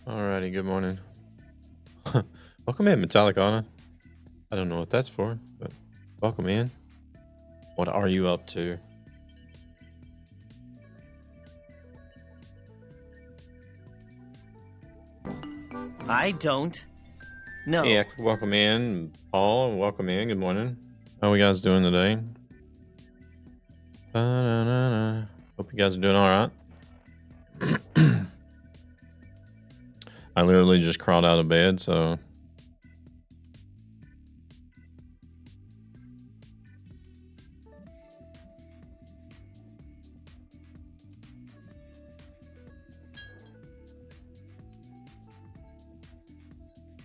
Alrighty, good morning. Welcome in, Metallicana. I don't know what that's for, but welcome in. What are you up to? I don't. No. Yeah, welcome in, Paul. Welcome in. Good morning. How you guys doing today? Ba-da-da-da. Hope you guys are doing all right. I literally just crawled out of bed, so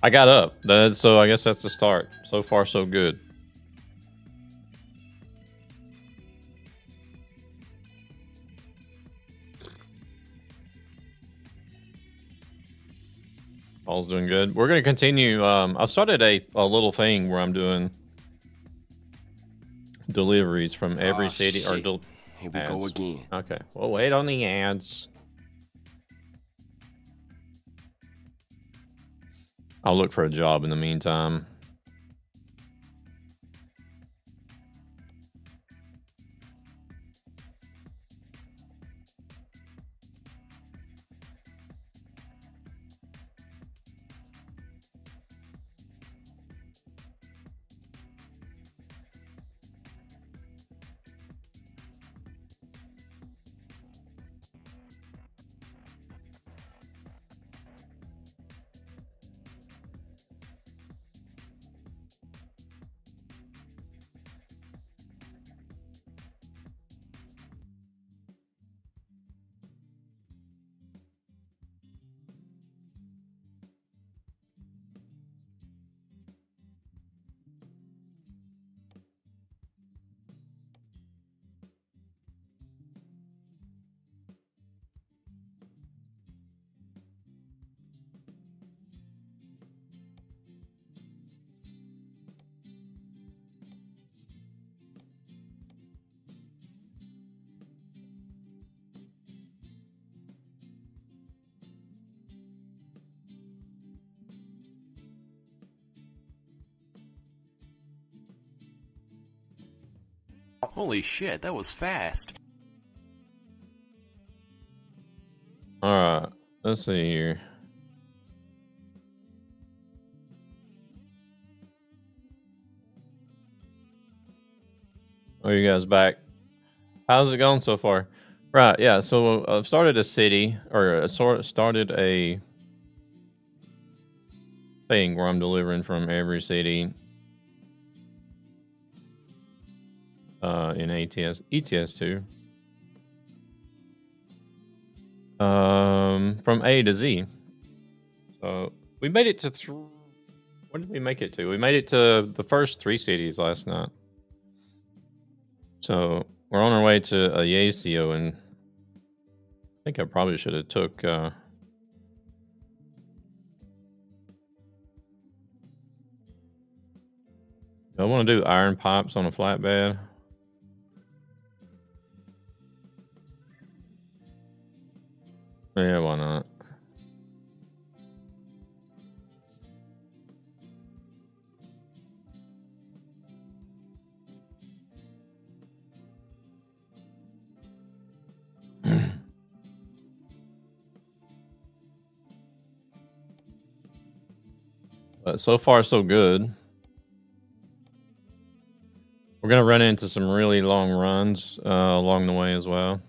I got up. So I guess that's the start. So far, so good. Paul's doing good. We're gonna continue. I started a little thing where I'm doing deliveries from every city or Here we go again. Okay, we'll wait on the ads. I'll look for a job in the meantime. Holy shit, that was fast. All right, let's see here. Oh, you guys back? How's it going so far? Right, yeah. So I've started a city, or started a thing where I'm delivering from every city in ETS2. From A to Z. So we made it to what did we make it to? We made it to the first 3 cities last night. So we're on our way to Ajaccio, and I think I probably should have took I want to do iron pipes on a flatbed. Yeah, why not? But so far, so good. We're going to run into some really long runs along the way as well.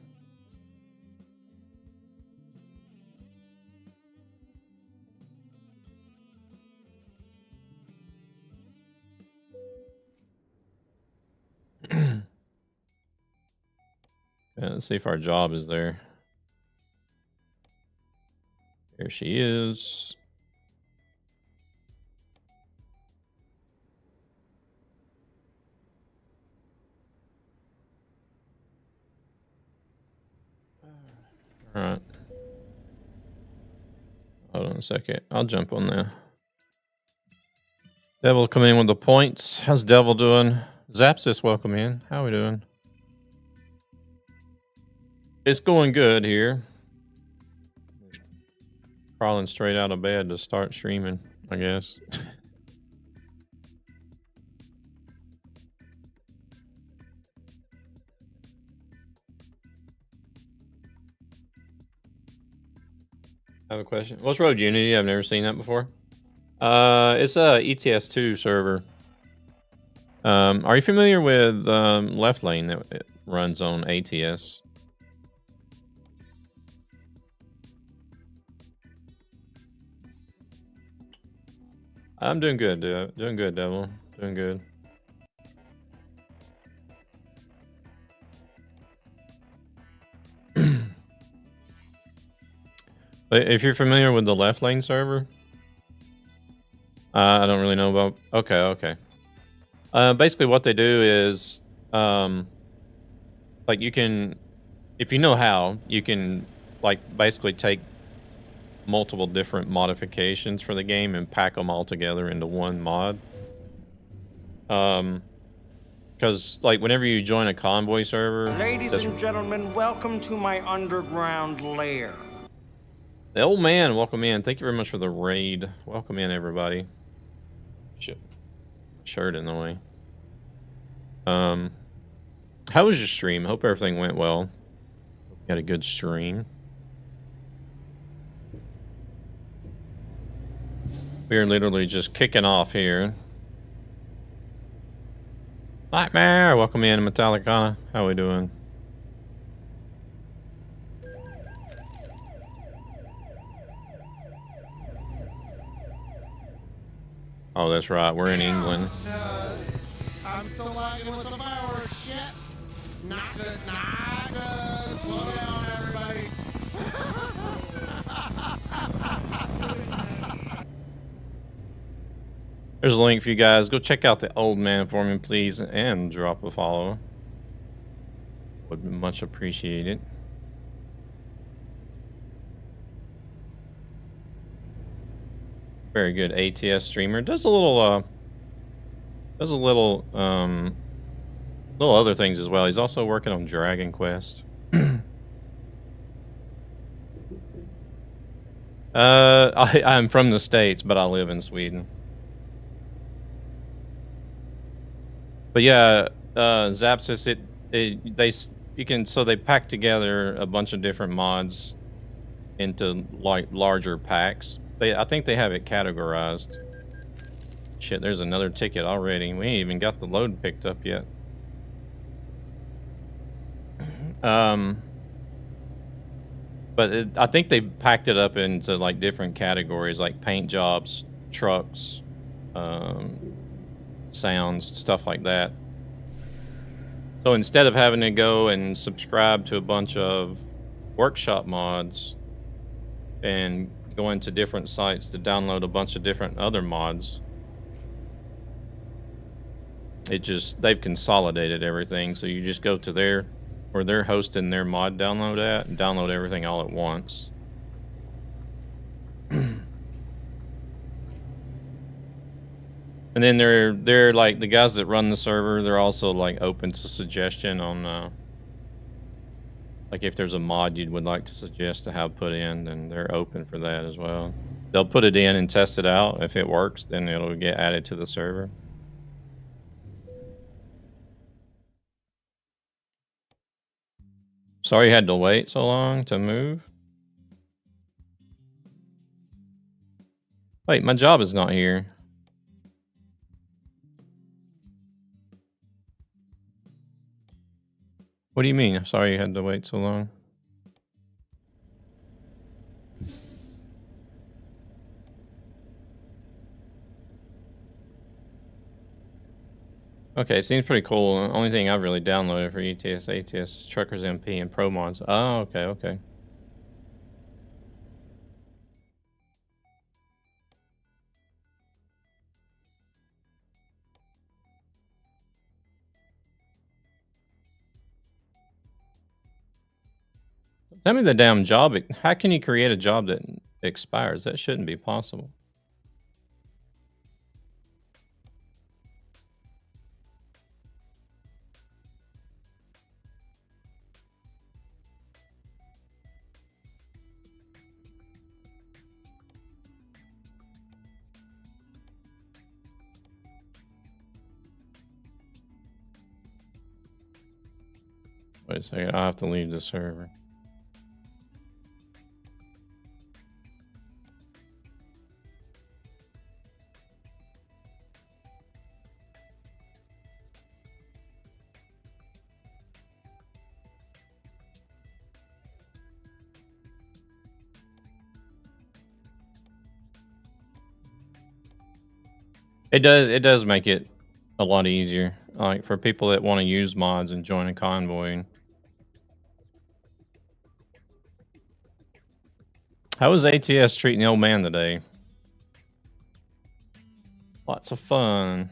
Yeah, let's see if our job is there. Here she is. All right. Hold on a second. I'll jump on there. Devil come in with the points. How's Devil doing? Zapsis, welcome in. How we doing? It's going good here. crawling straight out of bed to start streaming, I guess. I have a question. What's Road Unity? I've never seen that before. It's a ETS2 server. Are you familiar with Left Lane that it runs on ATS? I'm doing good, dude. Doing good, Devil. Doing good. But if you're familiar with the Left Lane server, I don't really know about. Okay, okay. Basically, what they do is, like you can, if you know how, you can like basically take multiple different modifications for the game and pack them all together into one mod. Because like whenever you join a convoy server, Ladies and gentlemen, welcome to my underground lair. The old man, welcome in. Thank you very much for the raid. Welcome in, everybody. Shit, shirt in the way. How was your stream? Hope everything went well. Hope you had a good stream. We're literally just kicking off here. Nightmare, welcome in, Metallicana. How we doing? Oh, that's right. We're in England. I'm still lagging with the fireworks shit. Not good, not good. Slow down, everybody. There's a link for you guys. Go check out the old man for me, please, and drop a follow. Would be much appreciated. Very good ATS streamer. Does a little little other things as well. He's also working on Dragon Quest. I'm from the States, but I live in Sweden. But yeah, Zapsys, they pack together a bunch of different mods into like larger packs. I think they have it categorized. Shit, there's another ticket already. We ain't even got the load picked up yet. But I think they packed it up into like different categories, like paint jobs, trucks, sounds, stuff like that. So instead of having to go and subscribe to a bunch of workshop mods and going to different sites to download a bunch of different other mods, they've consolidated everything. So you just go to where they're hosting their mod download at and download everything all at once. And then they're like the guys that run the server, they're also like open to suggestion on like if there's a mod you would like to suggest to have put in, then they're open for that as well. They'll put it in and test it out. If it works, then it'll get added to the server. Sorry you had to wait so long to move. Wait, my job is not here. What do you mean? I'm sorry you had to wait so long. Okay, it seems pretty cool. The only thing I've really downloaded for ETS, ATS is Truckers MP and Pro mods. Oh, okay, okay. Tell me the damn job. How can you create a job that expires? That shouldn't be possible. Wait a second, I have to leave the server. It does make it a lot easier. Like for people that want to use mods and join a convoy. How was ATS treating the old man today? Lots of fun.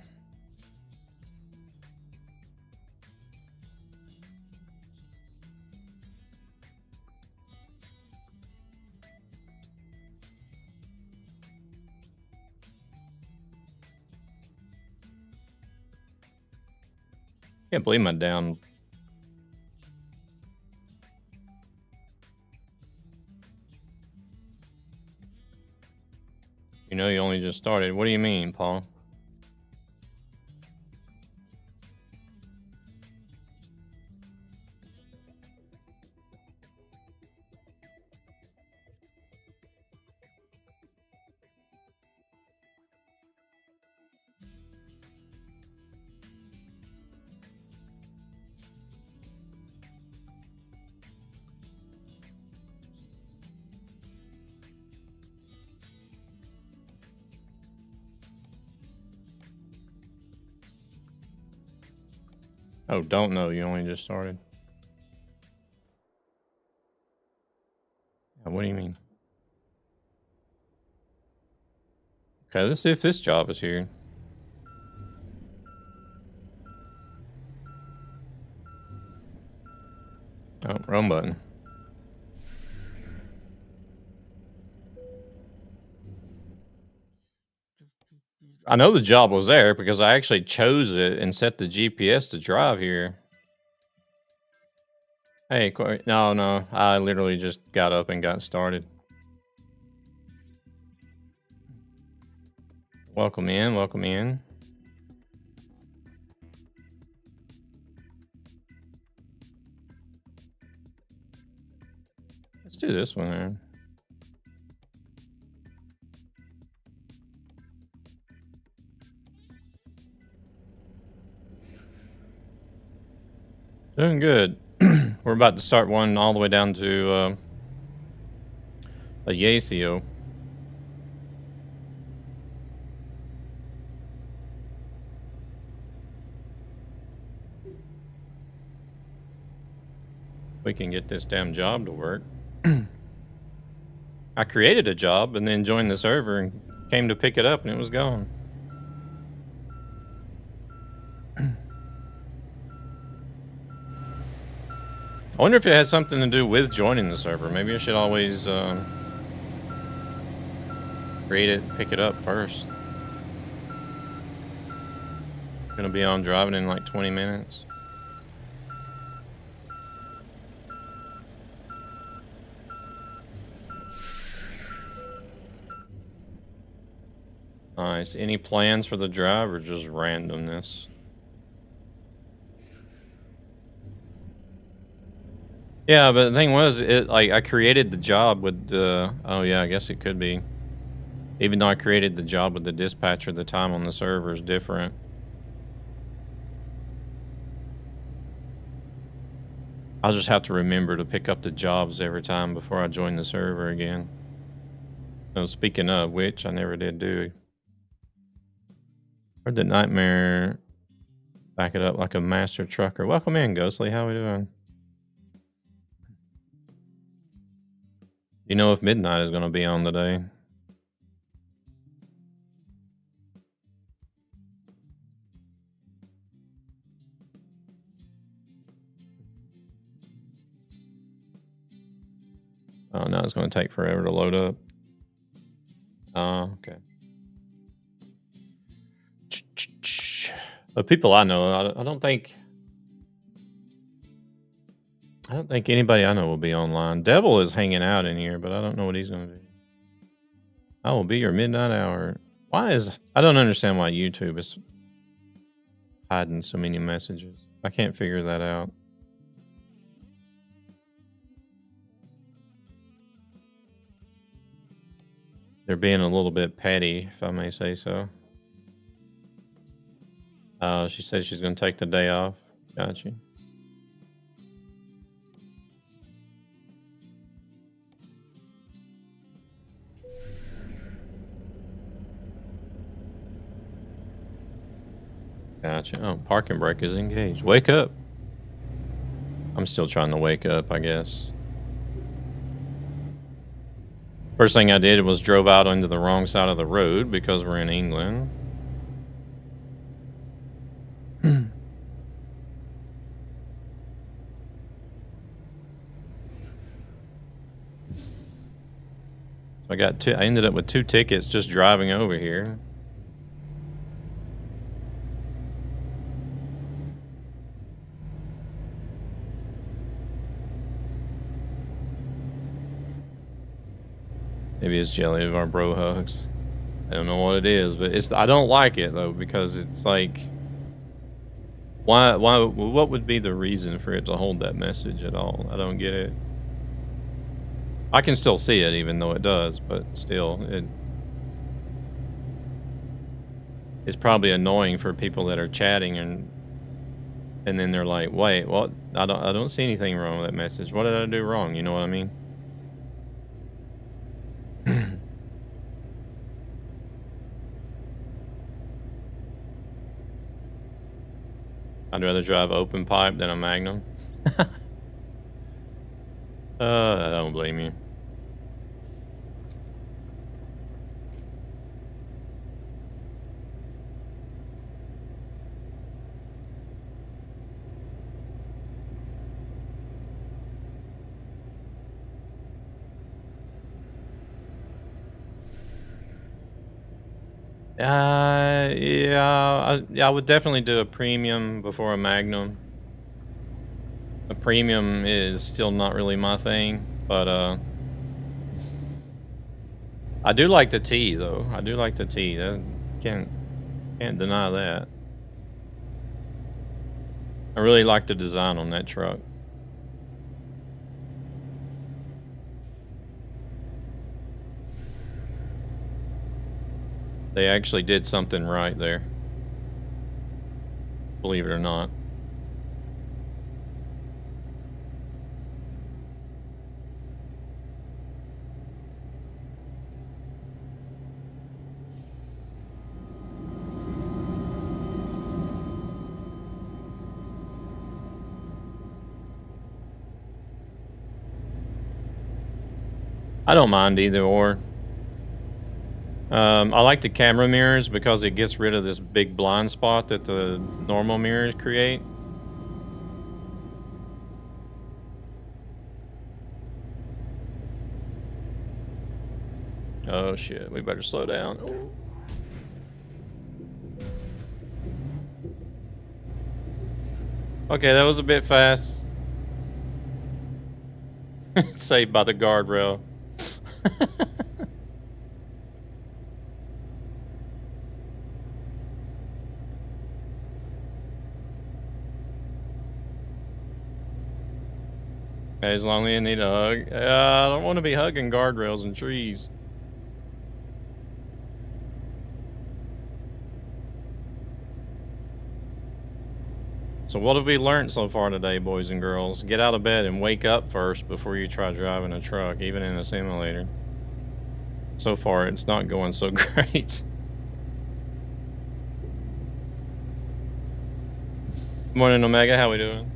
Can't believe my down. You know, you only just started. What do you mean, Paul? Oh, don't know. You only just started. Yeah, what do you mean? Okay, let's see if this job is here. Oh, wrong button. I know the job was there because I actually chose it and set the GPS to drive here. Hey, no, I literally just got up and got started. Welcome in, welcome in. Let's do this one then. Doing good. We're about to start one all the way down to Ajaccio. We can get this damn job to work. I created a job and then joined the server and came to pick it up and it was gone. I wonder if it has something to do with joining the server. Maybe I should always create it, pick it up first. Gonna be on driving in like 20 minutes. Nice. Any plans for the drive or just randomness? Yeah, but the thing was, I created the job with the. Oh yeah, I guess it could be. Even though I created the job with the dispatcher, the time on the server is different. I'll just have to remember to pick up the jobs every time before I join the server again. Oh, speaking of which, I never did do. Heard the nightmare. Back it up like a master trucker. Welcome in, Ghostly. How we doing? You know if Midnight is going to be on today? Oh, no, it's going to take forever to load up. Oh, okay. The people I know, I don't think anybody I know will be online. Devil is hanging out in here, but I don't know what he's going to do. I will be your midnight hour. I don't understand why YouTube is hiding so many messages. I can't figure that out. They're being a little bit petty, if I may say so. She said she's going to take the day off. Gotcha. Gotcha. Oh, parking brake is engaged. Wake up. I'm still trying to wake up, I guess. First thing I did was drove out onto the wrong side of the road because we're in England. I ended up with 2 tickets just driving over here. Maybe it's jelly of our bro hugs. I don't know what it is, but I don't like it though, because it's like, what would be the reason for it to hold that message at all? I don't get it. I can still see it even though it does, but still, it's probably annoying for people that are chatting and then they're like, wait, what? I don't see anything wrong with that message. What did I do wrong? You know what I mean? I'd rather drive open pipe than a Magnum. I don't blame you. Yeah, I would definitely do a premium before a Magnum. A premium is still not really my thing, but I do like the T though. I do like the T. Can't deny that. I really like the design on that truck. They actually did something right there. Believe it or not. I don't mind either or. I like the camera mirrors because it gets rid of this big blind spot that the normal mirrors create. Oh shit, we better slow down. Okay, that was a bit fast. Saved by the guardrail. Okay, as long as you need a hug. I don't want to be hugging guardrails and trees. So what have we learned so far today, boys and girls? Get out of bed and wake up first before you try driving a truck, even in a simulator. So far, it's not going so great. Morning, Omega. How we doing?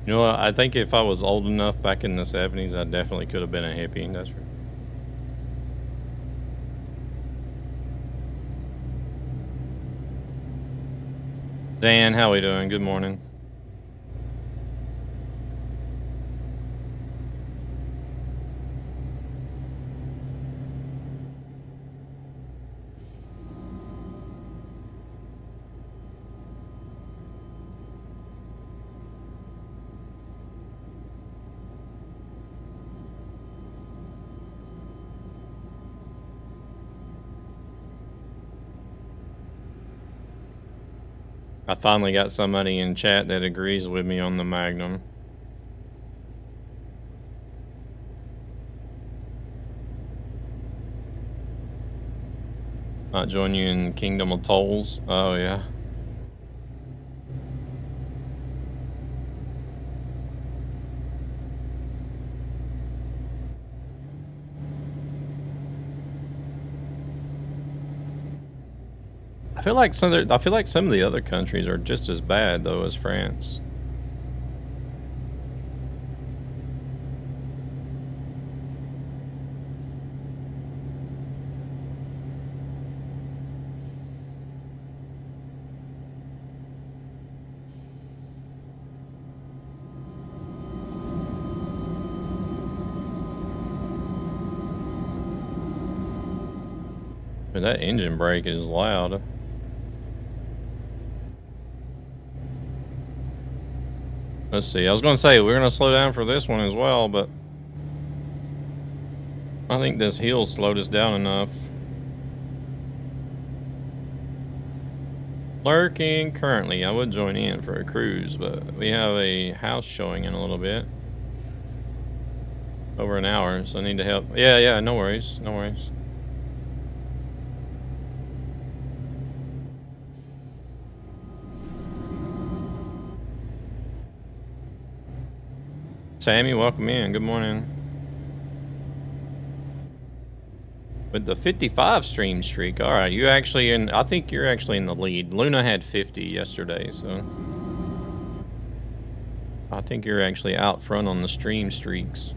You know what? I think if I was old enough back in the 70s, I definitely could have been a hippie. That's right. Dan, how we doing? Good morning. I finally got somebody in chat that agrees with me on the Magnum. Not join you in Kingdom of Tolls. Oh yeah. I feel like some of the other countries are just as bad though as France. But that engine brake is loud. Let's see. I was going to say we're going to slow down for this one as well, but I think this hill slowed us down enough. Lurking currently. I would join in for a cruise, but we have a house showing in a little bit. Over an hour, so I need to help. Yeah, no worries. No worries. Sammy, welcome in. Good morning. With the 55 stream streak. All right, you actually in. I think you're actually in the lead. Luna had 50 yesterday, so I think you're actually out front on the stream streaks.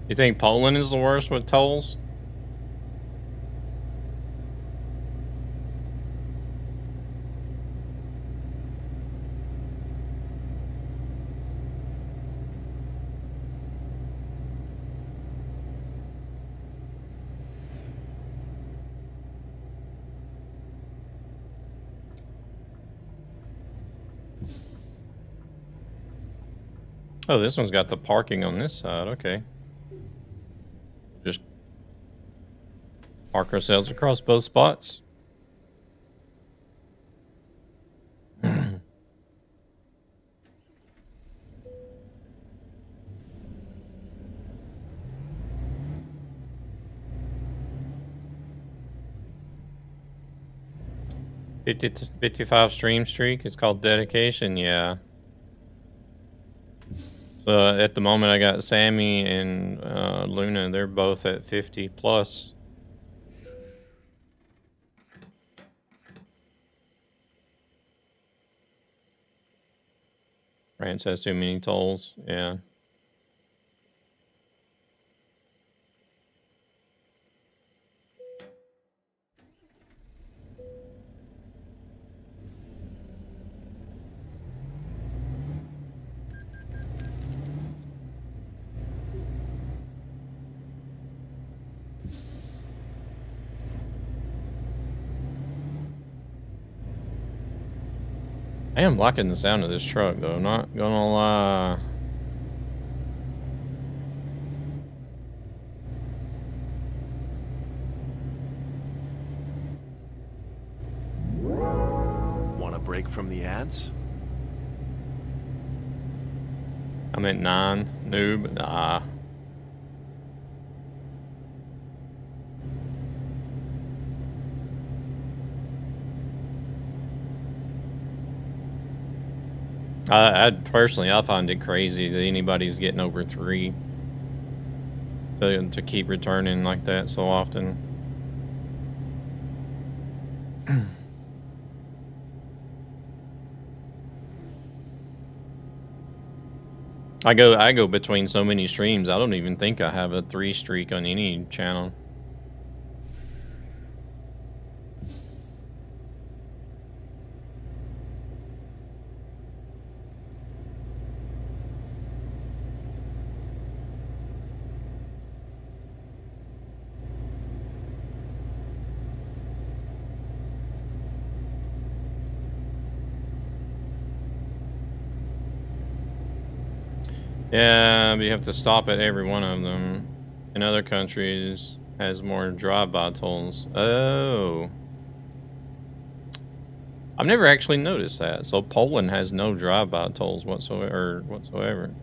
You think Poland is the worst with tolls? Oh, this one's got the parking on this side. Okay. Just park ourselves across both spots. to 55 stream streak. It's called dedication. Yeah. So at the moment, I got Sammy and Luna. They're both at 50 plus. France has too many tolls. Yeah. I am liking the sound of this truck, though. Not gonna lie. Want a break from the ads? I'm at 9. Noob. Nah. I personally, I find it crazy that anybody's getting over 3 to keep returning like that so often. I go between so many streams. I don't even think I have a 3 streak on any channel. Yeah, but you have to stop at every one of them. In other countries, has more drive-by tolls. Oh. I've never actually noticed that. So Poland has no drive-by tolls whatsoever.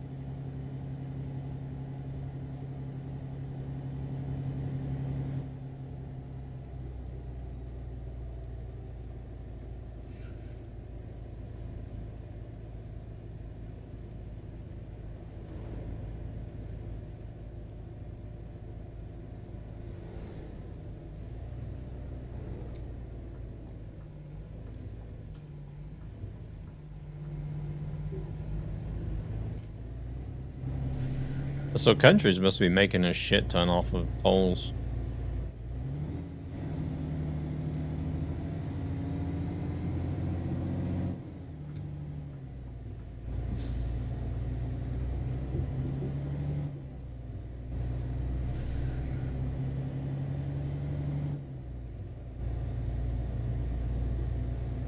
So countries must be making a shit ton off of tolls.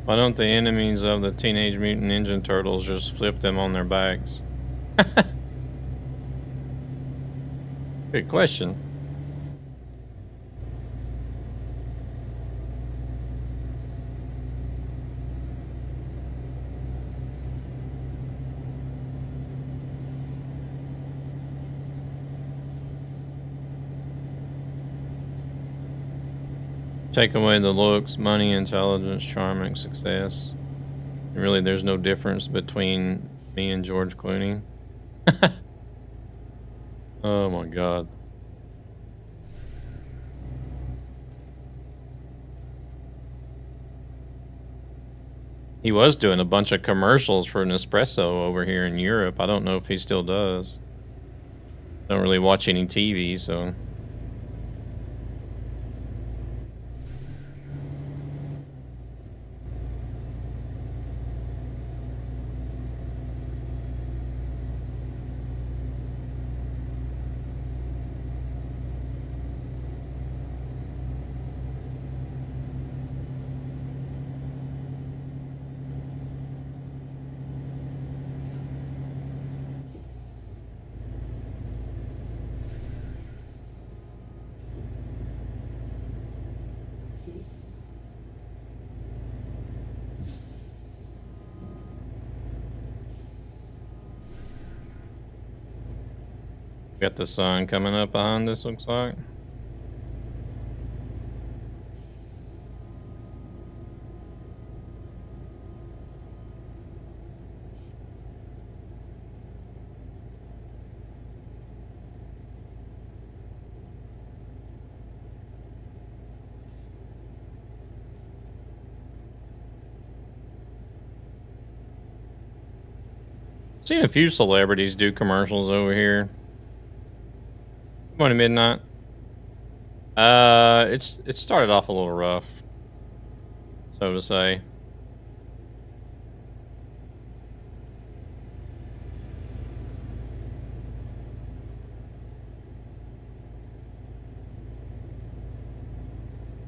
Why don't the enemies of the Teenage Mutant Ninja Turtles just flip them on their backs? Good question. Take away the looks, money, intelligence, charm, and success. And really, there's no difference between me and George Clooney. Oh my god. He was doing a bunch of commercials for Nespresso over here in Europe. I don't know if he still does. Don't really watch any TV, so... Got the sun coming up behind us, looks like. Seen a few celebrities do commercials over here. Morning, Midnight. It started off a little rough, so to say.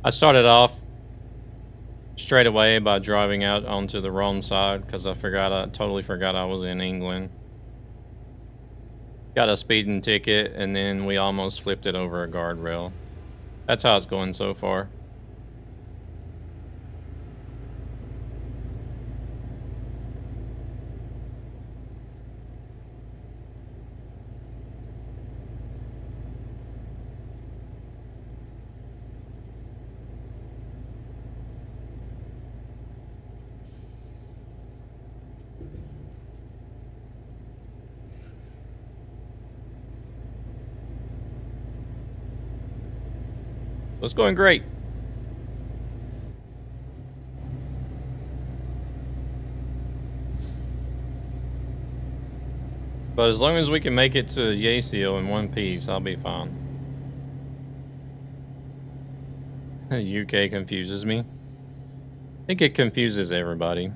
I started off straight away by driving out onto the wrong side because I totally forgot I was in England. Got a speeding ticket, and then we almost flipped it over a guardrail. That's how it's going so far. It's going great. But as long as we can make it to Ajaccio in one piece, I'll be fine. UK confuses me. I think it confuses everybody.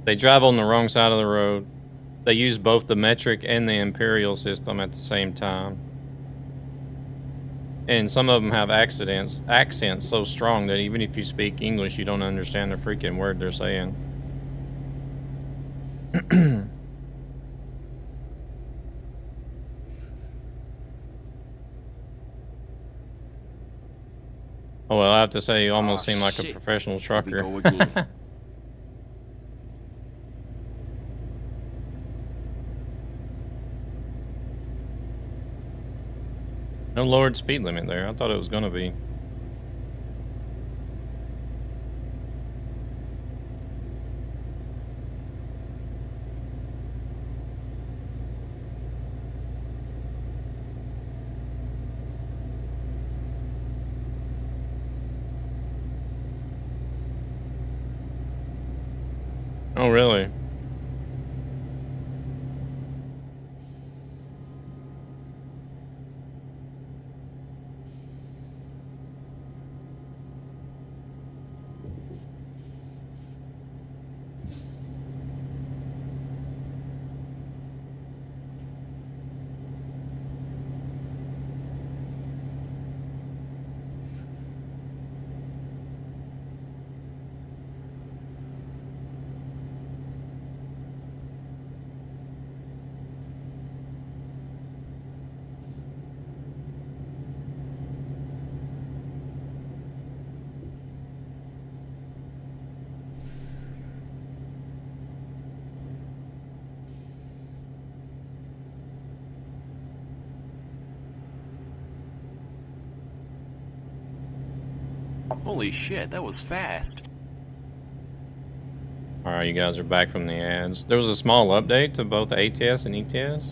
They drive on the wrong side of the road. They use both the metric and the imperial system at the same time. And some of them have accents so strong that even if you speak English, you don't understand the freaking word they're saying. Oh, well, I have to say, you almost Oh, seem like a shit. professional Here we trucker. go again. No lowered speed limit there. I thought it was going to be. Oh, really? Holy shit, that was fast. Alright, you guys are back from the ads. There was a small update to both ATS and ETS.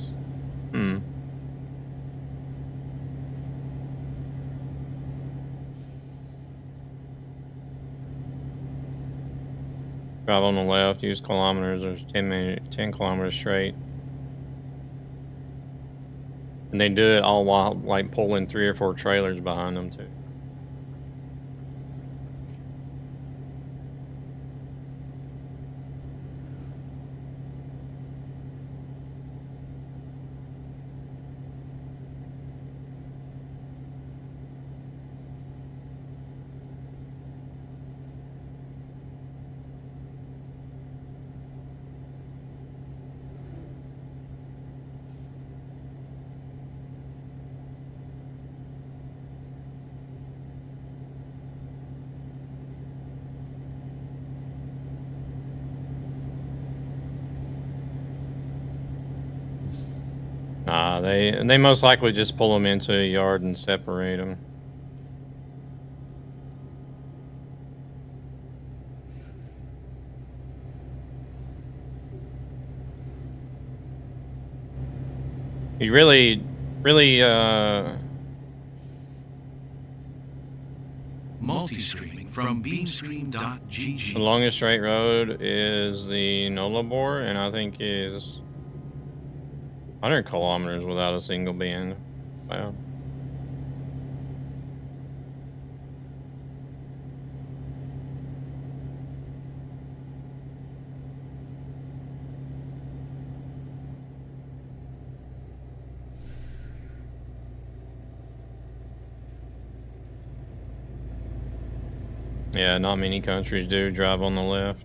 Drive on the left, use kilometers, there's 10 kilometers straight. And they do it all while like pulling 3 or 4 trailers behind them too. Nah, they most likely just pull them into a yard and separate them. You really Multi-streaming from beamstream.gg. the longest straight road is the Nullarbor, and I think is 100 kilometers without a single bend. Wow. Yeah, not many countries do drive on the left.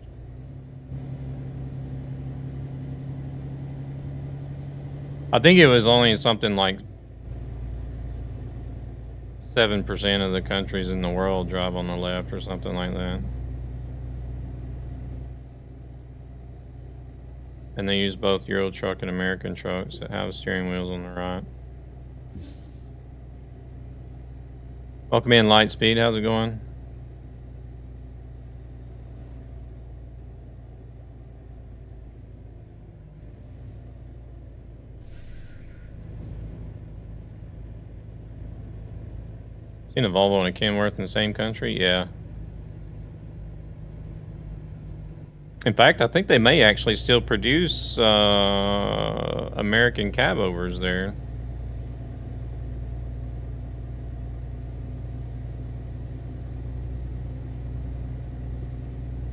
I think it was only something like 7% of the countries in the world drive on the left or something like that. And they use both Euro truck and American trucks that have steering wheels on the right. Welcome in, Lightspeed. How's it going? Seen a Volvo and a Kenworth in the same country? Yeah. In fact, I think they may actually still produce American cab overs there.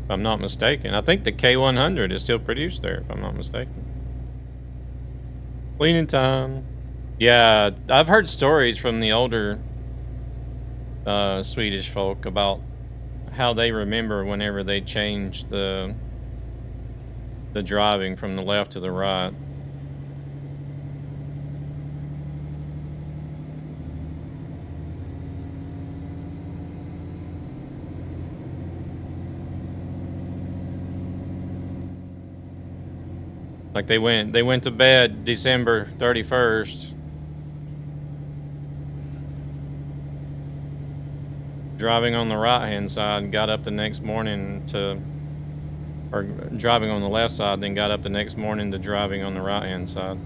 If I'm not mistaken. I think the K100 is still produced there, if I'm not mistaken. Cleaning time. Yeah, I've heard stories from the older Swedish folk about how they remember whenever they changed the the driving from the left to the right. Like they went to bed December 31st. Driving on the right-hand side, got up the next morning to, or driving on the left side, then got up the next morning to driving on the right-hand side.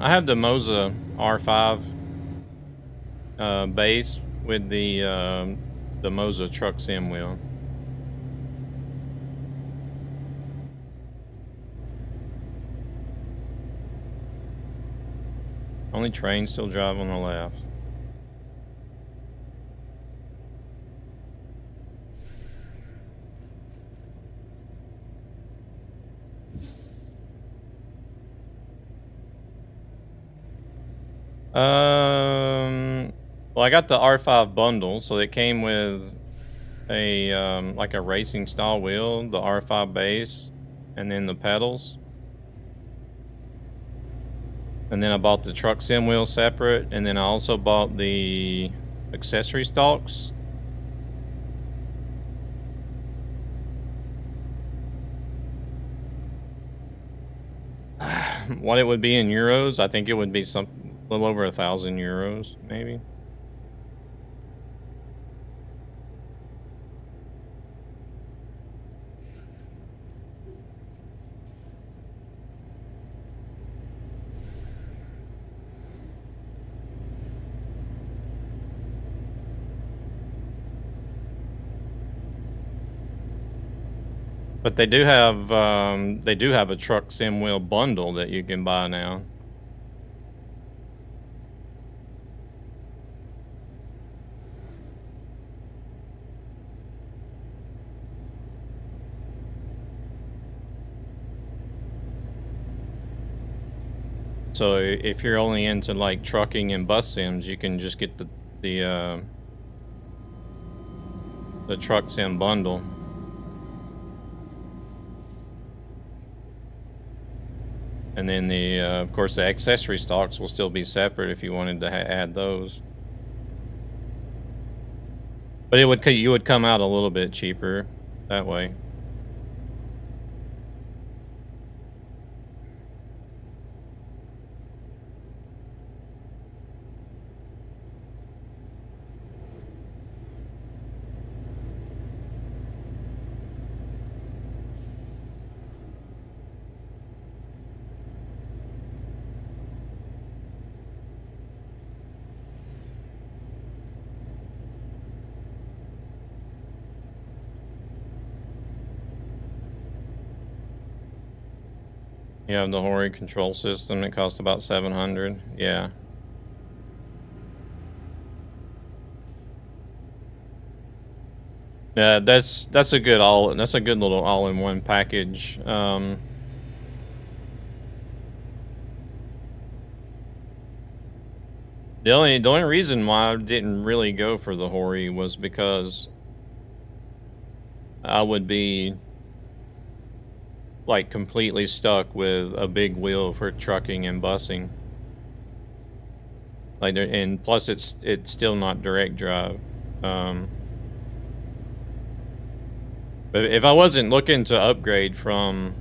I have the Moza R5 base with the Moza truck sim wheel. Only trains still drive on the left. Well, I got the R5 bundle, so it came with a like a racing style wheel, the R5 base, and then the pedals. And then I bought the truck sim wheel separate, and then I also bought the accessory stalks. What it would be in euros, I think it would be a little over 1,000 euros, maybe. But they do have a truck sim wheel bundle that you can buy now. So if you're only into like trucking and bus sims, you can just get the truck sim bundle. And then of course, the accessory stocks will still be separate if you wanted to add those. But you would come out a little bit cheaper that way. You have the Hori control system that costs about 700. Yeah. Yeah, that's a good little all-in-one package. The only reason why I didn't really go for the Hori was because I would be like completely stuck with a big wheel for trucking and busing. Like, and plus it's still not direct drive. But if I wasn't looking to upgrade from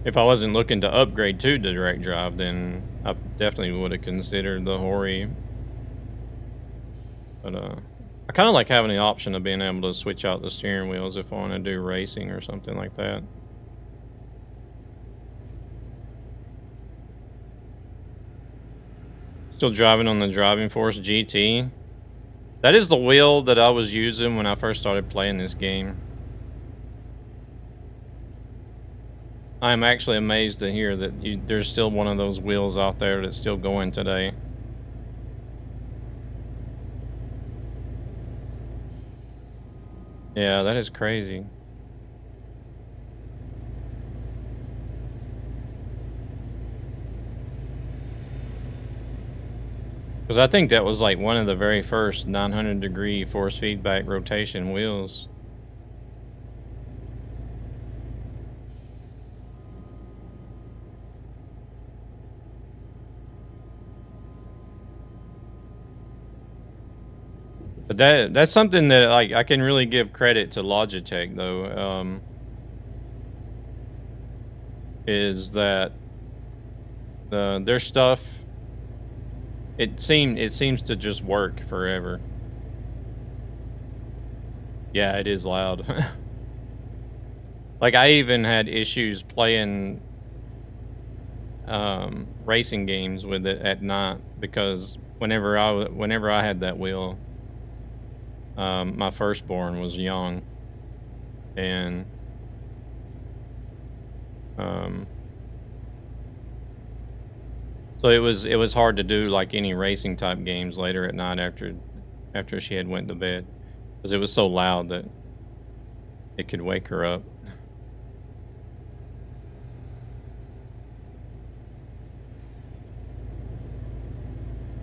if I wasn't looking to upgrade to direct drive, then I definitely would have considered the Hori. But I kind of like having the option of being able to switch out the steering wheels if I want to do racing or something like that. Still driving on the Driving Force GT. That is the wheel that I was using when I first started playing this game. I am actually amazed to hear that there's still one of those wheels out there that's still going today. Yeah, that is crazy. Because I think that was like one of the very first 900-degree force feedback rotation wheels. But that's something that like I can really give credit to Logitech though. Is that their stuff? It seems to just work forever. Yeah, it is loud. Like I even had issues playing racing games with it at night because whenever I had that wheel, my firstborn was young, and so it was hard to do like any racing type games later at night after she had went to bed because it was so loud that it could wake her up.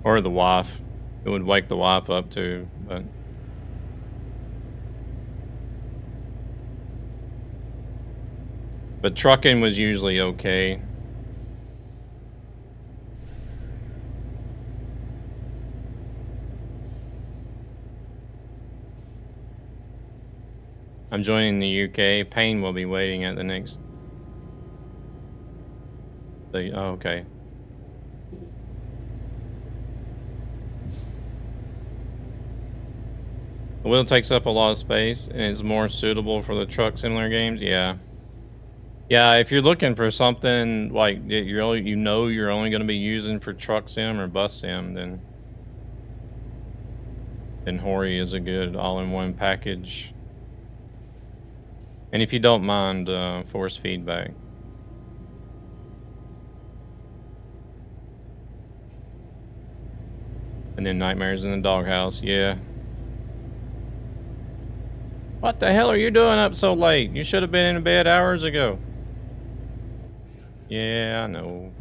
Or the wife. It would wake the wife up too, but trucking was usually okay. I'm joining the UK. Payne will be waiting at the next. Oh, okay. The wheel takes up a lot of space and is more suitable for the truck similar games. Yeah. Yeah, if you're looking for something like that you're only going to be using for truck sim or bus sim, then Hori is a good all-in-one package. And if you don't mind force feedback. And then Nightmares in the Doghouse, yeah. What the hell are you doing up so late? You should have been in bed hours ago. Yeah, I know.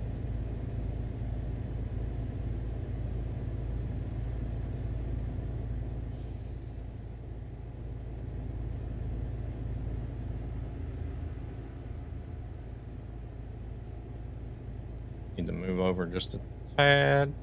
Need to move over just a tad.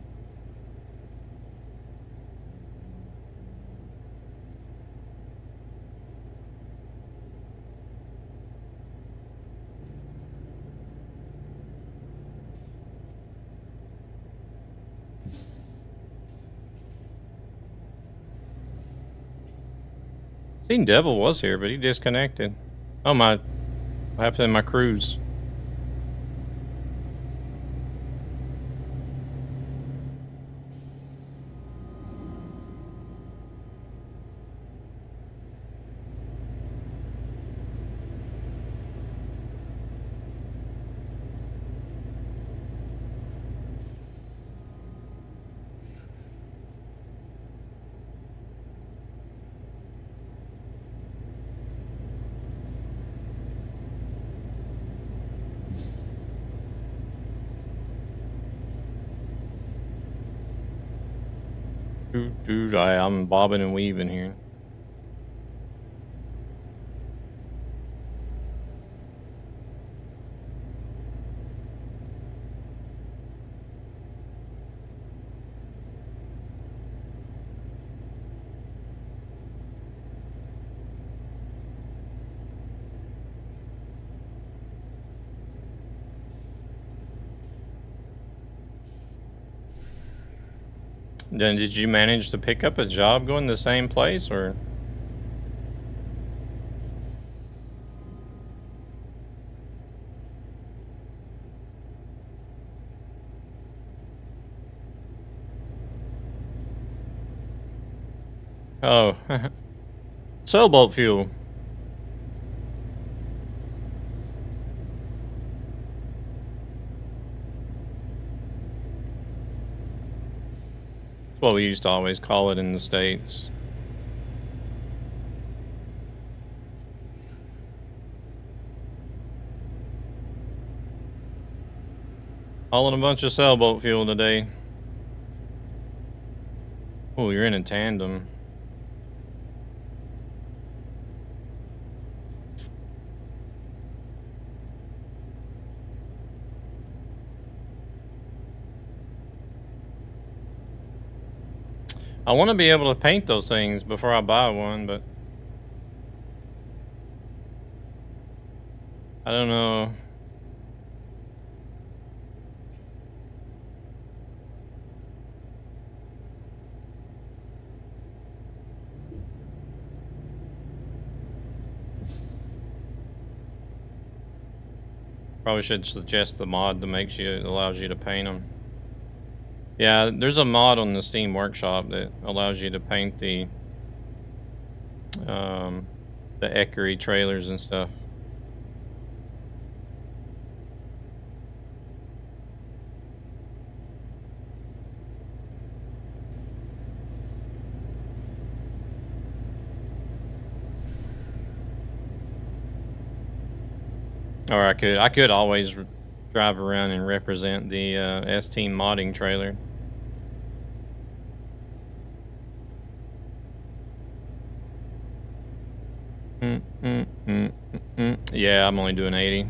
Seen Devil was here, but he disconnected. Oh my, what happened to my cruise? Dude, I'm bobbing and weaving here. Then did you manage to pick up a job going the same place or? Oh, sailboat fuel. That's what we used to always call it in the States. Hauling a bunch of sailboat fuel today. Oh, you're in a tandem. I want to be able to paint those things before I buy one, but I don't know. Probably should suggest the mod that makes you, allows you to paint them. Yeah, there's a mod on the Steam Workshop that allows you to paint the Ekery trailers and stuff. Or I could always drive around and represent the S-Team modding trailer. Yeah, I'm only doing 80.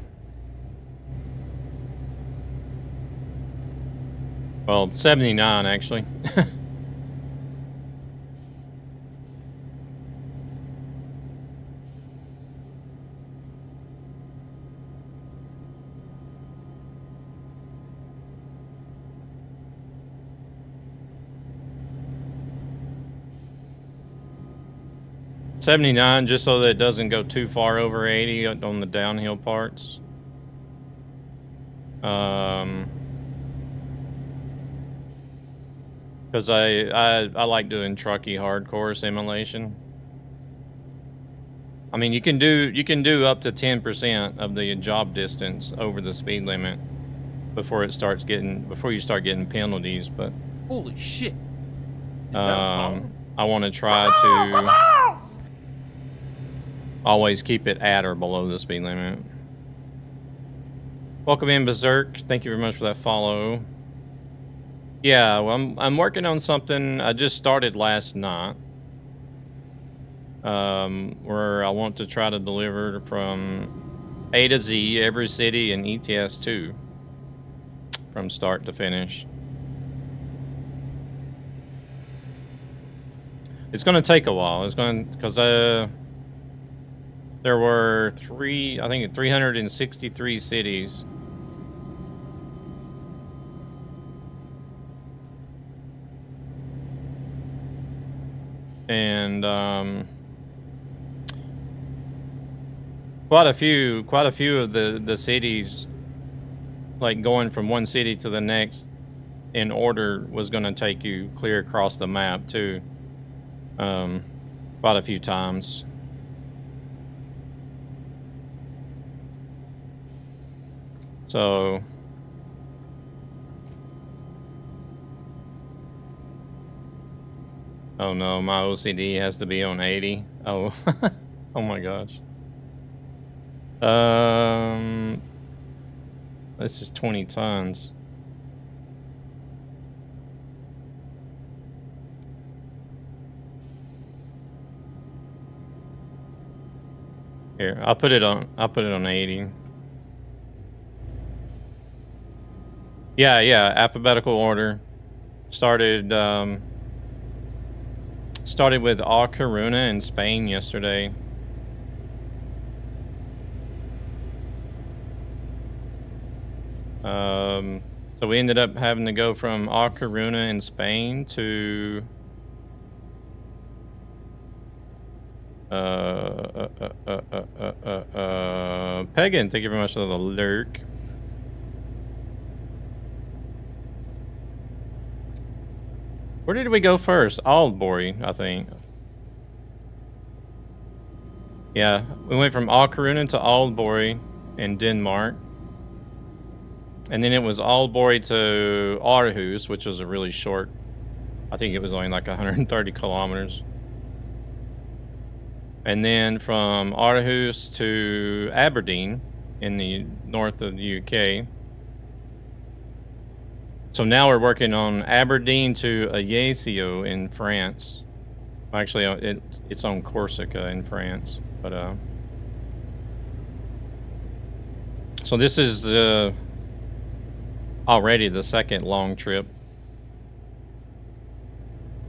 Well, 79 actually. $79 just so that it doesn't go too far over 80 on the downhill parts. Because I like doing trucky hardcore simulation. I mean, you can do up to 10% of the job distance over the speed limit before you start getting penalties. But holy shit! Is that a I want to try to always keep it at or below the speed limit. Welcome in, Berserk. Thank you very much for that follow. Yeah, well, I'm working on something I just started last night. Where I want to try to deliver from A to Z every city in ETS 2 from start to finish. It's going to take a while. It's going because there were 363 cities. And quite a few of the cities, like going from one city to the next in order, was going to take you clear across the map too. Quite a few times. So oh no, my OCD has to be on 80. Oh, oh my gosh. This is 20 tons. Here, I'll put it on 80. Yeah, alphabetical order. Started with A Coruna in Spain yesterday. So we ended up having to go from A Coruna in Spain to Pagan. Thank you very much for the lurk. Where did we go first? Aalborg, I think. Yeah, we went from A Coruna to Aalborg in Denmark. And then it was Aalborg to Aarhus, which was a really short, I think it was only like 130 kilometers. And then from Aarhus to Aberdeen in the north of the UK. So now we're working on Aberdeen to Ajaccio in France. Actually, it's on Corsica in France, but so this is already the second long trip.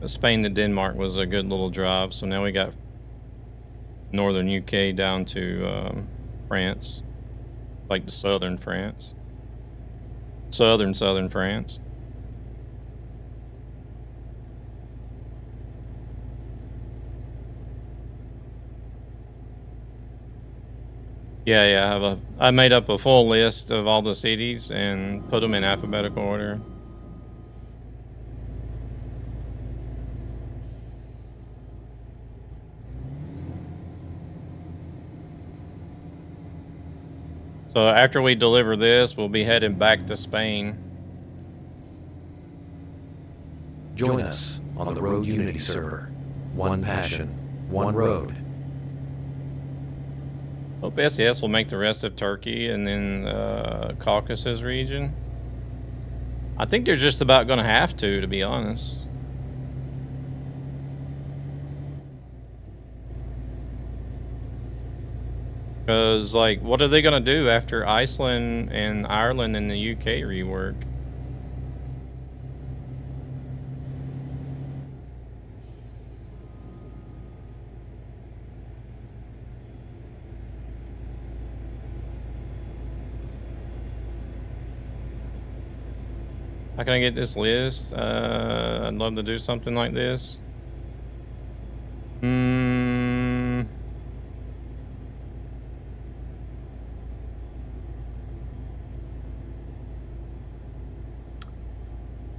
Spain to Denmark was a good little drive, so now we got northern UK down to France, like the southern France. Southern France. Yeah, I made up a full list of all the cities and put them in alphabetical order. So after we deliver this, we'll be heading back to Spain. Join us on the Road Unity server. One passion, one road. Hope SES will make the rest of Turkey and then Caucasus region. I think they're just about going to have to be honest. Because, like, what are they going to do after Iceland and Ireland and the UK rework? How can I get this list? I'd love to do something like this.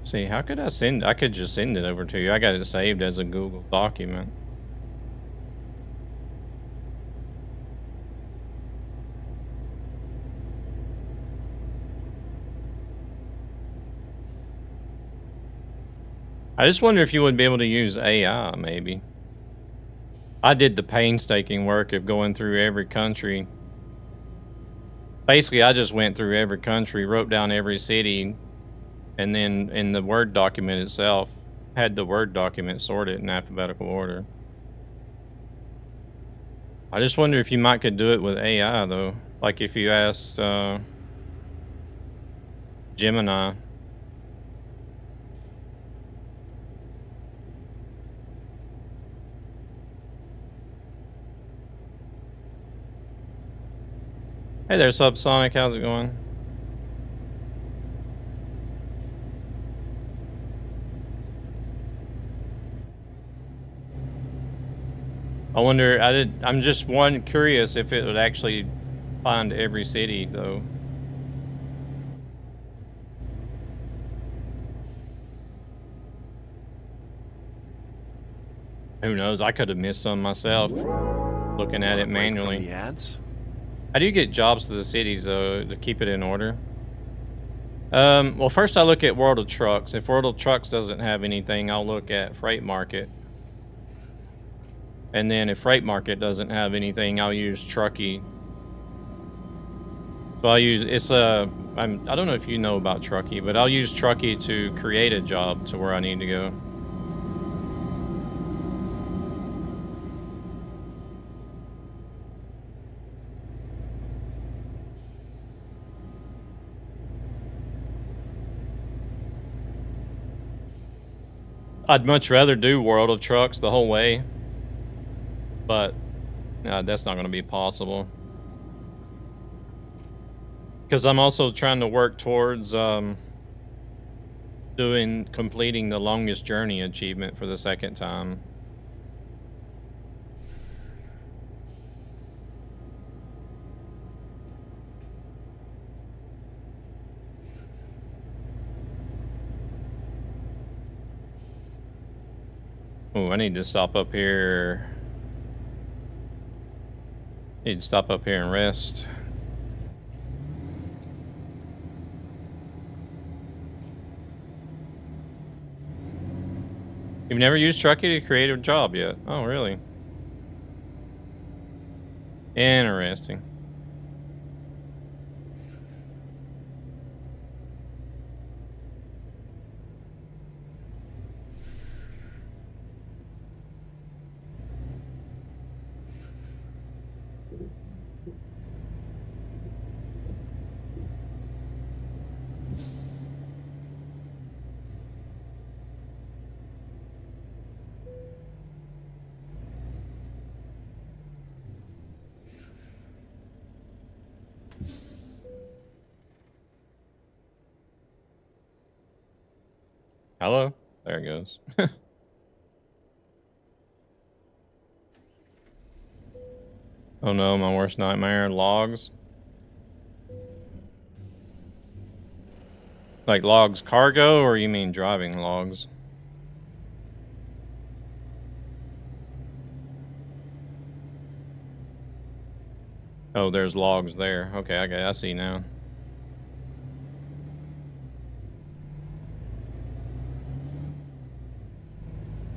See, how could I send? I could just send it over to you. I got it saved as a Google document. I just wonder if you would be able to use AI, maybe. I did the painstaking work of going through every country. Basically, I just went through every country, wrote down every city, and then in the Word document itself, had the Word document sorted in alphabetical order. I just wonder if you might could do it with AI, though. Like if you asked Gemini. Hey there, Subsonic. How's it going? I wonder. I'm just curious if it would actually find every city, though. Who knows? I could have missed some myself looking at it manually. From the ads? How do you get jobs to the cities, though, to keep it in order? Well, first I look at World of Trucks. If World of Trucks doesn't have anything, I'll look at Freight Market. And then if Freight Market doesn't have anything, I'll use Truckee. So I'll use, I don't know if you know about Truckee, but I'll use Truckee to create a job to where I need to go. I'd much rather do World of Trucks the whole way, but that's not going to be possible. Because I'm also trying to work towards completing the longest journey achievement for the second time. Oh, I need to stop up here. Need to stop up here and rest. You've never used Truckee to create a job yet? Oh, really? Interesting. Hello? There it goes. Oh no, my worst nightmare, logs. Like logs cargo, or you mean driving logs? Oh, there's logs there. Okay, I see now.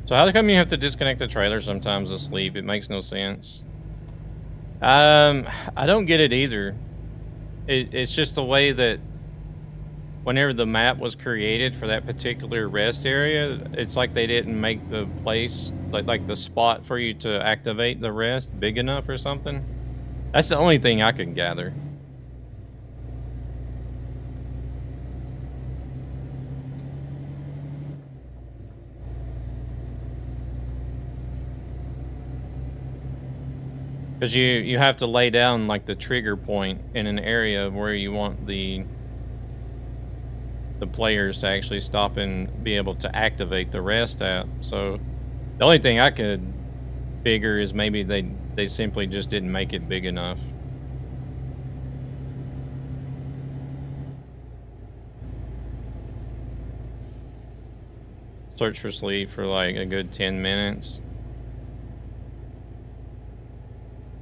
So how come you have to disconnect the trailer sometimes to sleep? It makes no sense. I don't get it either. It's just the way that whenever the map was created for that particular rest area, it's like they didn't make the place, like the spot for you to activate the rest big enough or something. That's the only thing I can gather. Because you have to lay down like the trigger point in an area where you want the players to actually stop and be able to activate the rest at. So the only thing I could figure is maybe they simply just didn't make it big enough. Search for sleep for like a good 10 minutes.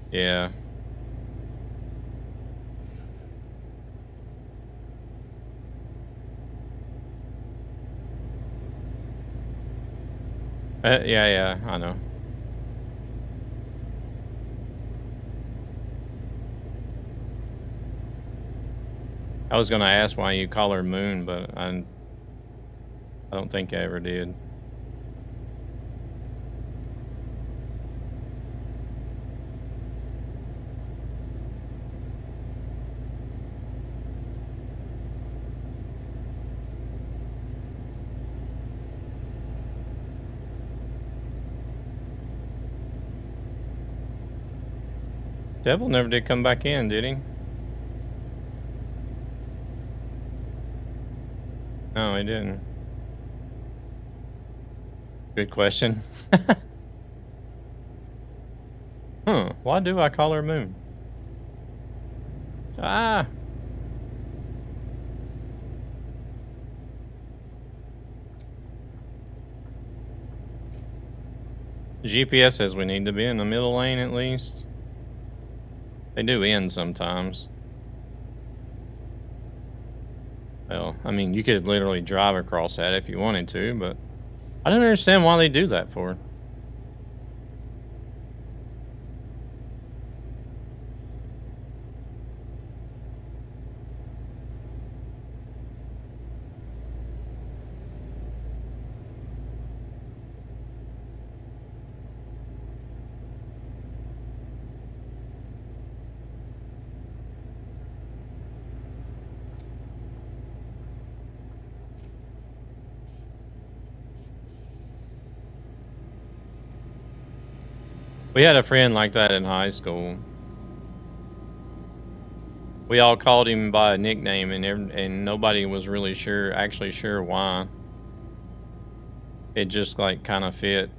Yeah. Yeah, I know. I was gonna ask why you call her Moon, but I don't think I ever did. Devil never did come back in, did he? No, he didn't. Good question. Huh, why do I call her Moon? Ah! GPS says we need to be in the middle lane at least. They do end sometimes. Well, I mean, you could literally drive across that if you wanted to, but I don't understand why they do that for. We had a friend like that in high school. We all called him by a nickname, and nobody was really actually sure why. It just like kind of fit.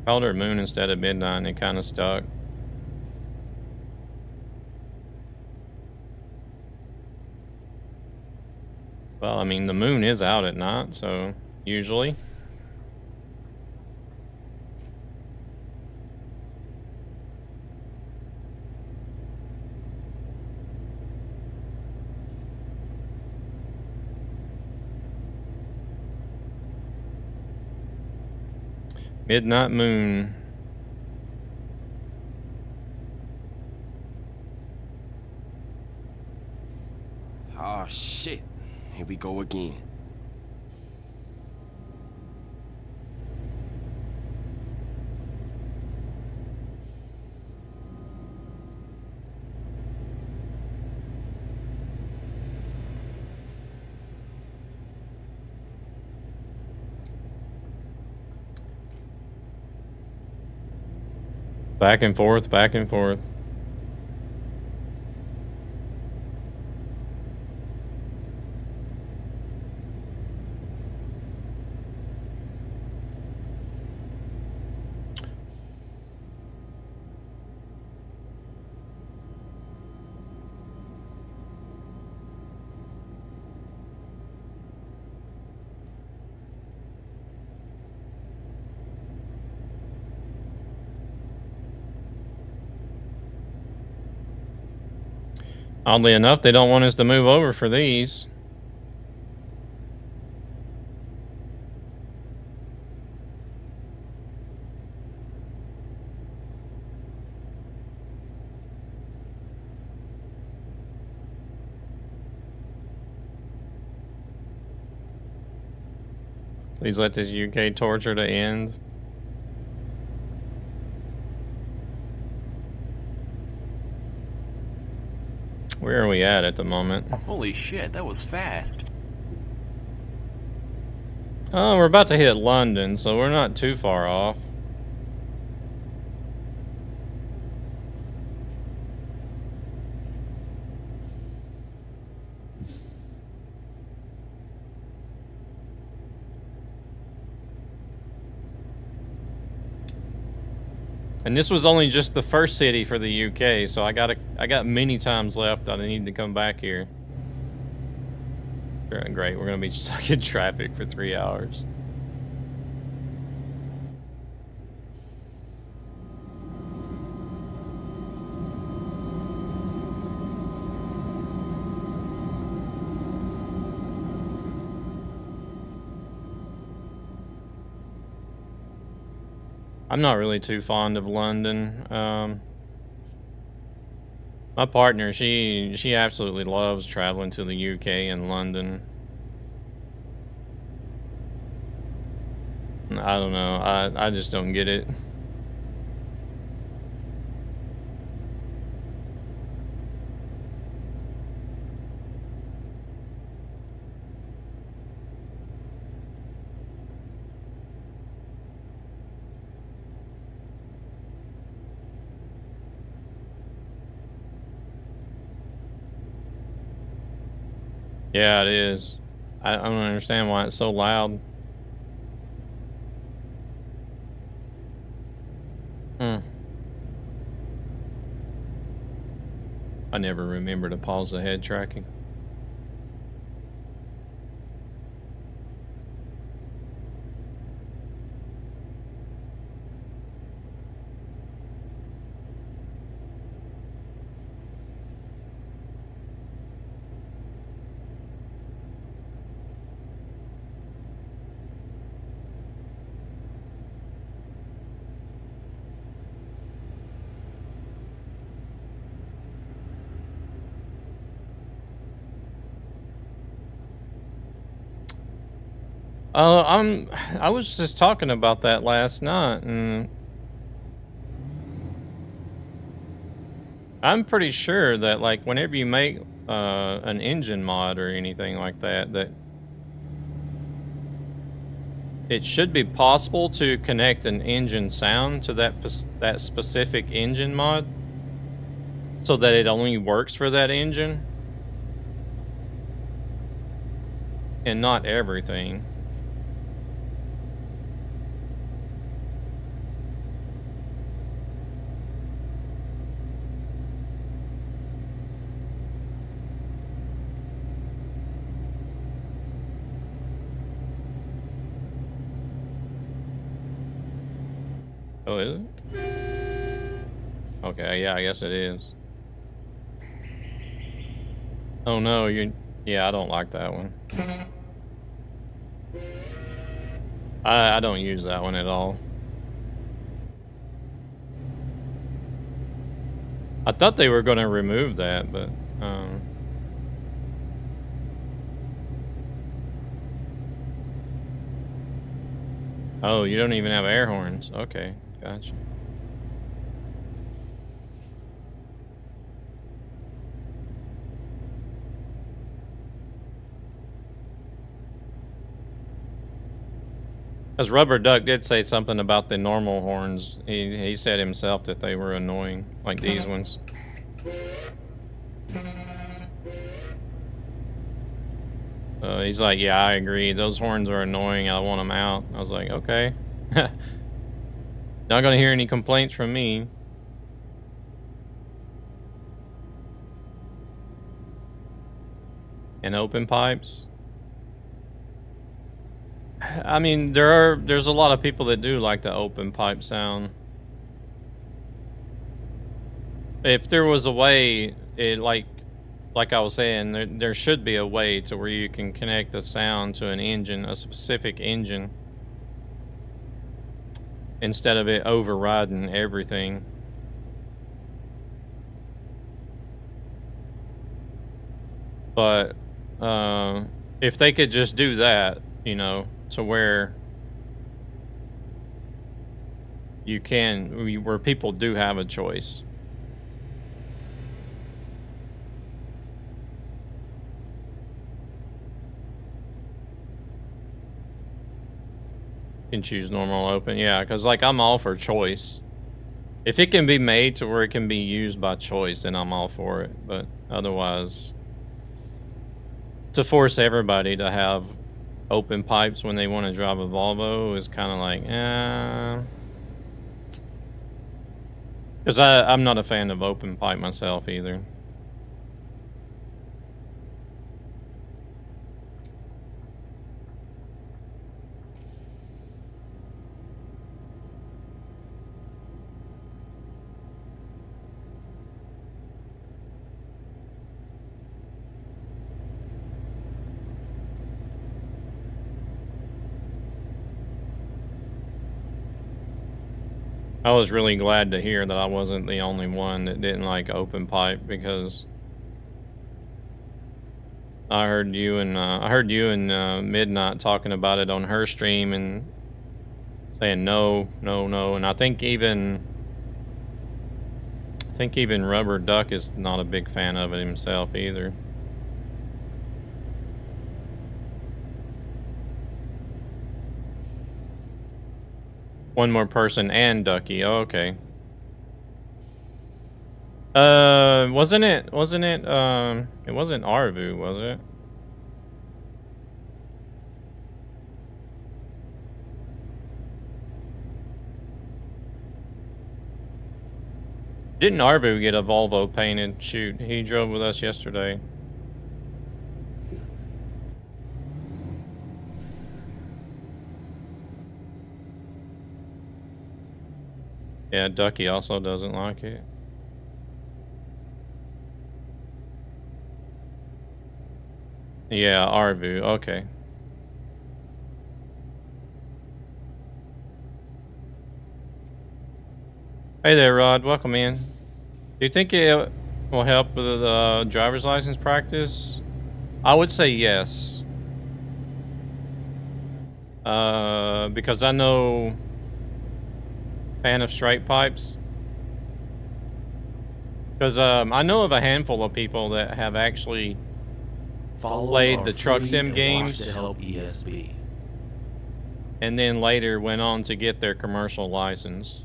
Called her Moon instead of Midnight, and it kind of stuck. Well, I mean, the moon is out at night, so usually. Midnight Moon. Oh shit. Here we go again. Back and forth, back and forth. Oddly enough, they don't want us to move over for these. Please let this UK torture to end. Where are we at the moment? Holy shit, that was fast. Oh, we're about to hit London, so we're not too far off. And this was only just the first city for the UK, so I got many times left that I need to come back here. Great, we're gonna be stuck in traffic for 3 hours. I'm not really too fond of London. My partner, she absolutely loves traveling to the UK and London. I don't know. I just don't get it. Yeah, it is. I don't understand why it's so loud. I never remember to pause the head tracking. I was just talking about that last night, and I'm pretty sure that like whenever you make an engine mod or anything like that, that it should be possible to connect an engine sound to that specific engine mod, so that it only works for that engine, and not everything. Oh, is it? Okay, yeah, I guess it is. Oh no, yeah, I don't like that one. I don't use that one at all. I thought they were going to remove that, but oh, you don't even have air horns. Okay, gotcha. Because Rubber Duck did say something about the normal horns. He said himself that they were annoying, like these ones. He's like, yeah, I agree. Those horns are annoying. I want them out. I was like, okay. Not gonna hear any complaints from me. And open pipes. I mean, there's a lot of people that do like the open pipe sound. If there was a way, like I was saying, there should be a way to where you can connect the sound to an engine, a specific engine, instead of it overriding everything. But if they could just do that, you know, to where you can, where people do have a choice. You can choose normal open, yeah, because like I'm all for choice. If it can be made to where it can be used by choice, then I'm all for it. But otherwise, to force everybody to have open pipes when they want to drive a Volvo is kind of like, because I'm not a fan of open pipe myself either. I was really glad to hear that I wasn't the only one that didn't like open pipe, because I heard you and Midnight talking about it on her stream and saying no, no, no, and I think even Rubber Duck is not a big fan of it himself either. One more person and Ducky. Oh, okay. It wasn't Arvu, was it? Didn't Arvu get a Volvo painted? Shoot, he drove with us yesterday. Yeah, Ducky also doesn't like it. Yeah, Arvu, okay. Hey there, Rod, welcome in. Do you think it will help with the driver's license practice? I would say yes. Because I know... Fan of straight pipes? Because I know of a handful of people that have actually played the truck sim games to help ESB. and then later went on to get their commercial license.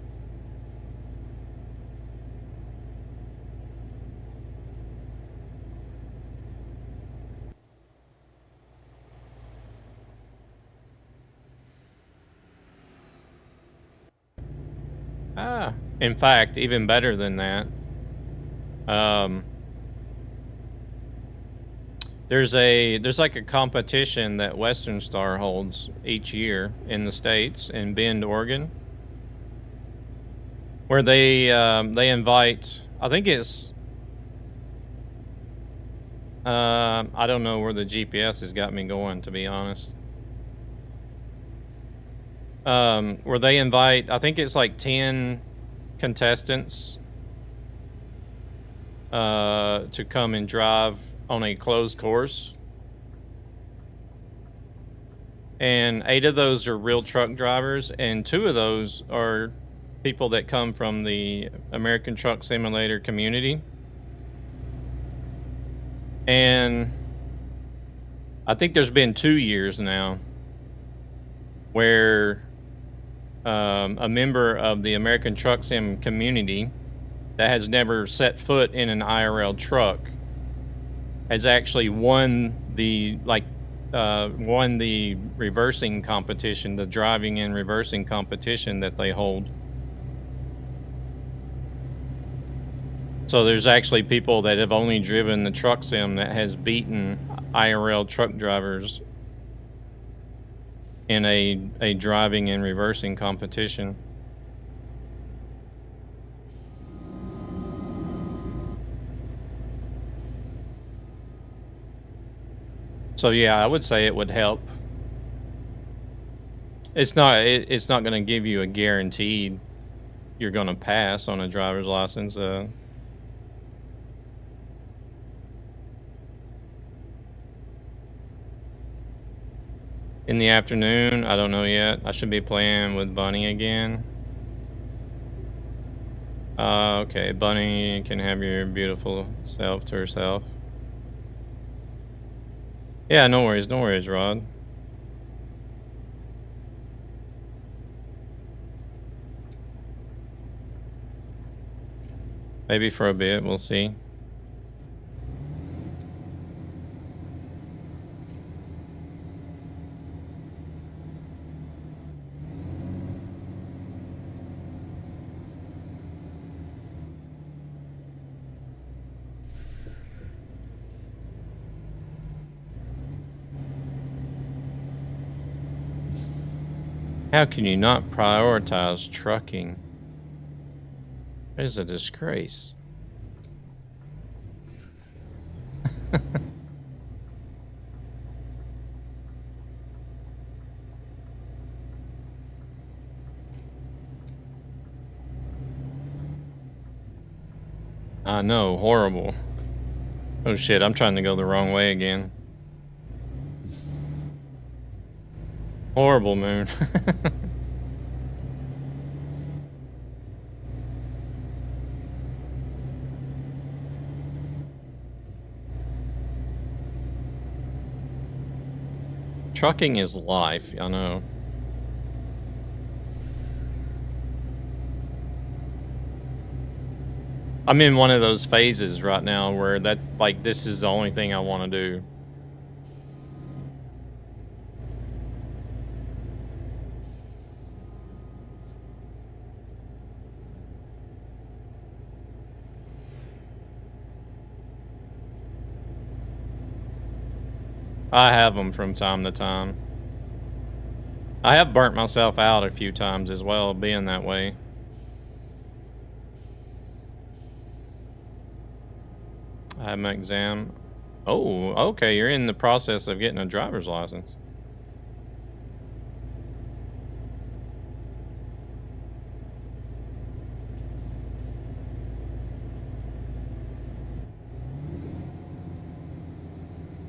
In fact, even better than that. There's like a competition that Western Star holds each year in the States, in Bend, Oregon, where they invite, I think it's, I don't know where the GPS has got me going, to be honest. Where they invite, I think it's like 10 contestants to come and drive on a closed course, and 8 of those are real truck drivers, and 2 of those are people that come from the American Truck Simulator community. And I think there's been 2 years now where a member of the American Truck Sim community that has never set foot in an IRL truck has actually won the reversing competition, the driving and reversing competition that they hold. So there's actually people that have only driven the truck sim that has beaten IRL truck drivers in a driving and reversing competition. So yeah, I would say it would help. It's not going to give you a guaranteed you're going to pass on a driver's license. In the afternoon, I don't know yet. I should be playing with Bunny again. Okay, Bunny can have your beautiful self to herself. Yeah, no worries, Rod. Maybe for a bit, we'll see. How can you not prioritize trucking? It is a disgrace. I know, horrible. Oh shit, I'm trying to go the wrong way again. Horrible, Moon. Trucking is life, I know. I'm in one of those phases right now where that's like, this is the only thing I want to do. I have them from time to time. I have burnt myself out a few times as well, being that way. I have my exam. Oh, okay, you're in the process of getting a driver's license.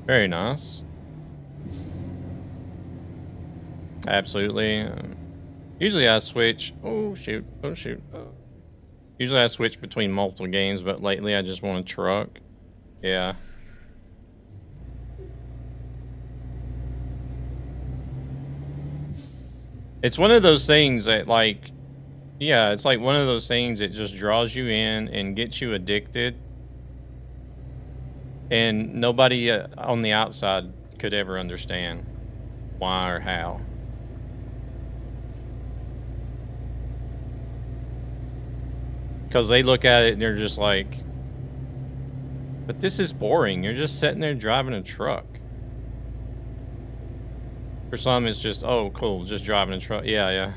Very nice. Absolutely. Usually I switch. Oh shoot. Oh shoot. Usually I switch between multiple games, but lately I just want a truck. Yeah. It's one of those things that like, yeah, it's like one of those things that just draws you in and gets you addicted. And nobody on the outside could ever understand why or how. Because they look at it and they're just like, but this is boring. You're just sitting there driving a truck. For some, it's just, oh, cool, just driving a truck. Yeah, yeah.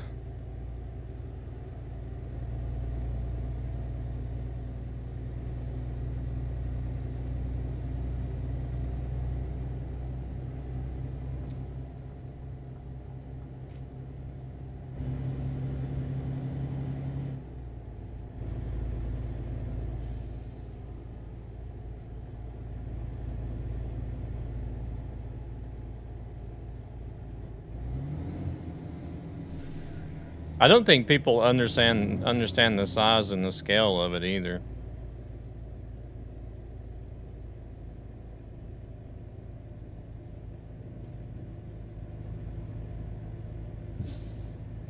I don't think people understand the size and the scale of it either.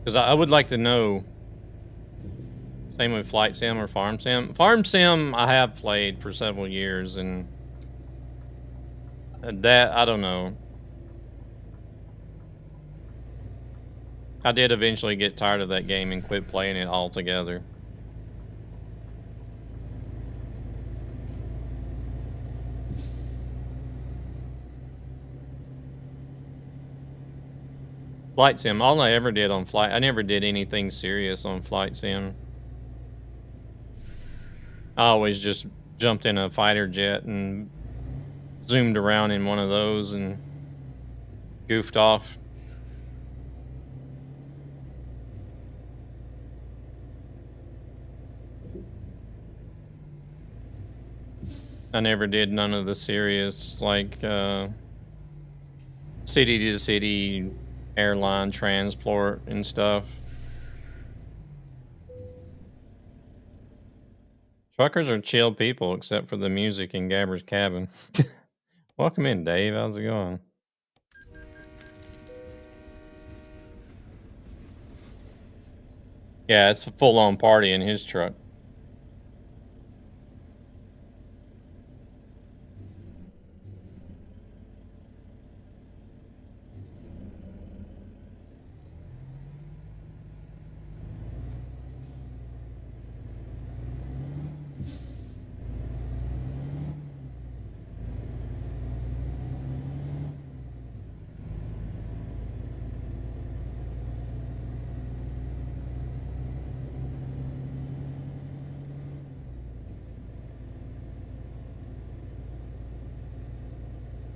Because I would like to know. Same with Flight Sim or Farm Sim. Farm Sim I have played for several years, and that, I don't know. I did eventually get tired of that game and quit playing it altogether. Flight Sim, all I ever did on Flight, I never did anything serious on Flight Sim. I always just jumped in a fighter jet and zoomed around in one of those and goofed off. I never did none of the serious, like, city to city airline transport and stuff. Truckers are chill people, except for the music in Gabber's cabin. Welcome in, Dave. How's it going? Yeah, it's a full-on party in his truck.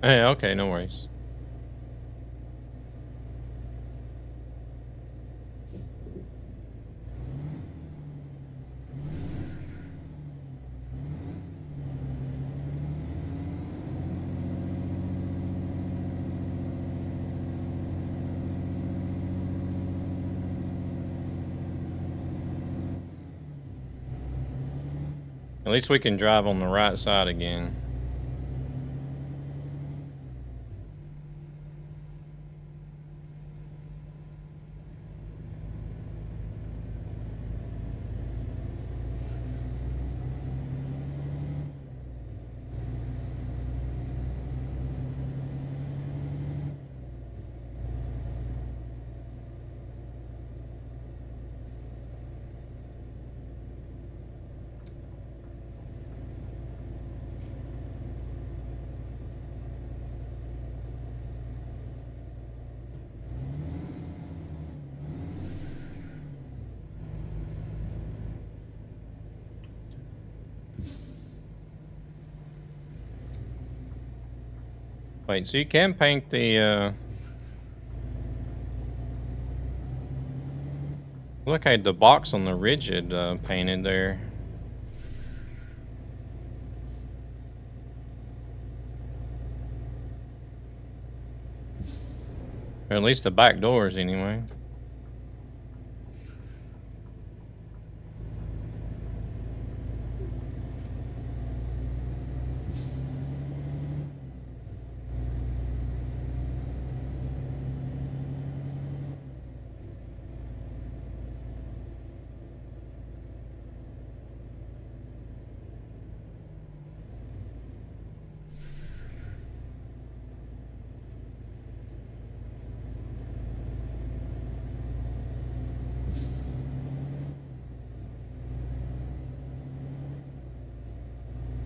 Hey, okay, no worries. At least we can drive on the right side again. Wait, so you can paint the, look at the box on the rigid, painted there. Or at least the back doors, anyway.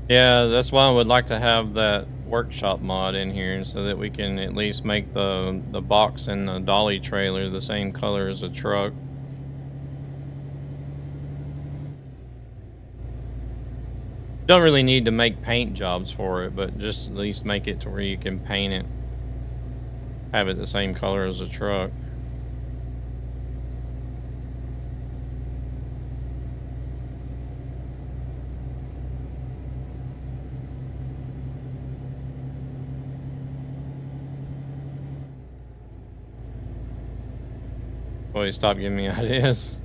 Yeah, that's why I would like to have that workshop mod in here so that we can at least make the box and the dolly trailer the same color as the truck. Don't really need to make paint jobs for it, but just at least make it to where you can paint it. Have it the same color as the truck. Boy, stop giving me ideas.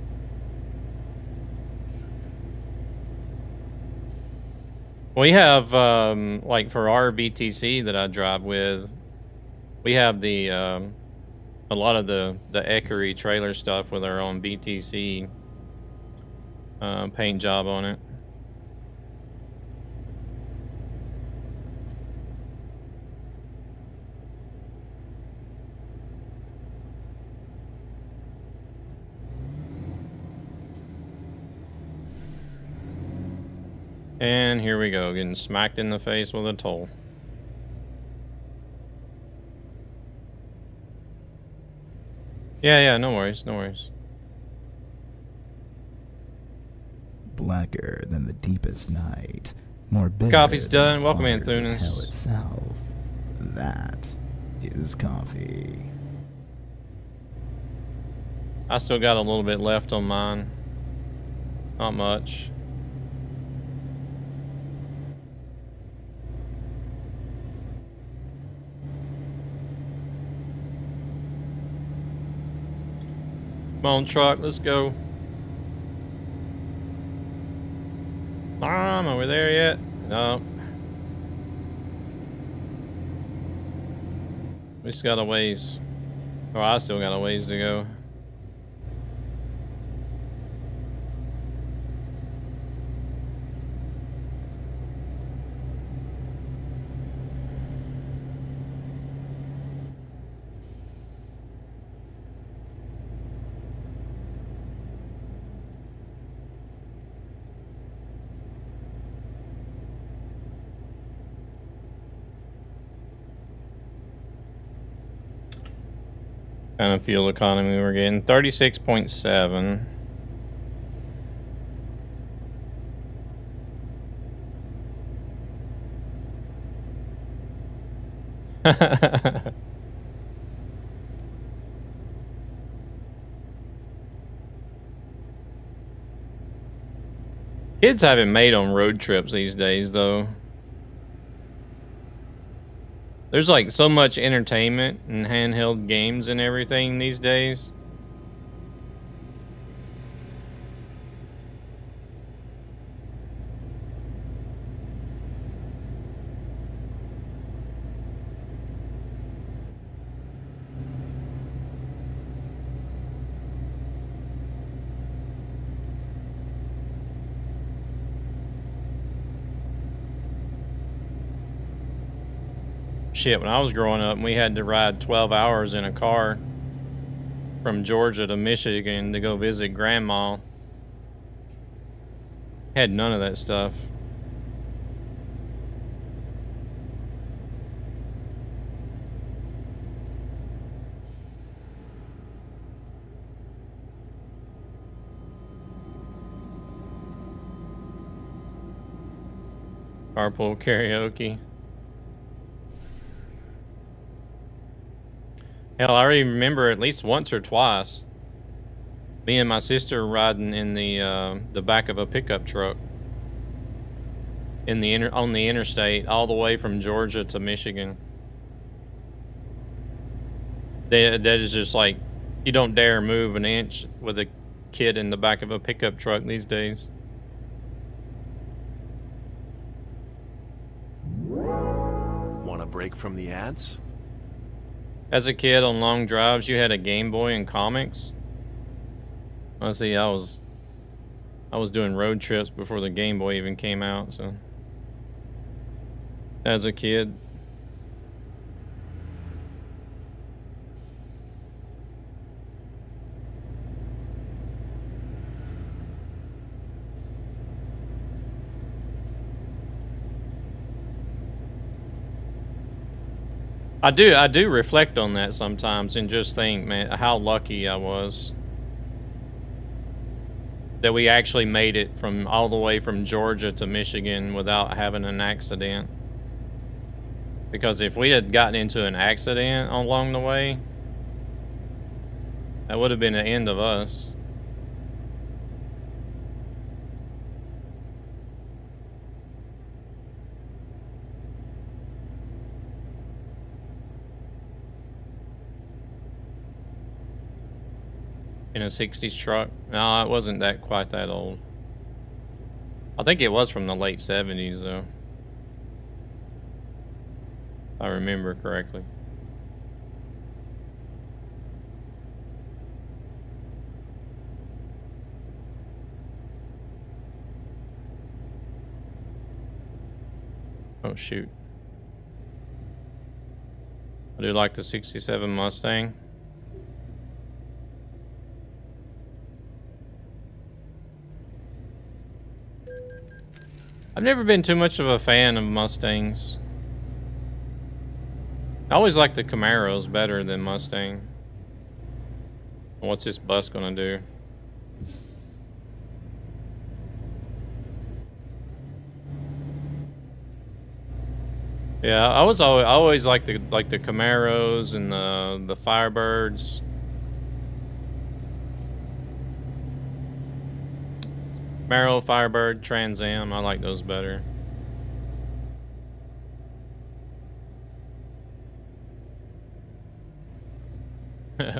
We have, like for our BTC that I drive with, we have the a lot of the Ekery trailer stuff with our own BTC paint job on it. And here we go, getting smacked in the face with a toll. Yeah, no worries, no worries. Blacker than the deepest night, more bitter Coffee's than done. the Welcome in, fires of Thunes. hell itself. That is coffee. I still got a little bit left on mine. Not much. Come on, truck, let's go. Mom, are we there yet? No. We still got a ways. Or I still got a ways to go. Kind of fuel economy we're getting. 36.7. Kids haven't made on road trips these days, though. There's like so much entertainment and handheld games and everything these days. Shit, when I was growing up, we had to ride 12 hours in a car from Georgia to Michigan to go visit grandma. Had none of that stuff. Carpool karaoke. Hell, I remember at least once or twice me and my sister riding in the back of a pickup truck in on the interstate all the way from Georgia to Michigan. That is just like, you don't dare move an inch with a kid in the back of a pickup truck these days. Want a break from the ads? As a kid on long drives, you had a Game Boy and comics. Honestly, I was doing road trips before the Game Boy even came out, so as a kid. I do reflect on that sometimes and just think, man, how lucky I was that we actually made it from all the way from Georgia to Michigan without having an accident. Because if we had gotten into an accident along the way, that would have been the end of us. In a 60s truck? No, it wasn't quite that old. I think it was from the late 70s though. If I remember correctly. Oh, shoot. I do like the 67 Mustang. I've never been too much of a fan of Mustangs. I always like the Camaros better than Mustang. What's this bus gonna do? Yeah, I always like the Camaros and the Firebirds. Camaro, Firebird, Trans Am, I like those better.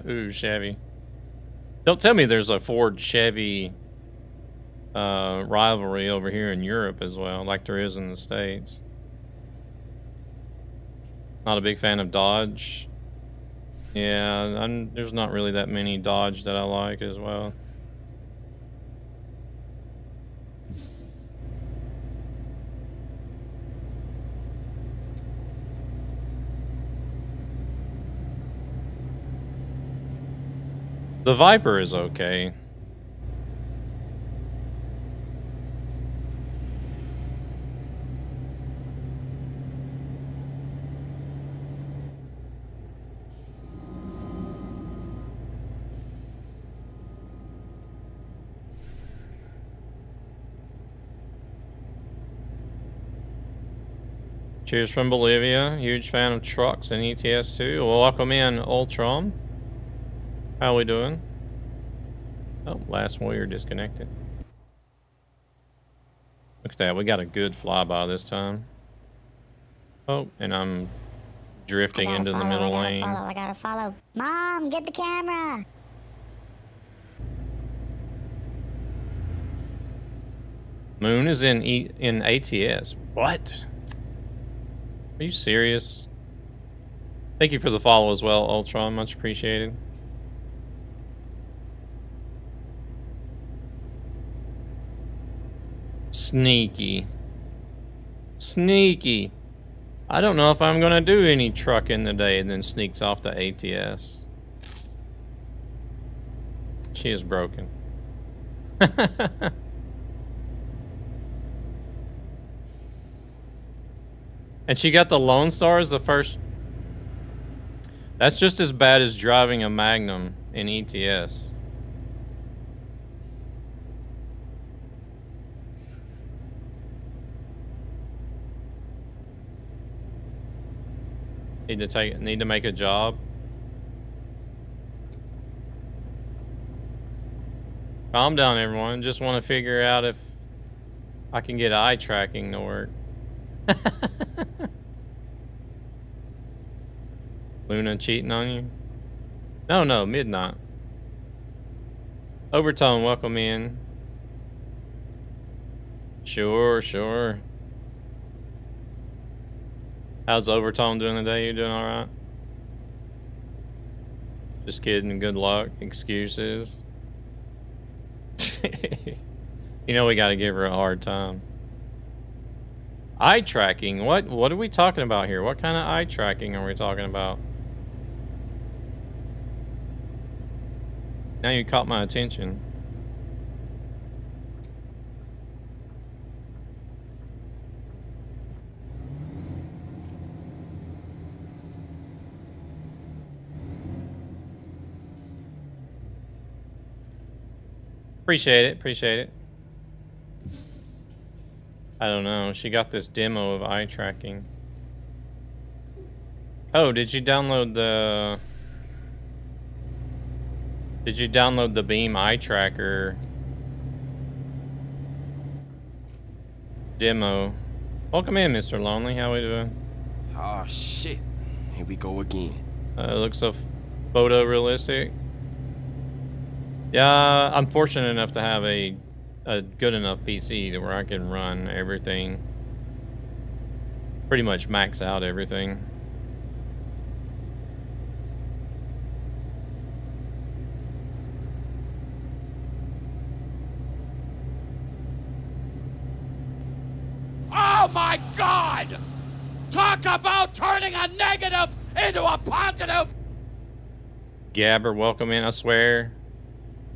Ooh, Chevy. Don't tell me there's a Ford Chevy rivalry over here in Europe as well, like there is in the States. Not a big fan of Dodge. Yeah, there's not really that many Dodge that I like as well. The Viper is okay. Cheers from Bolivia. Huge fan of trucks and ETS too. Well, welcome in, Ultron. How we doing? Oh, last warrior disconnected. Look at that. We got a good flyby this time. Oh, and I'm drifting into the middle lane. I gotta follow. Mom, get the camera. Moon is in ATS. What? Are you serious? Thank you for the follow as well, Ultron. Much appreciated. Sneaky. Sneaky. I don't know if I'm gonna do any trucking today, and then sneaks off the ATS. She is broken. And she got the Lone Star as the first. That's just as bad as driving a Magnum in ETS. Need to make a job. Calm down, everyone. Just want to figure out if I can get eye tracking to work. Luna cheating on you? No, Midnight. Overtone, welcome in. Sure. How's Overtone doing today? You doing alright? Just kidding, good luck. Excuses. You know we gotta give her a hard time. Eye tracking? What are we talking about here? What kind of eye tracking are we talking about? Now you caught my attention. Appreciate it. I don't know. She got this demo of eye tracking. Oh, did you download the Beam eye tracker demo? Welcome in, Mr. Lonely. How we doing? Oh shit. Here we go again. It looks so photorealistic. Yeah, I'm fortunate enough to have a good enough PC to where I can run everything. Pretty much max out everything. Oh my God! Talk about turning a negative into a positive! Gabber, welcome in, I swear.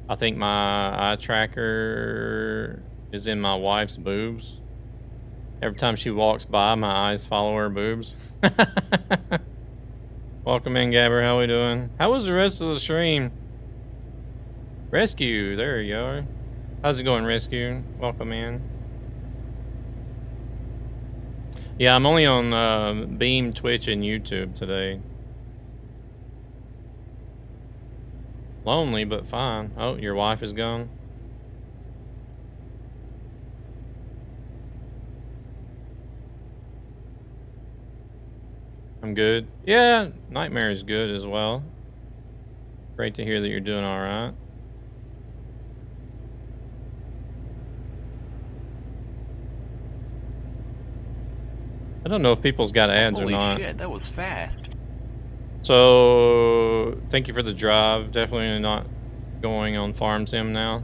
I think my eye tracker is in my wife's boobs. Every time she walks by, my eyes follow her boobs. Welcome in, Gabber. How we doing? How was the rest of the stream? Rescue, there you are. How's it going, Rescue? Welcome in. Yeah, I'm only on Beam, Twitch, and YouTube today. Lonely, but fine. Oh, your wife is gone. I'm good. Yeah, Nightmare is good as well. Great to hear that you're doing all right. I don't know if people's got ads or not. Holy shit, that was fast. So, thank you for the drive. Definitely not going on Farm Sim now.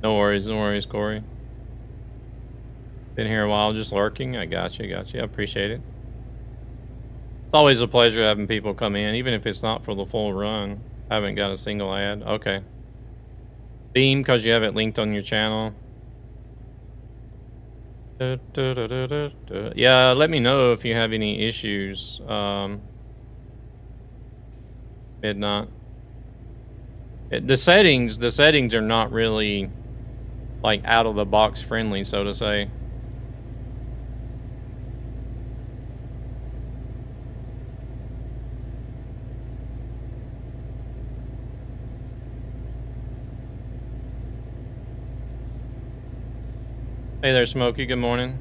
No worries, Corey. Been here a while, just lurking. I got you. I appreciate it. It's always a pleasure having people come in, even if it's not for the full run. I haven't got a single ad. Okay. Beam, because you have it linked on your channel. Yeah, let me know if you have any issues. Midnight. The settings are not really like out of the box friendly, so to say. Hey there, Smokey. Good morning.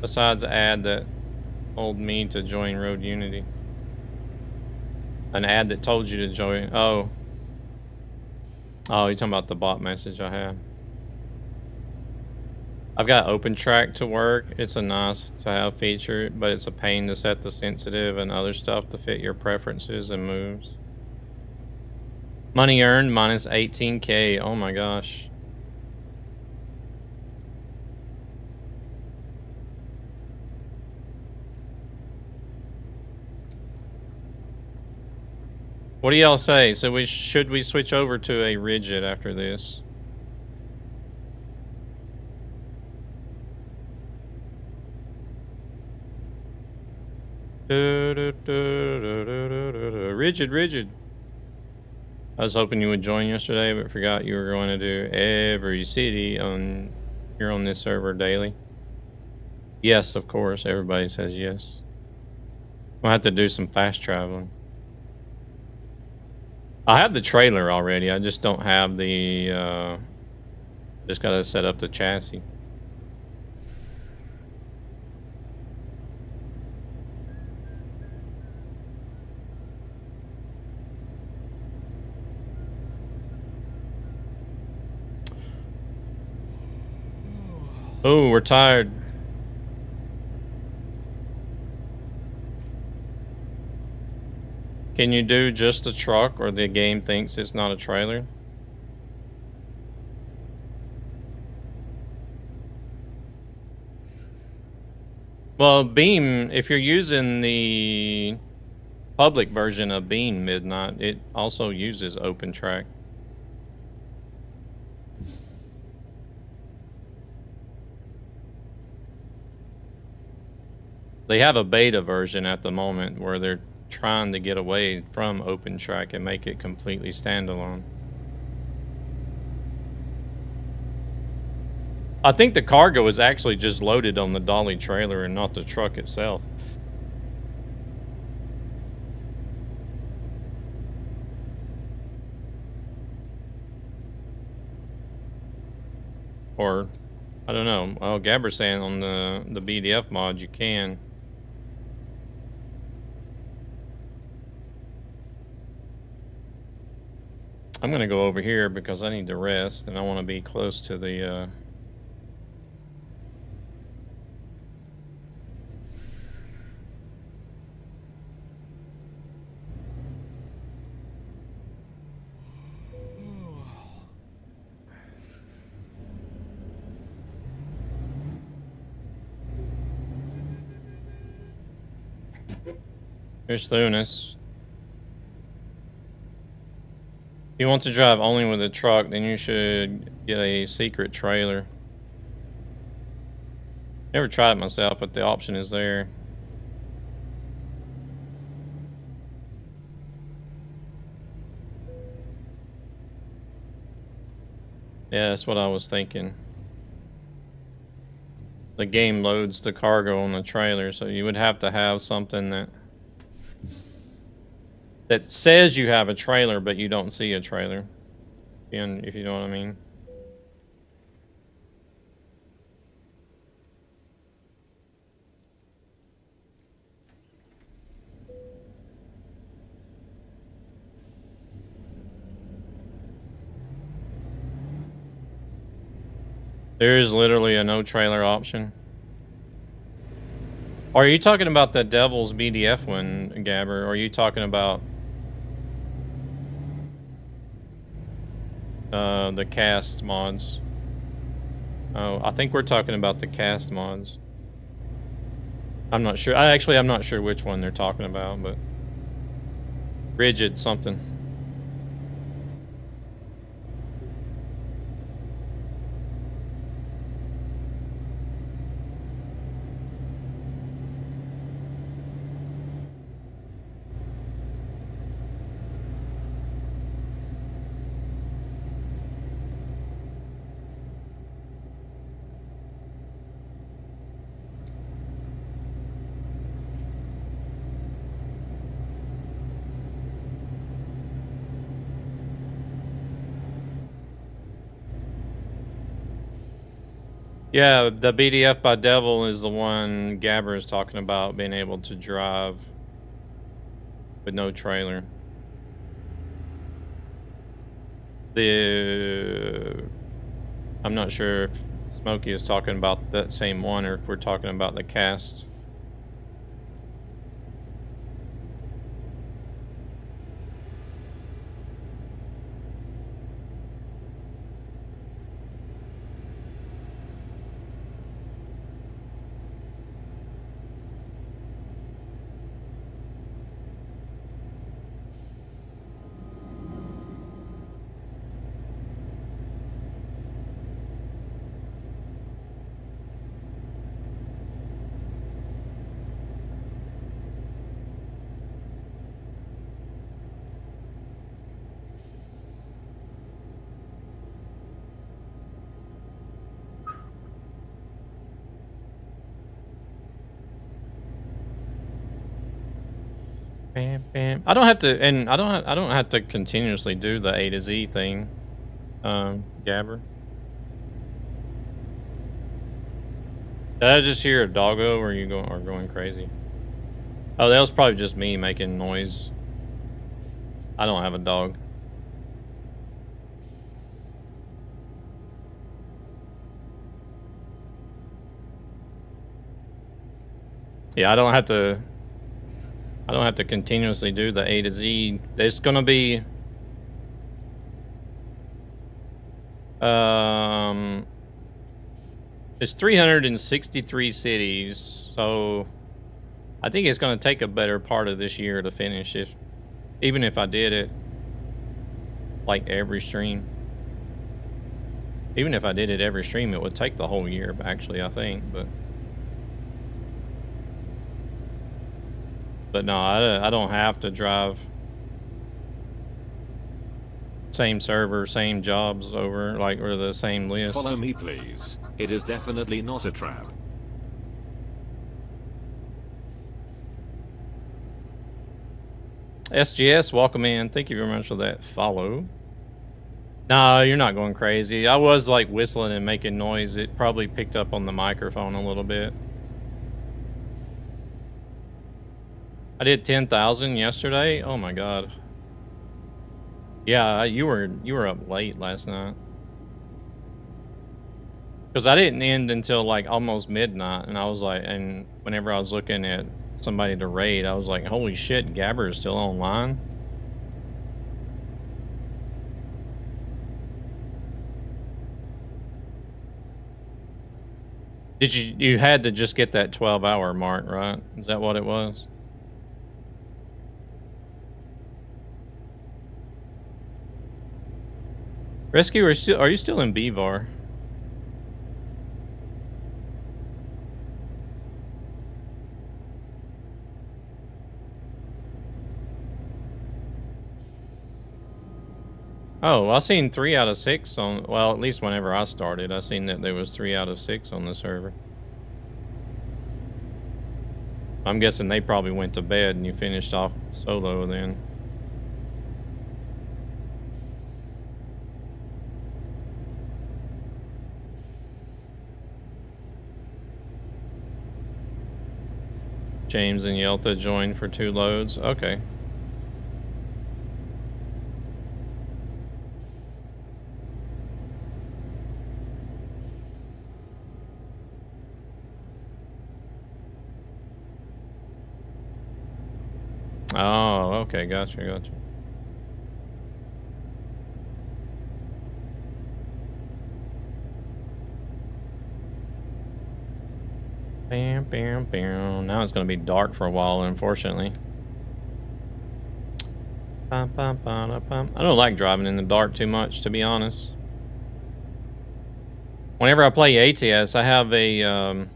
Besides the ad that told me to join Road Unity. An ad that told you to join. Oh, you're talking about the bot message I have. I've got OpenTrack to work. It's a nice to have feature, but it's a pain to set the sensitive and other stuff to fit your preferences and moves. Money earned minus 18K. Oh my gosh. What do y'all say? So should we switch over to a rigid after this? Rigid. I was hoping you would join yesterday, but forgot you were going to do every city you're on this server daily. Yes, of course. Everybody says yes. I'll have to do some fast traveling. I have the trailer already. I just don't have the, just got to set up the chassis. Oh, we're tired. Can you do just a truck, or the game thinks it's not a trailer? Well, Beam, if you're using the public version of Beam Midnight, it also uses OpenTrack. They have a beta version at the moment where they're trying to get away from OpenTrack and make it completely standalone. I think the cargo is actually just loaded on the dolly trailer and not the truck itself. Or, I don't know. Well, Gabber's saying on the BDF mod you can. I'm gonna go over here because I need to rest and I want to be close to the Here's Thunis. If you want to drive only with a truck, then you should get a secret trailer. Never tried it myself, but the option is there. Yeah, that's what I was thinking. The game loads the cargo on the trailer, so you would have to have something that says you have a trailer, but you don't see a trailer. If you know what I mean. There is literally a no trailer option. Or are you talking about the Devil's BDF one, Gabber? Or are you talking about the cast mods? Oh, I think we're talking about the cast mods. I'm not sure. I'm not sure which one they're talking about, but rigid something. Yeah, the BDF by Devil is the one Gabber is talking about, being able to drive with no trailer. I'm not sure if Smokey is talking about that same one or if we're talking about the cast. Bam, bam. I don't have to, and I don't have to continuously do the A to Z thing, Gabber. Did I just hear a doggo, or you going crazy? Oh, that was probably just me making noise. I don't have a dog. Yeah, I don't have to continuously do the A to Z. It's gonna be it's 363 cities, so I think it's gonna take a better part of this year to finish, even if I did it like every stream. Even if I did it every stream, it would take the whole year, actually, I think, but no, I don't have to drive same server, same jobs over, like, or the same list. Follow me, please. It is definitely not a trap. SGS, welcome in. Thank you very much for that follow. No, you're not going crazy. I was like whistling and making noise. It probably picked up on the microphone a little bit. I did 10,000 yesterday. Oh my god. Yeah, you were up late last night. Because I didn't end until like almost midnight, and I was like, and whenever I was looking at somebody to raid, I was like, holy shit, Gabber is still online. You had to just get that 12-hour mark, right? Is that what it was? Rescue, are you still in Bevar? Oh, I seen 3 out of 6 on, well, at least whenever I started, I seen that there was 3 out of 6 on the server. I'm guessing they probably went to bed and you finished off solo then. James and Yelta joined for 2 loads. Okay. Oh, okay, gotcha. Bam, bam, bam. Now it's gonna be dark for a while, unfortunately. I don't like driving in the dark too much, to be honest. Whenever I play ATS, I have a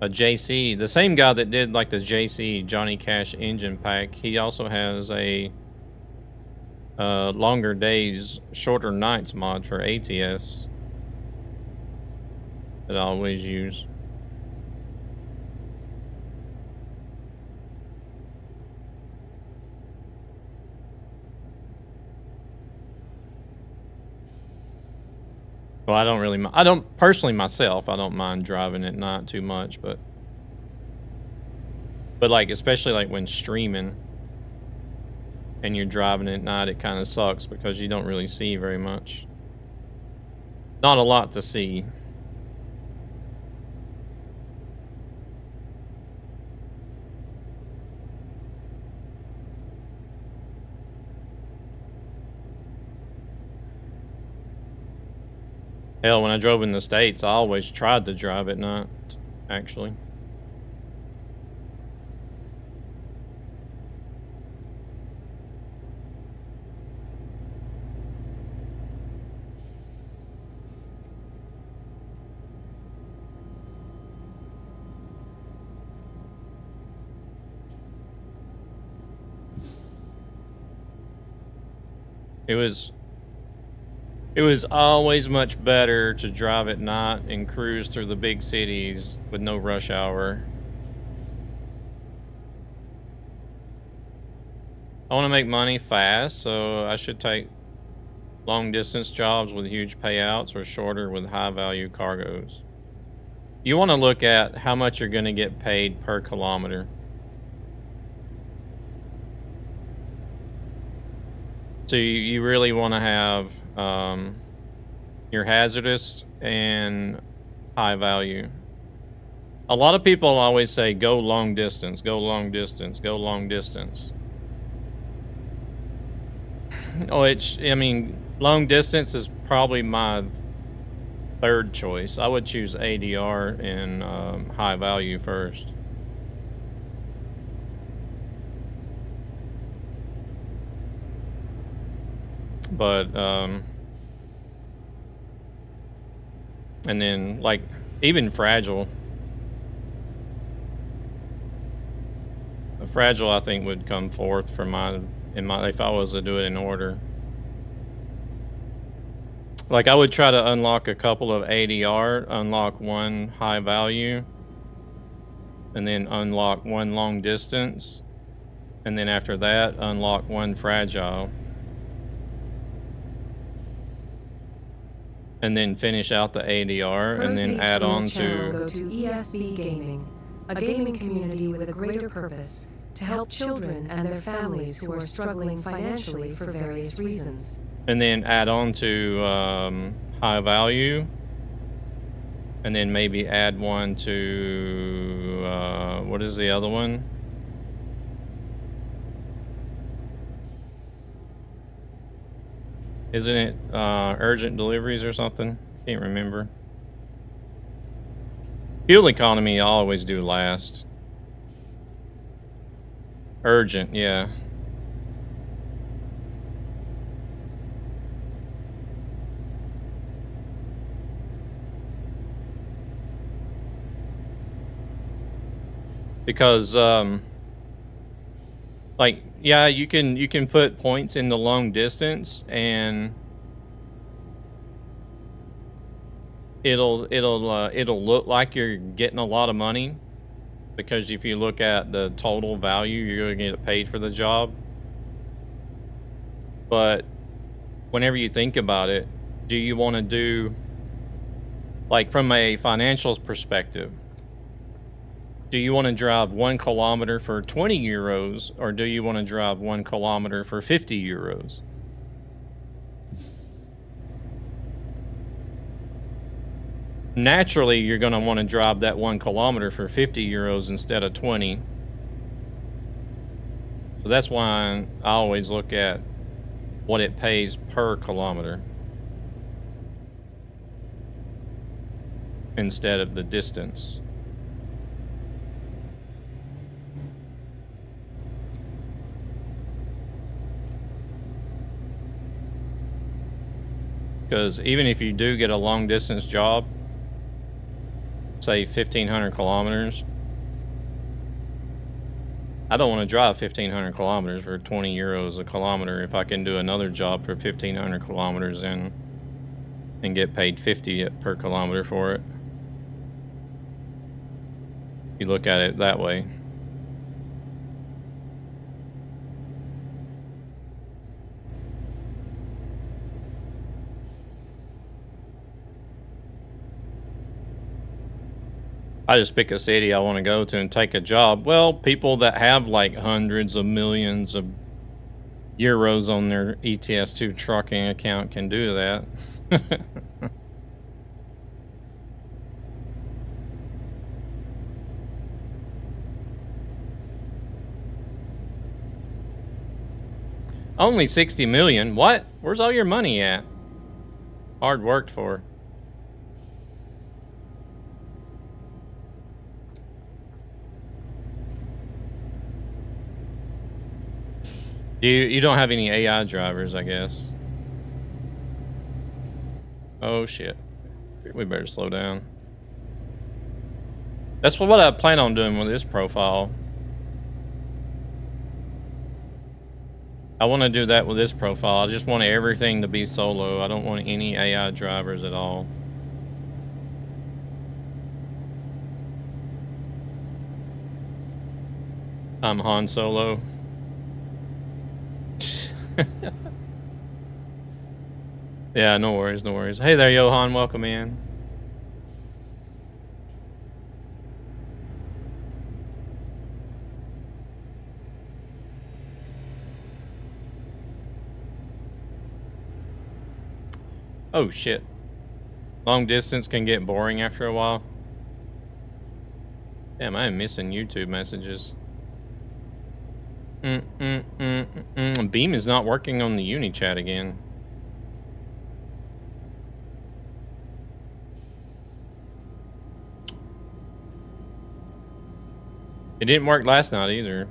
JC. The same guy that did like the JC Johnny Cash engine pack. He also has a longer days, shorter nights mod for ATS that I always use. Well, I don't really, I don't personally myself, I don't mind driving at night too much, but like, especially like when streaming and you're driving at night, it kind of sucks because you don't really see very much. Not a lot to see. Hell, when I drove in the States, I always tried to drive at night, actually. It was always much better to drive at night and cruise through the big cities with no rush hour. I want to make money fast, so I should take long distance jobs with huge payouts or shorter with high value cargoes. You want to look at how much you're going to get paid per kilometer. So you really want to have your hazardous and high value. A lot of people always say go long distance, go long distance, go long distance. Oh, I mean, long distance is probably my third choice. I would choose ADR and high value first. But and then like even fragile I think would come forth for if I was to do it in order. Like I would try to unlock a couple of ADR, unlock one high value, and then unlock one long distance, and then after that unlock one fragile. And then finish out the ADR, and then add on to... Go to ESB Gaming, a gaming community with a greater purpose to help children and their families who are struggling financially for various reasons. And then add on to high value, and then maybe add one to what is the other one? Isn't it urgent deliveries or something? Can't remember. Fuel economy I always do last. Urgent, yeah. Because like, yeah, you can put points in the long distance, and it'll look like you're getting a lot of money, because if you look at the total value, you're going to get paid for the job. But whenever you think about it, do you want to do, like, from a financial perspective, do you want to drive 1 kilometer for 20 euros, or do you want to drive 1 kilometer for 50 euros? Naturally, you're going to want to drive that 1 kilometer for 50 euros instead of 20. So that's why I always look at what it pays per kilometer instead of the distance. Because even if you do get a long distance job, say 1,500 kilometers, I don't want to drive 1,500 kilometers for 20 euros a kilometer if I can do another job for 1,500 kilometers and get paid 50 per kilometer for it. You look at it that way. I just pick a city I want to go to and take a job. Well, people that have like hundreds of millions of euros on their ETS2 trucking account can do that. Only 60 million? What? Where's all your money at? Hard worked for. You don't have any AI drivers, I guess. Oh shit. We better slow down. That's what I plan on doing with this profile. I want to do that with this profile. I just want everything to be solo. I don't want any AI drivers at all. I'm Han Solo. Yeah, no worries, no worries. Hey there, Johan, welcome in. Oh shit. Long distance can get boring after a while. Damn, I am missing YouTube messages. Beam is not working on the uni chat again. It didn't work last night either.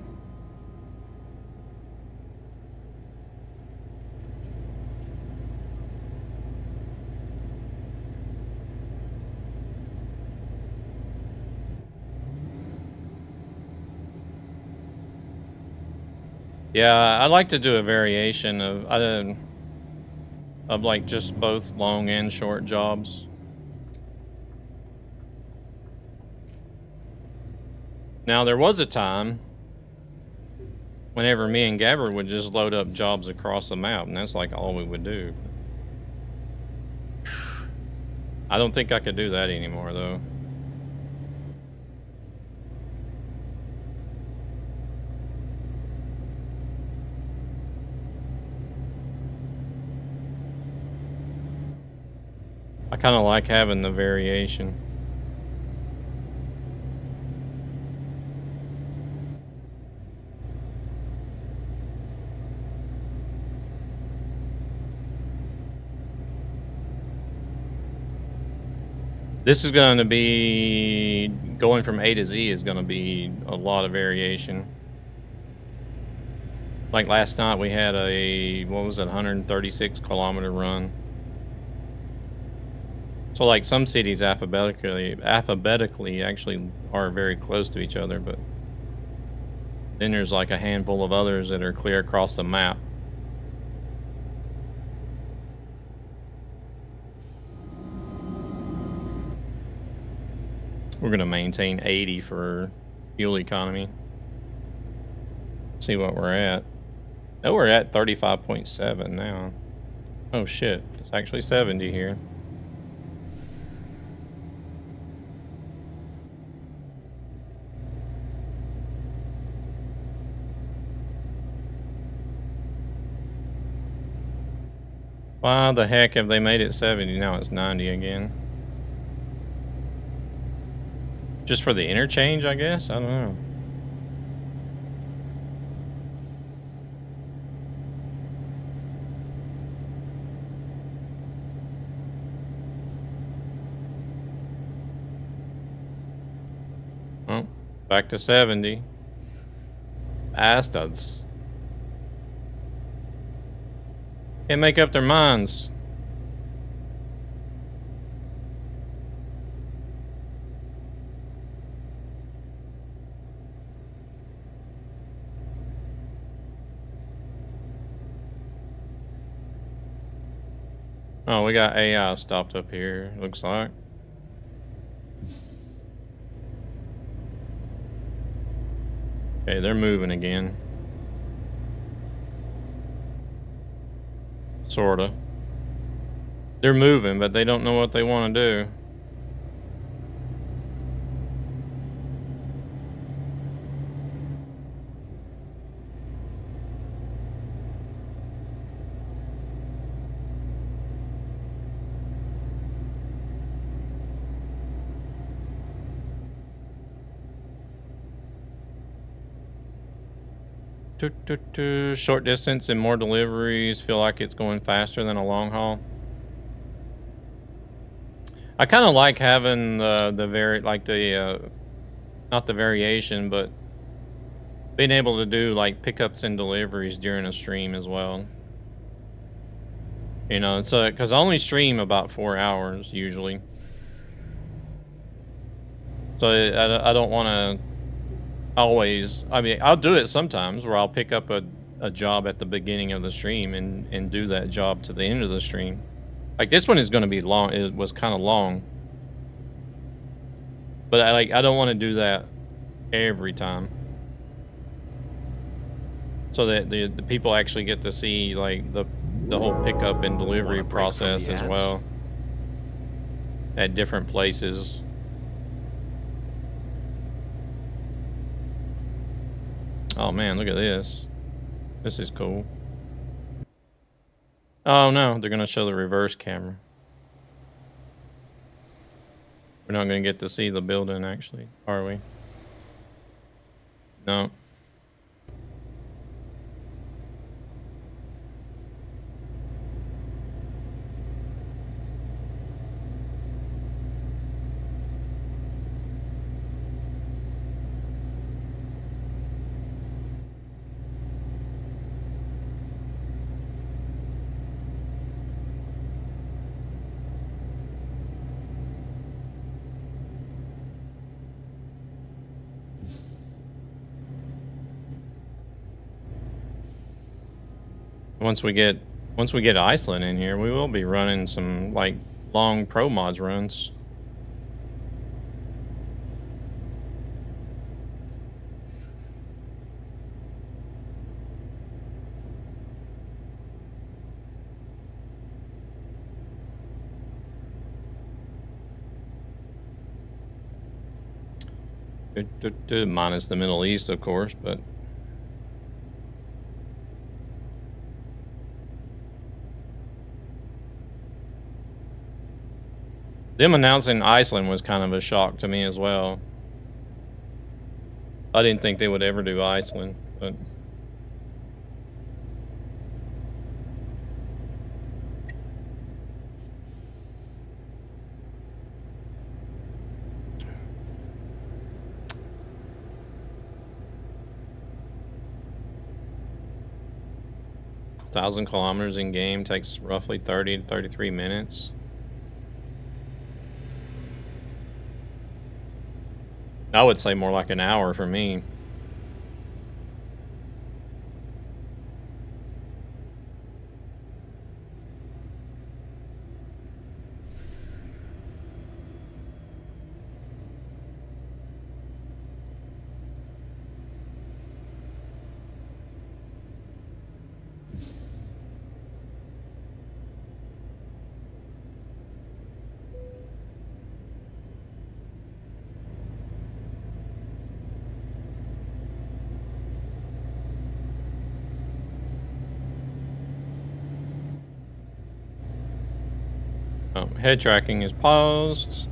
Yeah, I like to do a variation of like just both long and short jobs. Now there was a time whenever me and Gabber would just load up jobs across the map, and that's like all we would do. I don't think I could do that anymore though. I kind of like having the variation. This is going to be, going from A to Z is going to be a lot of variation. Like last night we had a, what was it, 136 kilometer run. So like some cities alphabetically actually are very close to each other, but Then there's like a handful of others that are clear across the map. We're gonna maintain 80 for fuel economy. See what we're at. Oh, we're at 35.7 now. Oh shit, it's actually 70 here. Why the heck have they made it 70? Now it's 90 again. Just for the interchange, I guess? I don't know. Oh, back to 70. Bastards. Can't make up their minds. Oh, we got AI stopped up here, looks like. Okay, they're moving again. Sorta. They're moving, but they don't know what they want to do. Short distance and more deliveries. Feel like it's going faster than a long haul. I kind of like having not the variation, but being able to do like pickups and deliveries during a stream as well. You know, so because I only stream about 4 hours usually, so I don't want to always. I mean, I'll do it sometimes where I'll pick up a job at the beginning of the stream and do that job to the end of the stream. Like this one is going to be long. It was kind of long, but I don't want to do that every time, so that the people actually get to see like the whole pickup and delivery process as well at different places. Oh man, look at this. This is cool. Oh no, they're gonna show the reverse camera. We're not gonna get to see the building actually, are we? No. Once we get Iceland in here, we will be running some like long pro mods runs. Minus the Middle East, of course, but them announcing Iceland was kind of a shock to me as well. I didn't think they would ever do Iceland, but .1,000 kilometers in game takes roughly 30 to 33 minutes. I would say more like an hour for me. Oh, head tracking is paused.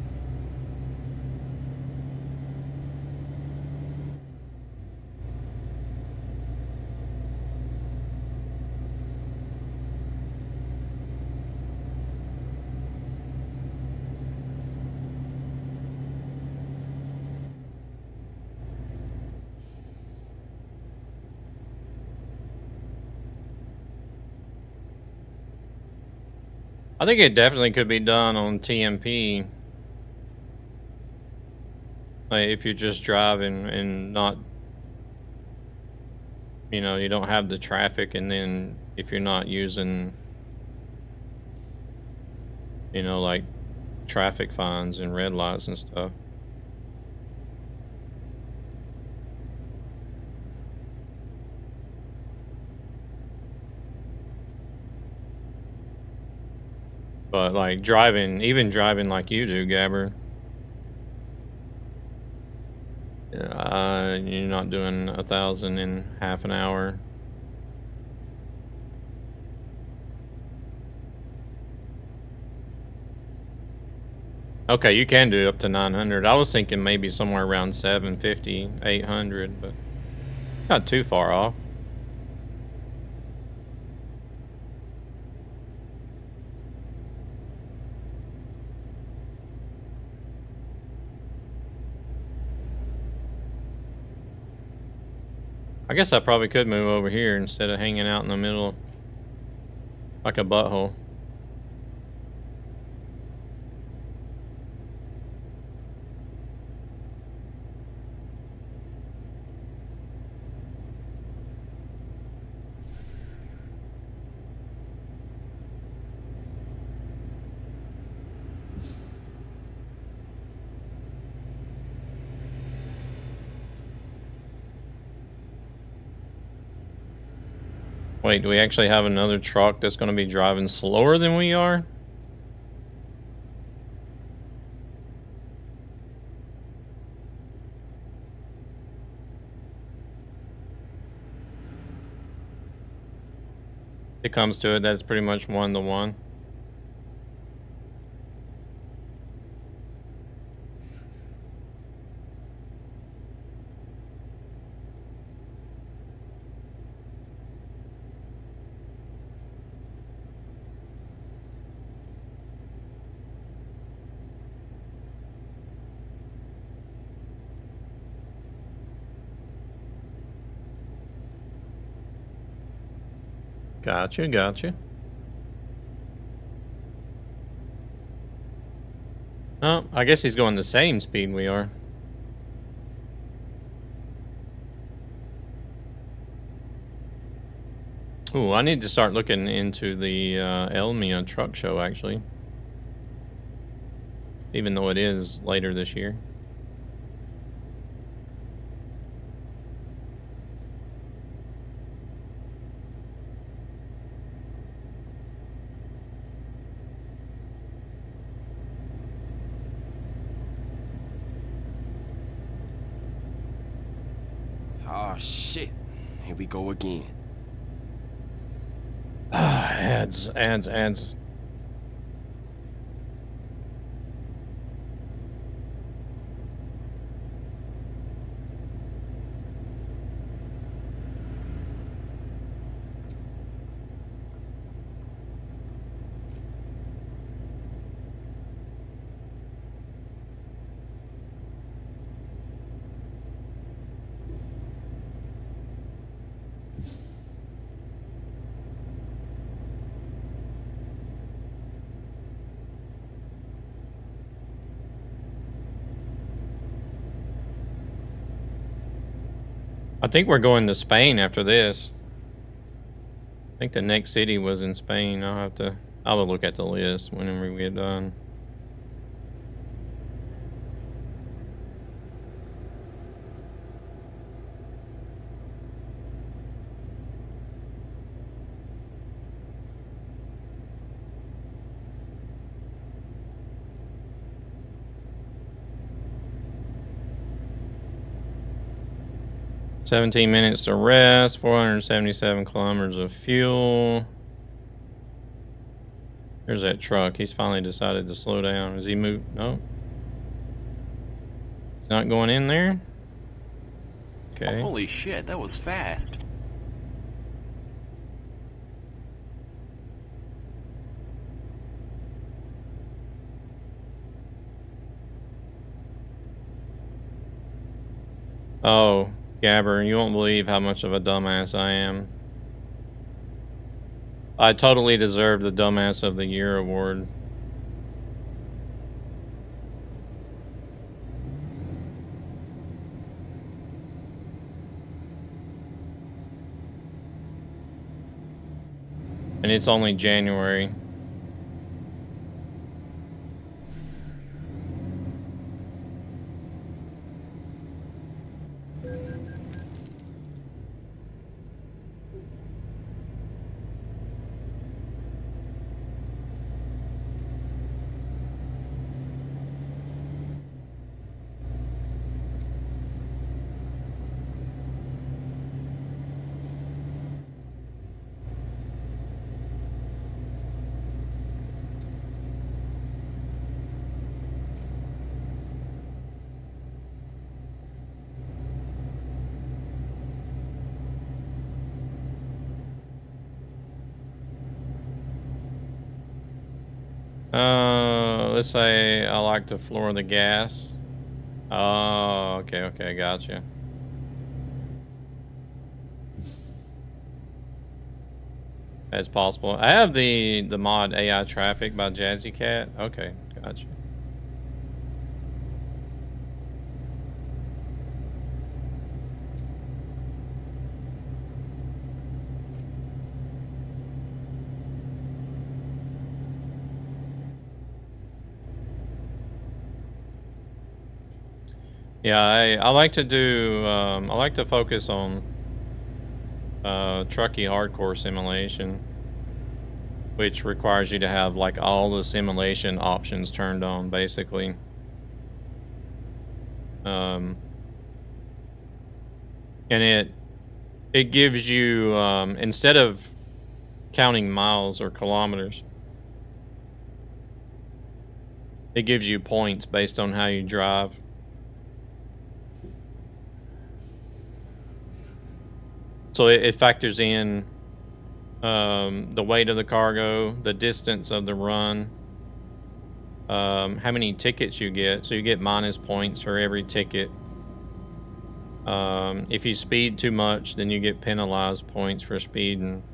I think it definitely could be done on TMP. Like if you're just driving and not, you know, you don't have the traffic, and then if you're not using, you know, like traffic fines and red lights and stuff. But like driving, even driving like you do, Gabber, you're not doing 1,000 in half an hour. Okay, you can do up to 900. I was thinking maybe somewhere around 750, 800, but not too far off. I guess I probably could move over here instead of hanging out in the middle like a butthole. Wait, do we actually have another truck that's going to be driving slower than we are? It comes to it, that's pretty much 1-to-1. Gotcha, gotcha. Oh, I guess he's going the same speed we are. Ooh, I need to start looking into the Elmia truck show, actually. Even though it is later this year. Oh shit. Here we go again. Ads. I think we're going to Spain after this. I think the next city was in Spain. I will look at the list whenever we get done. "17 minutes to rest, 477 kilometers of fuel." There's that truck. He's finally decided to slow down. Is he moved? No. Not going in there? Okay. Holy shit, that was fast. Oh, Gabber, you won't believe how much of a dumbass I am. I totally deserve the Dumbass of the Year award. And it's only January. Let's say I like to floor the gas. Oh, okay, gotcha. As possible. I have the mod AI Traffic by Jazzy Cat. Okay, gotcha. Yeah, I like to do, I like to focus on Truckee Hardcore Simulation, which requires you to have like all the simulation options turned on, basically. And it gives you, instead of counting miles or kilometers, it gives you points based on how you drive. So it factors in the weight of the cargo, the distance of the run, how many tickets you get. So you get minus points for every ticket. If you speed too much, then you get penalized points for speeding.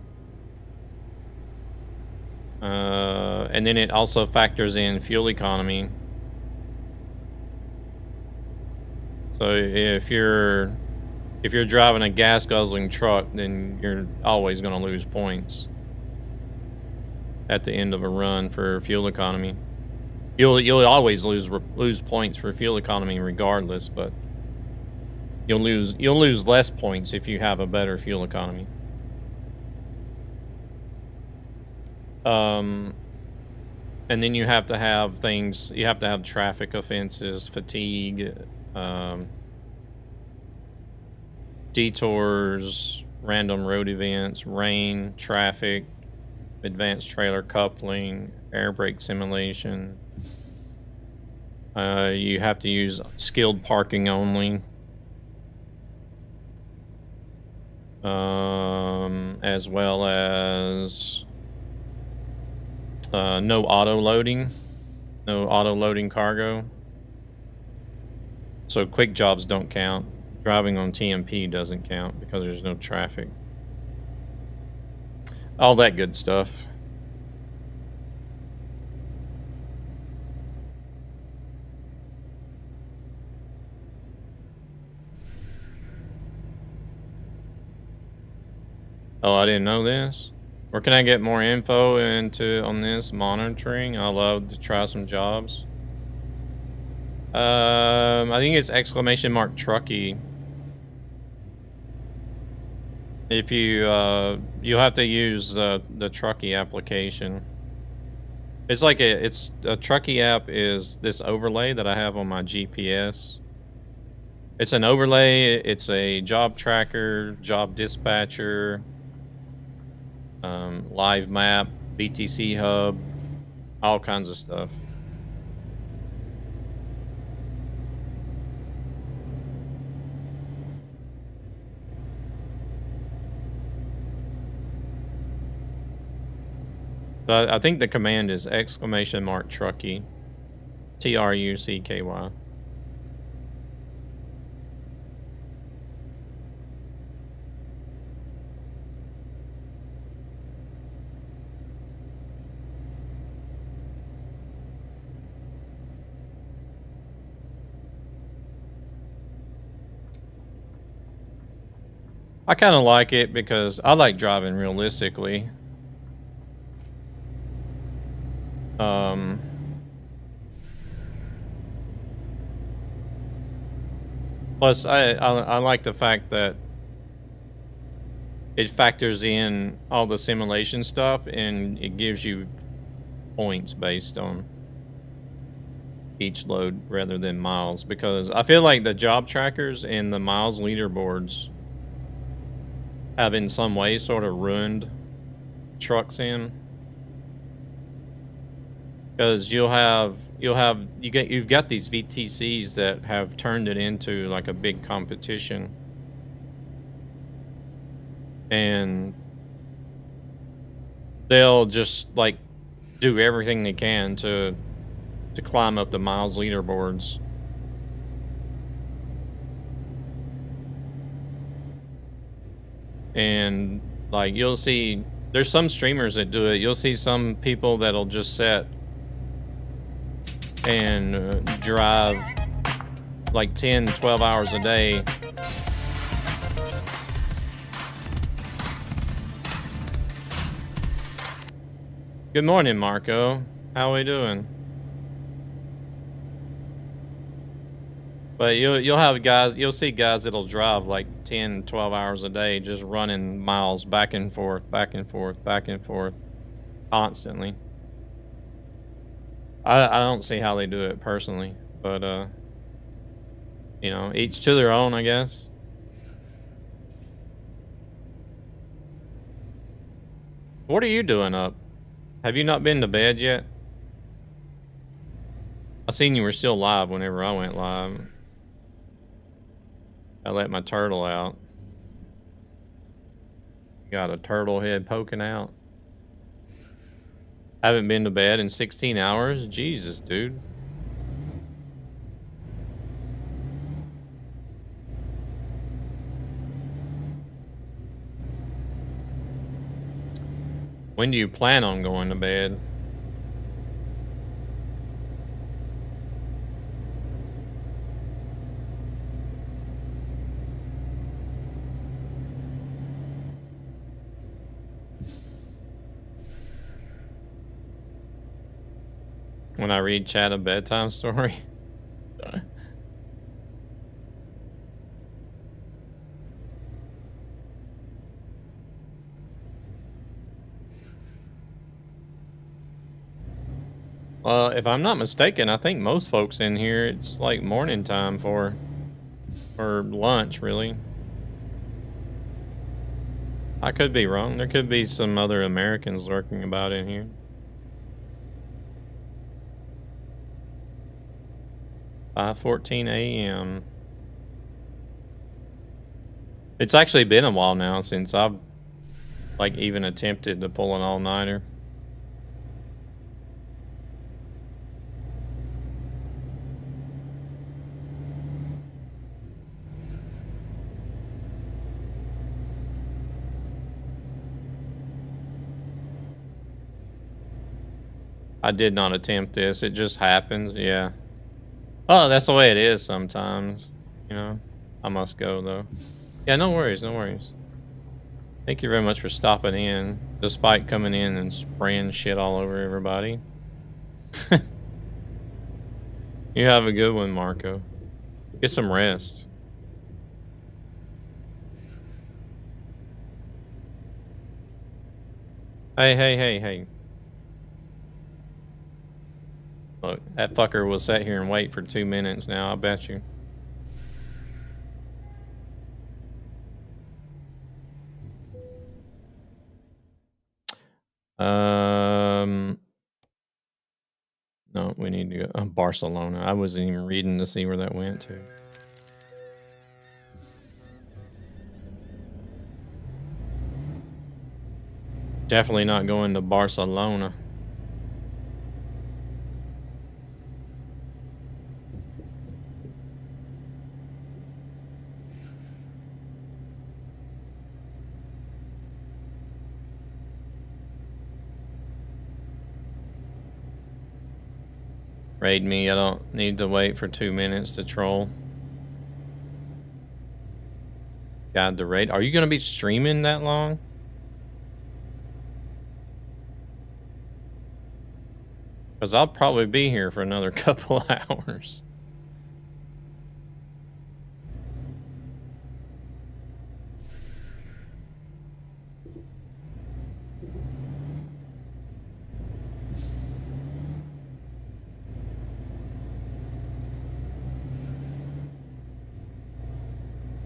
And then it also factors in fuel economy. So if you're driving a gas guzzling truck, then you're always going to lose points at the end of a run for fuel economy. You'll always lose points for fuel economy regardless, but you'll lose less points if you have a better fuel economy. And then you have to have things. You have to have traffic offenses, fatigue, detours, random road events, rain, traffic, advanced trailer coupling, air brake simulation. You have to use skilled parking only. As well as no auto loading cargo. So quick jobs don't count. Driving on TMP doesn't count because there's no traffic. All that good stuff. Oh, I didn't know this. Where can I get more info on this monitoring? I'd love to try some jobs. I think it's !Truckee. If you you have to use the Truckee application. It's like a Truckee app is this overlay that I have on my GPS. It's an overlay. It's a job tracker, job dispatcher, live map, BTC hub, All kinds of stuff. So I think the command is !Trucky. TRUCKY. I kind of like it because I like driving realistically. Plus, I like the fact that it factors in all the simulation stuff and it gives you points based on each load rather than miles, because I feel like the job trackers and the miles leaderboards have in some way sort of ruined truck sim, because you've got these VTCs that have turned it into like a big competition, and they'll just like do everything they can to climb up the miles leaderboards. And like you'll see there's some streamers that do it. You'll see some people that'll just set and drive like 10, 12 hours a day. Good morning, Marco. How we doing? But you'll see guys that'll drive like 10, 12 hours a day just running miles back and forth, back and forth, back and forth constantly. I don't see how they do it personally, but you know, each to their own, I guess. What are you doing up? Have you not been to bed yet? I seen you were still live whenever I went live. I let my turtle out. Got a turtle head poking out. Haven't been to bed in 16 hours? Jesus, dude. When do you plan on going to bed? When I read chat a bedtime story? Well, if I'm not mistaken, I think most folks in here, it's like morning time for lunch, really. I could be wrong. There could be some other Americans lurking about in here. 5:14 a.m. It's actually been a while now since I've like even attempted to pull an all-nighter. I did not attempt this. It just happens. Yeah. Oh, that's the way it is sometimes. You know, I must go though. Yeah, no worries. No worries. Thank you very much for stopping in, despite coming in and spraying shit all over everybody. You have a good one, Marco. Get some rest. Hey. Look, that fucker will sit here and wait for 2 minutes now, I bet you. we need to go. Barcelona. I wasn't even reading to see where that went to. Definitely not going to Barcelona. Raid me, I don't need to wait for 2 minutes to troll. Guide the raid. Are you going to be streaming that long? Because I'll probably be here for another couple hours.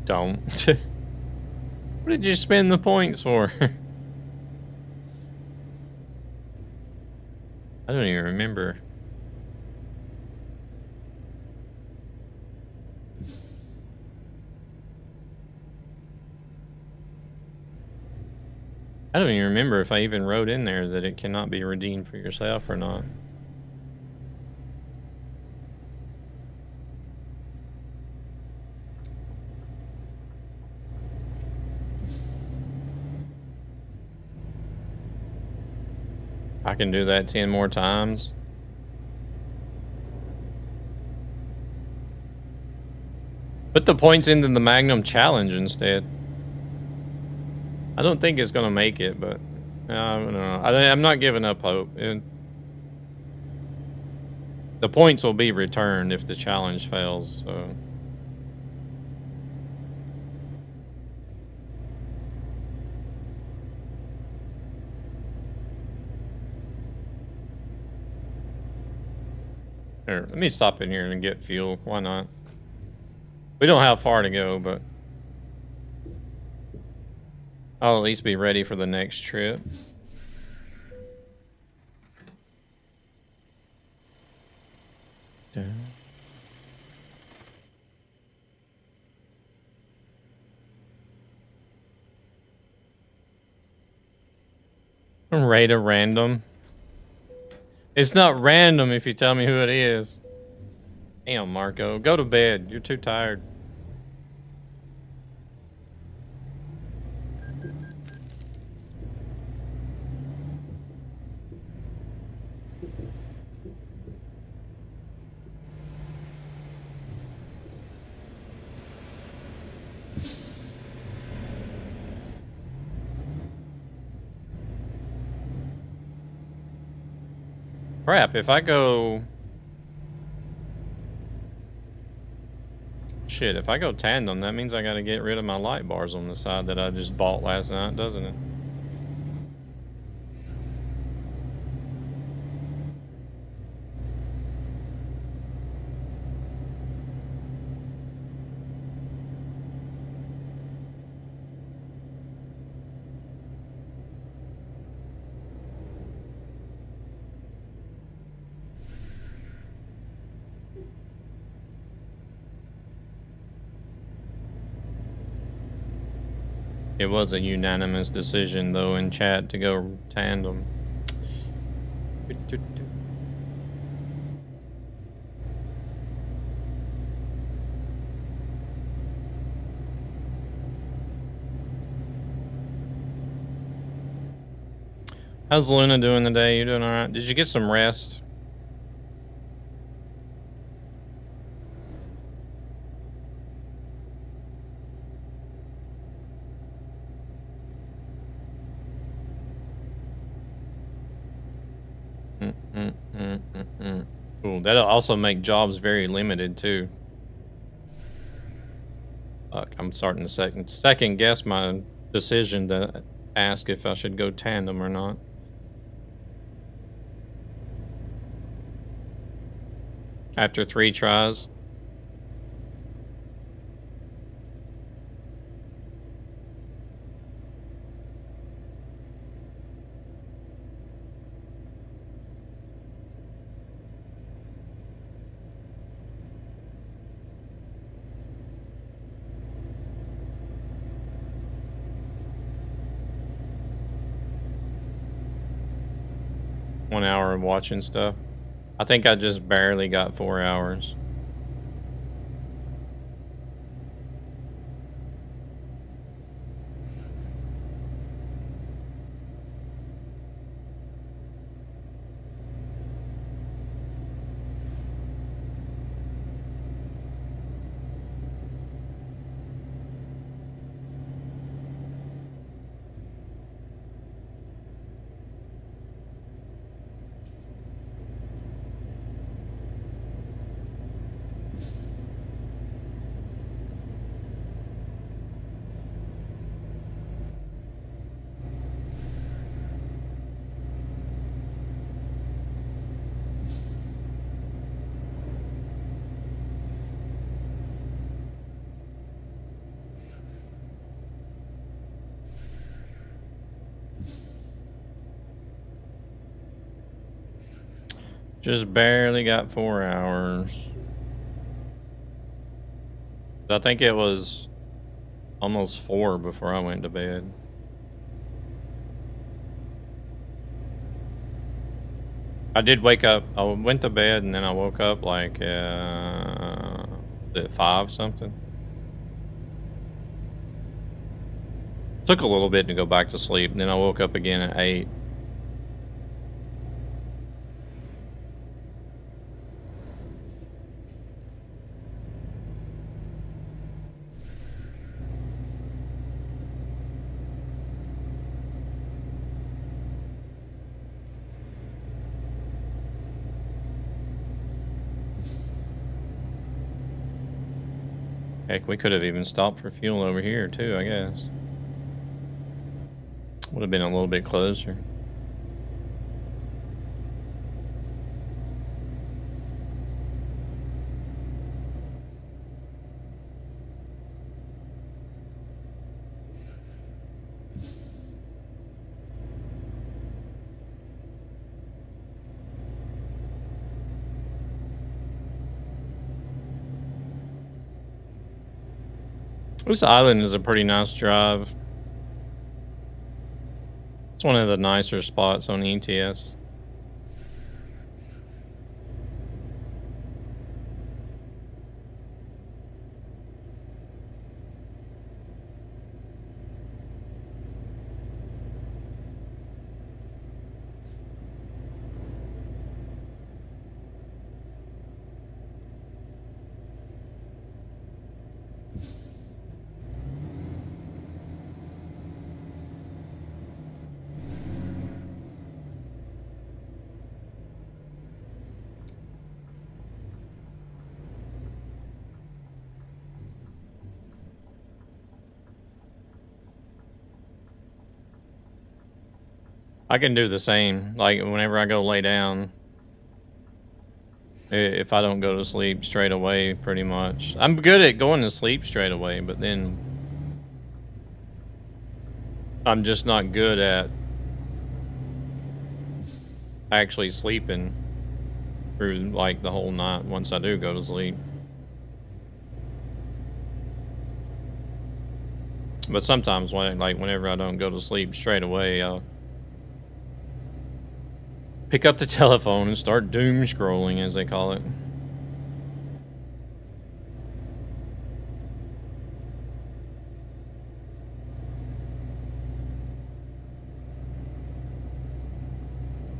Don't. What did you spend the points for? I don't even remember. I don't even remember if I even wrote in there that it cannot be redeemed for yourself or not. I can do that 10 more times. Put the points into the Magnum Challenge instead. I don't think it's going to make it, but I don't know. I'm not giving up hope. The points will be returned if the challenge fails, so... Here, let me stop in here and get fuel. Why not? We don't have far to go, but... I'll at least be ready for the next trip. Rate a random. It's not random if you tell me who it is. Damn, Marco. Go to bed. You're too tired. Crap, if I go... Shit, if I go tandem, that means I gotta get rid of my light bars on the side that I just bought last night, doesn't it? It was a unanimous decision, though, in chat to go tandem. How's Luna doing today? You doing alright? Did you get some rest? Cool. That'll also make jobs very limited too. Fuck, I'm starting to second guess my decision to ask if I should go tandem or not. After 3 tries. 1 hour of watching stuff. I think I just barely got 4 hours. Just barely got 4 hours. I think it was almost 4 before I went to bed. I did wake up. I went to bed and then I woke up like at 5 something. Took a little bit to go back to sleep, and then I woke up again at 8. Heck, we could have even stopped for fuel over here too, I guess. Would have been a little bit closer. This island is a pretty nice drive. It's one of the nicer spots on ETS. I can do the same. Like whenever I go lay down, if I don't go to sleep straight away, pretty much. I'm good at going to sleep straight away, but then I'm just not good at actually sleeping through like the whole night once I do go to sleep. But sometimes whenever I don't go to sleep straight away, I'll pick up the telephone and start doom scrolling, as they call it.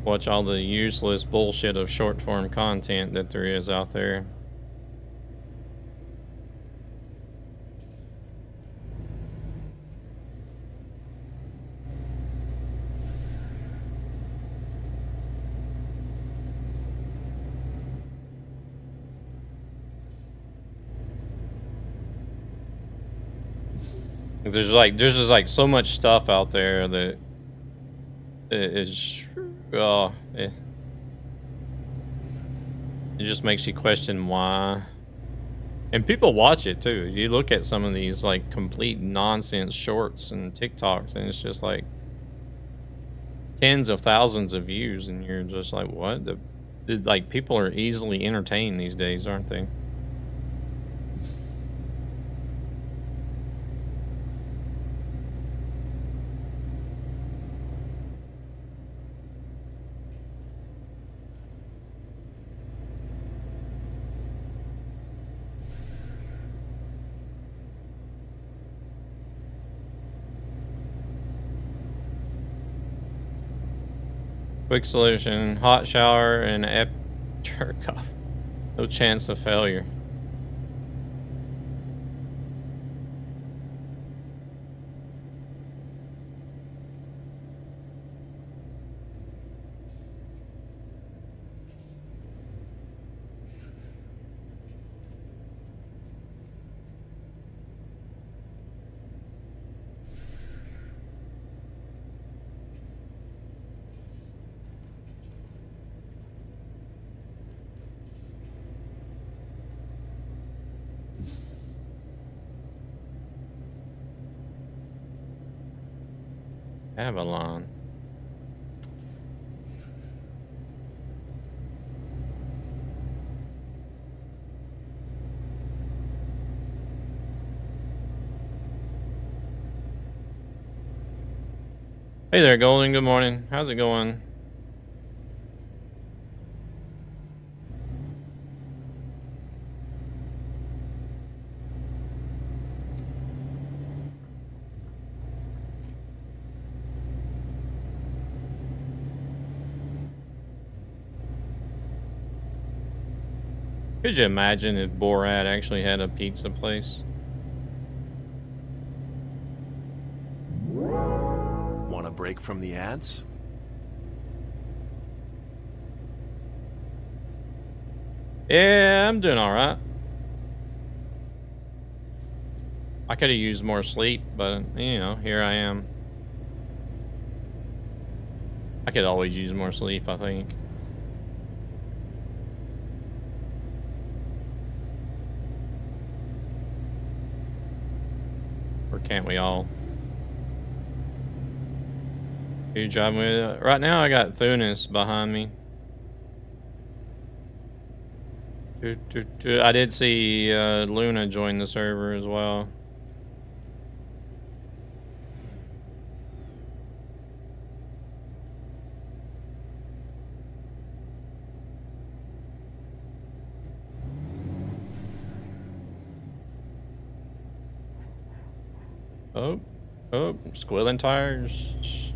Watch all the useless bullshit of short-form content that there is out there. There's just like so much stuff out there that is it just makes you question why. And people watch it too. You look at some of these like complete nonsense shorts and TikToks, and it's just like tens of thousands of views, and you're just like, what? Like people are easily entertained these days, aren't they? Quick solution. Hot shower and jerk off. No chance of failure. Avalon. Hey there, Golden. Good morning. How's it going? Could you imagine if Borat actually had a pizza place? Want a break from the ads? Yeah, I'm doing all right. I could have used more sleep, but you know, here I am. I could always use more sleep, I think. Or can't we all? Who you driving with? Right now I got Thunis behind me. I did see Luna join the server as well. Oh, squealing tires.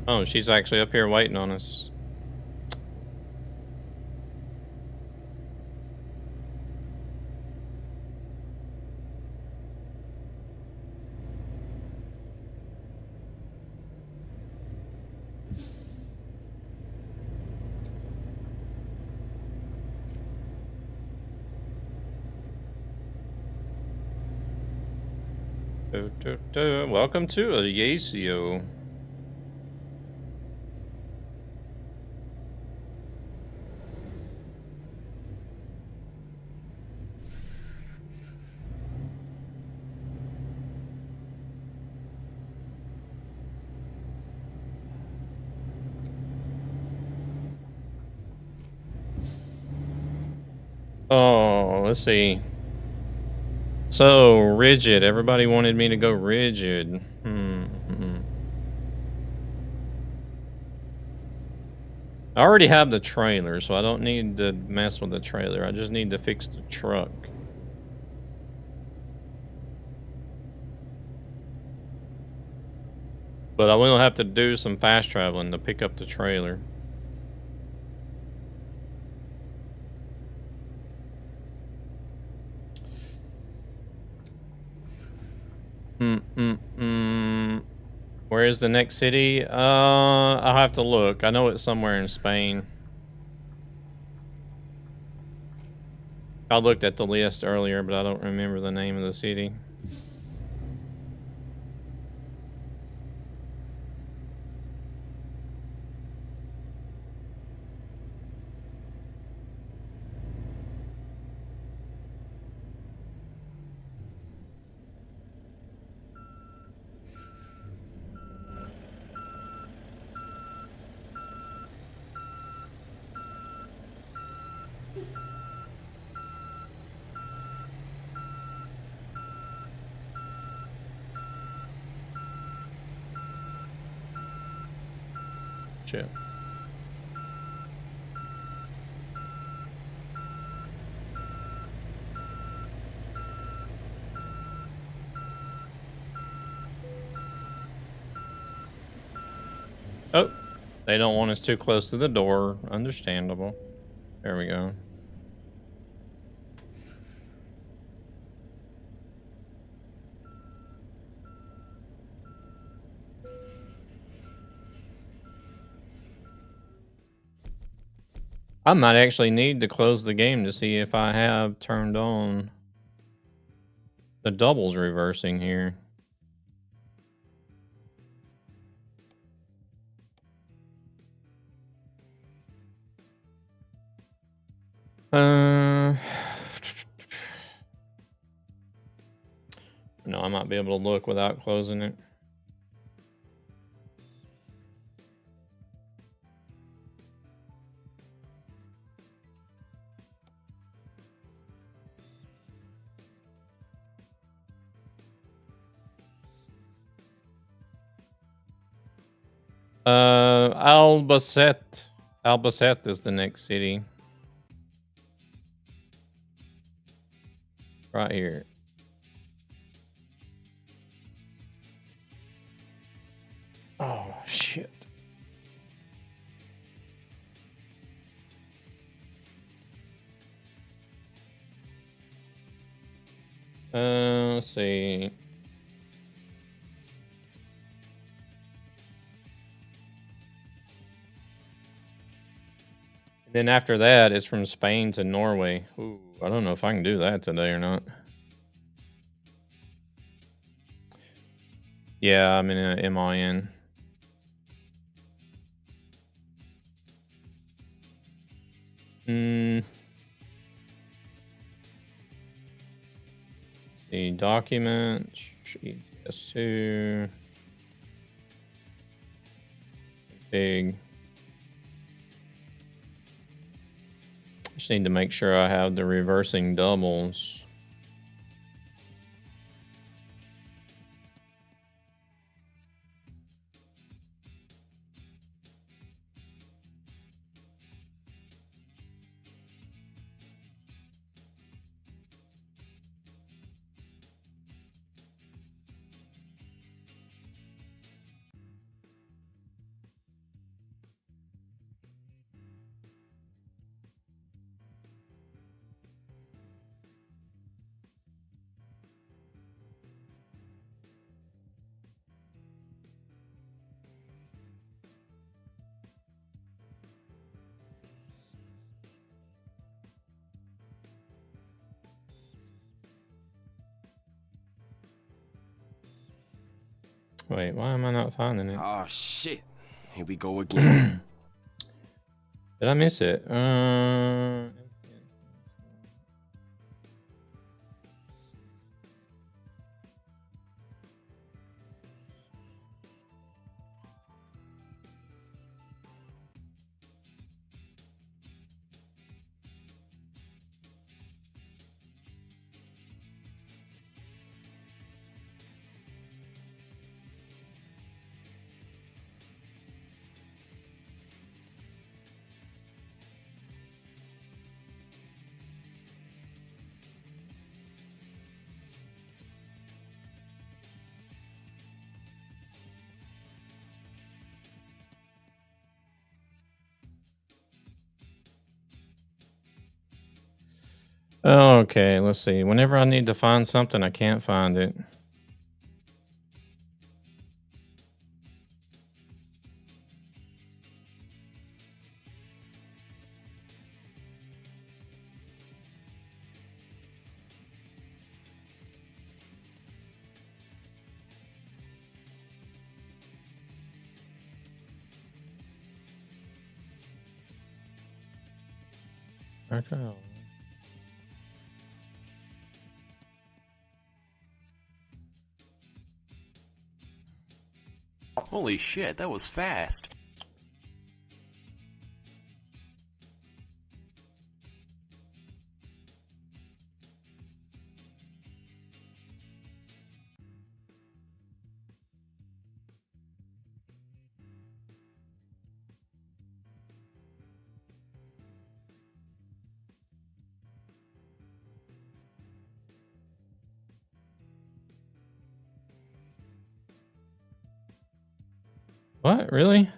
Oh, she's actually up here waiting on us. Welcome to Ajaccio. Oh, let's see. So rigid. Everybody wanted me to go rigid. I already have the trailer, so I don't need to mess with the trailer. I just need to fix the truck. But I will have to do some fast traveling to pick up the trailer. Where is the next city? I'll have to look. I know it's somewhere in Spain. I looked at the list earlier, but I don't remember the name of the city. They don't want us too close to the door. Understandable. There we go. I might actually need to close the game to see if I have turned on the doubles reversing here. No, I might be able to look without closing it. Albacete is the next city. Right here. Oh, shit. Let's see. Then after that, it's from Spain to Norway. Ooh, I don't know if I can do that today or not. Yeah, I'm in a MIN. The document, ETS2, big. Just need to make sure I have the reversing doubles. Wait, why am I not finding it? Oh shit. Here we go again. Did I miss it? Okay, let's see. Whenever I need to find something, I can't find it. Okay. Holy shit, that was fast. What? Really?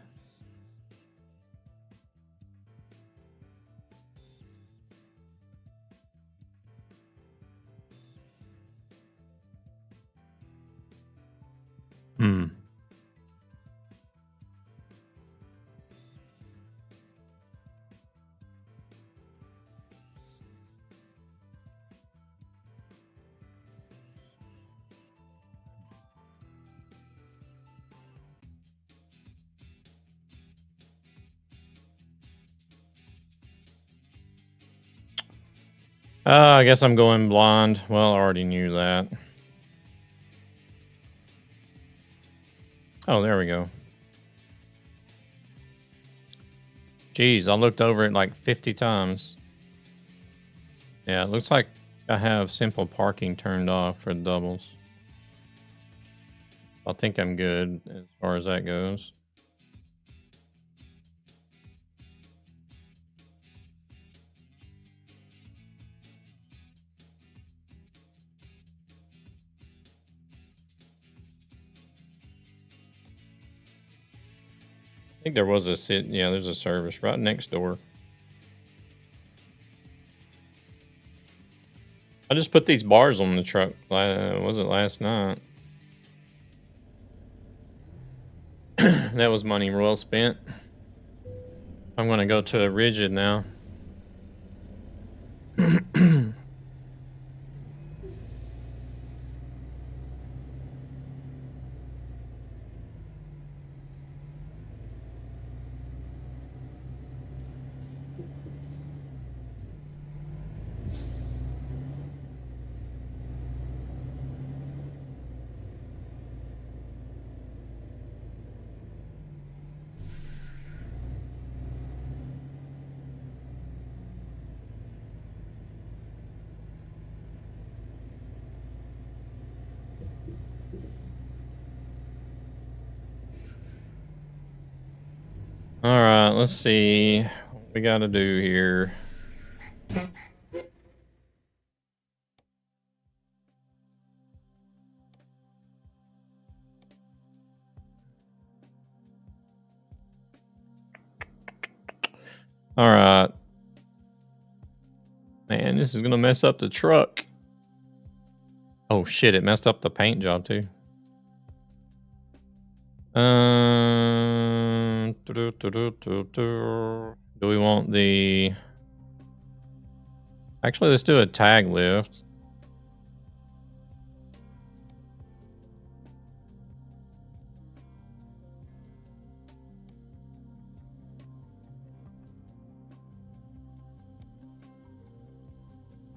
I guess I'm going blind. Well, I already knew that. Oh, there we go. Jeez, I looked over it like 50 times. Yeah, it looks like I have simple parking turned off for doubles. I think I'm good as far as that goes. I think there was yeah, there's a service right next door. I just put these bars on the truck. Was it last night? That was money well spent. I'm gonna go to a rigid now. All right, let's see what we got to do here. All right. Man, this is going to mess up the truck. Oh, shit. It messed up the paint job, too. Do we want the... Actually, let's do a tag lift.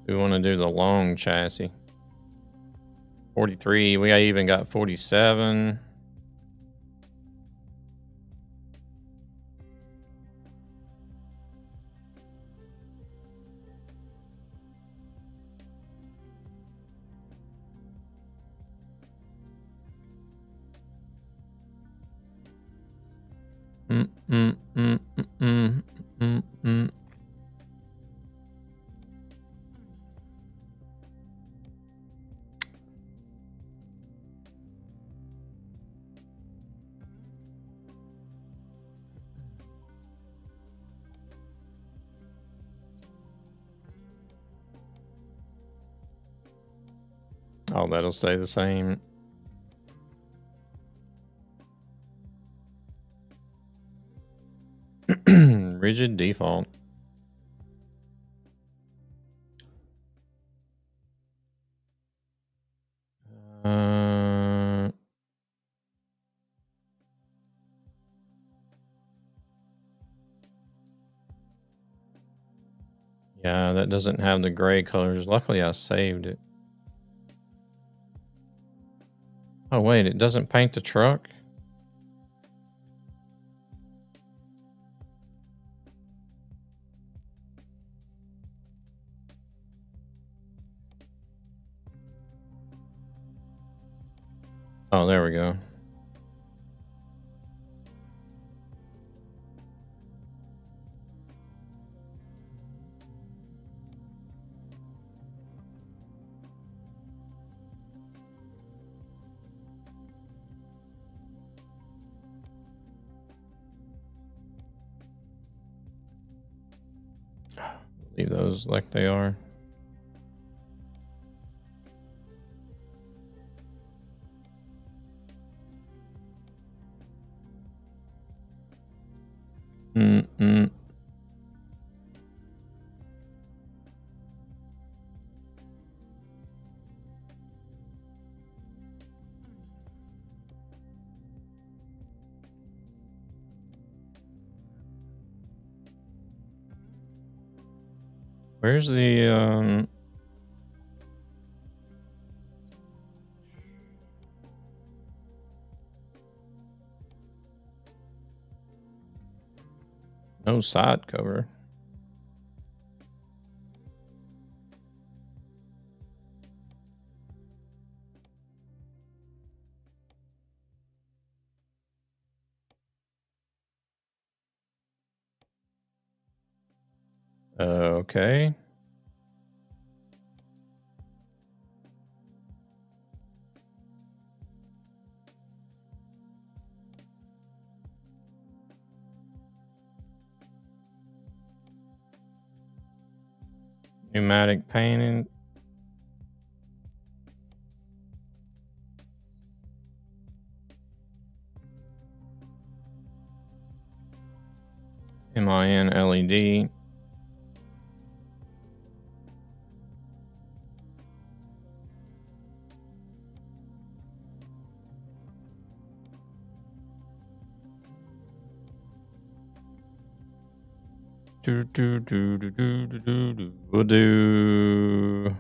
We want to do the long chassis. 43. We even got 47. Oh, that'll stay the same. Rigid default. Yeah, that doesn't have the gray colors. Luckily, I saved it. Oh, wait, it doesn't paint the truck? Oh, there we go. Leave those like they are. Where's the No side cover. Okay. Pneumatic painting. MIN LED. Do do do do do do do do do.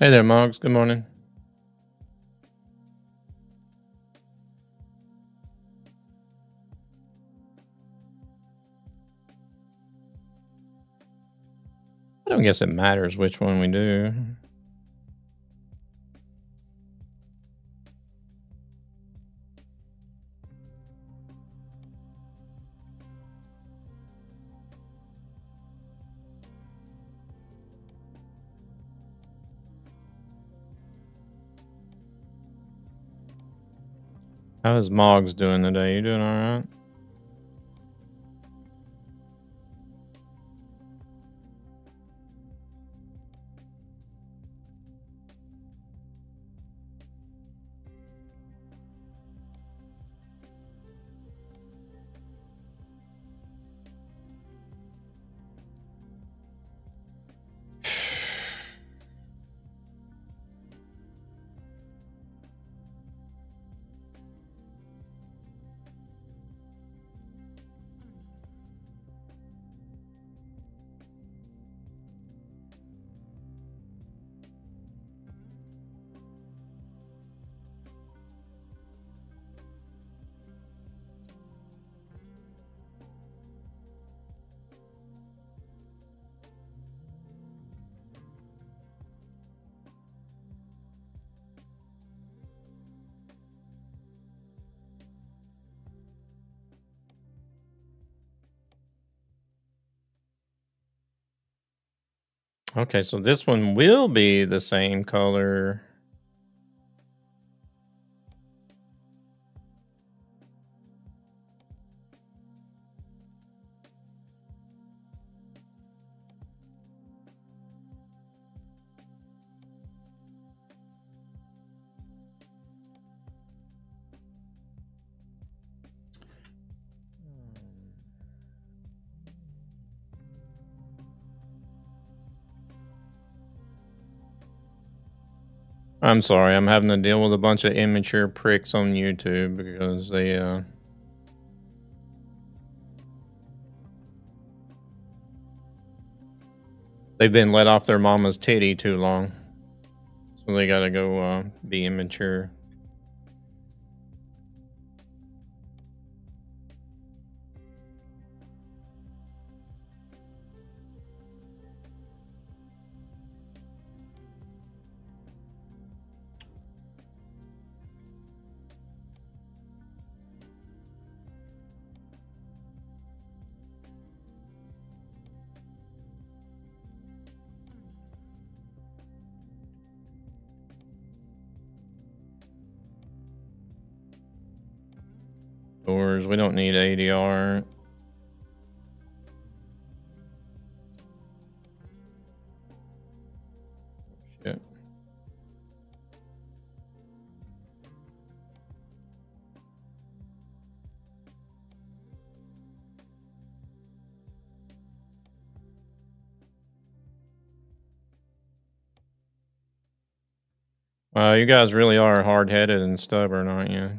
Hey there, Moggs. Good morning. I don't guess it matters which one we do. How is Moggs doing today? You doing all right? Okay, so this one will be the same color. I'm sorry, I'm having to deal with a bunch of immature pricks on YouTube because they've been let off their mama's titty too long. So they gotta go be immature. doors. We don't need ADR. Shit. You guys really are hard-headed and stubborn, aren't you?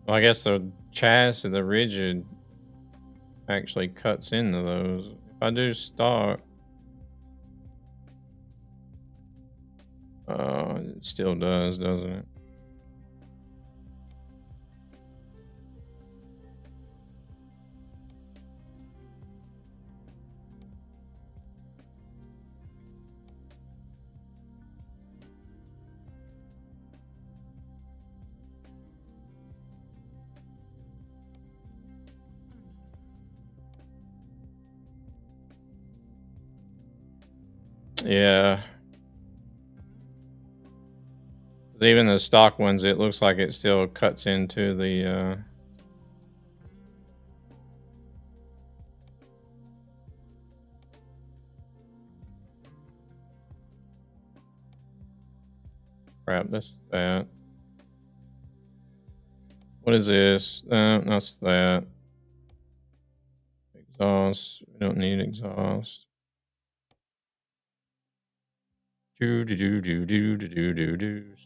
Well, I guess the chassis, the rigid, actually cuts into those. If I do stock, it still does, doesn't it? Yeah. Even the stock ones, it looks like it still cuts into the crap, that's that. What is this? That's that. Exhaust. We don't need exhaust. Do.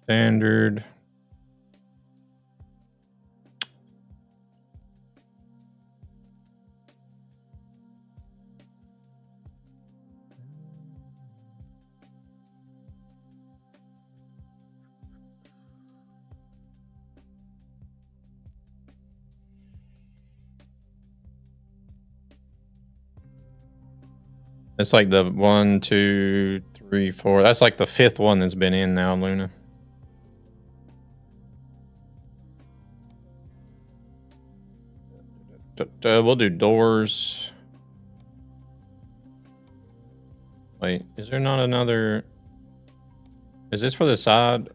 Standard. It's like the 1, 2, 3, 4. That's like the 5th one that's been in now, Luna. We'll do doors. Wait, is there not another? Is this for the side?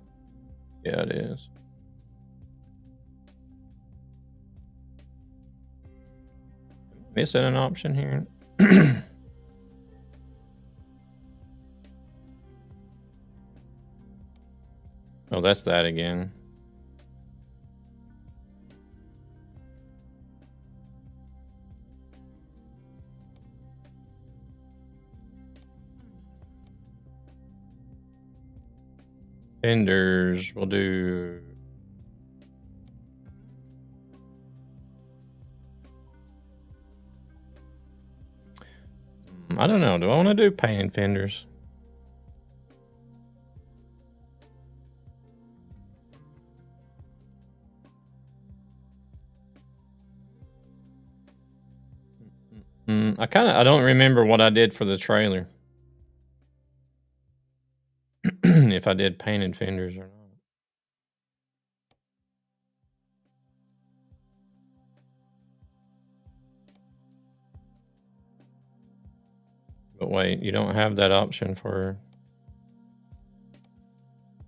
Yeah, it is. Missing an option here. Oh, that's that again. Fenders, we'll do. I don't know. Do I want to do painted fenders? I don't remember what I did for the trailer. If I did painted fenders or not. But wait, you don't have that option for...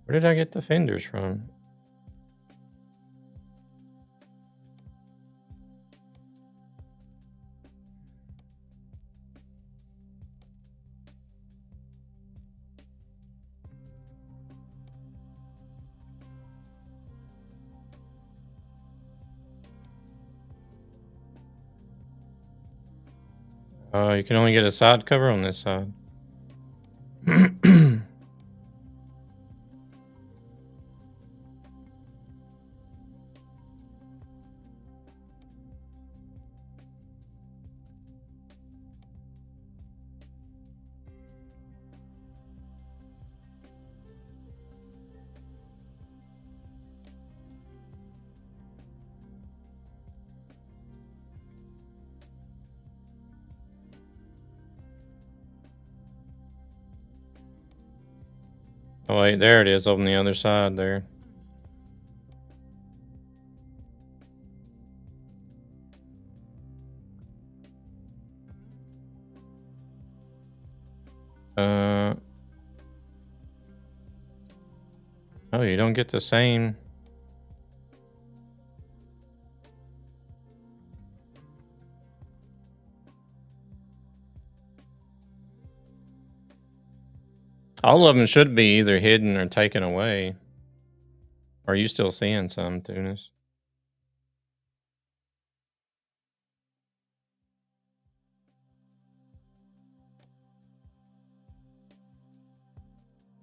Where did I get the fenders from? You can only get a side cover on this side. Oh wait, there it is on the other side there. Oh, you don't get the same. All of them should be either hidden or taken away. Are you still seeing some, Tunis?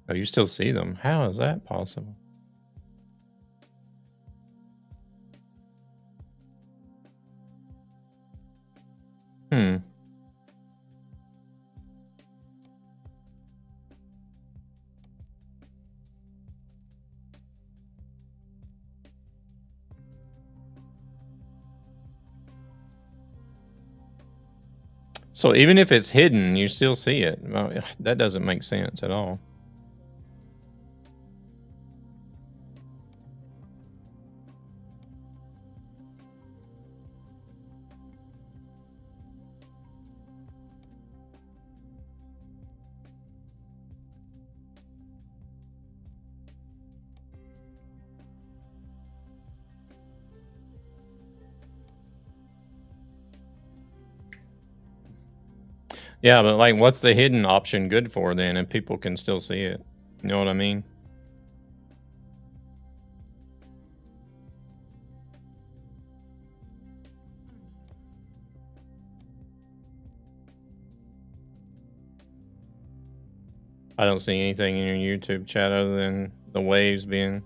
Oh, you still see them? How is that possible? Hmm. So even if it's hidden, you still see it. Well, that doesn't make sense at all. Yeah, but like, what's the hidden option good for then if people can still see it? You know what I mean? I don't see anything in your YouTube chat other than the waves being.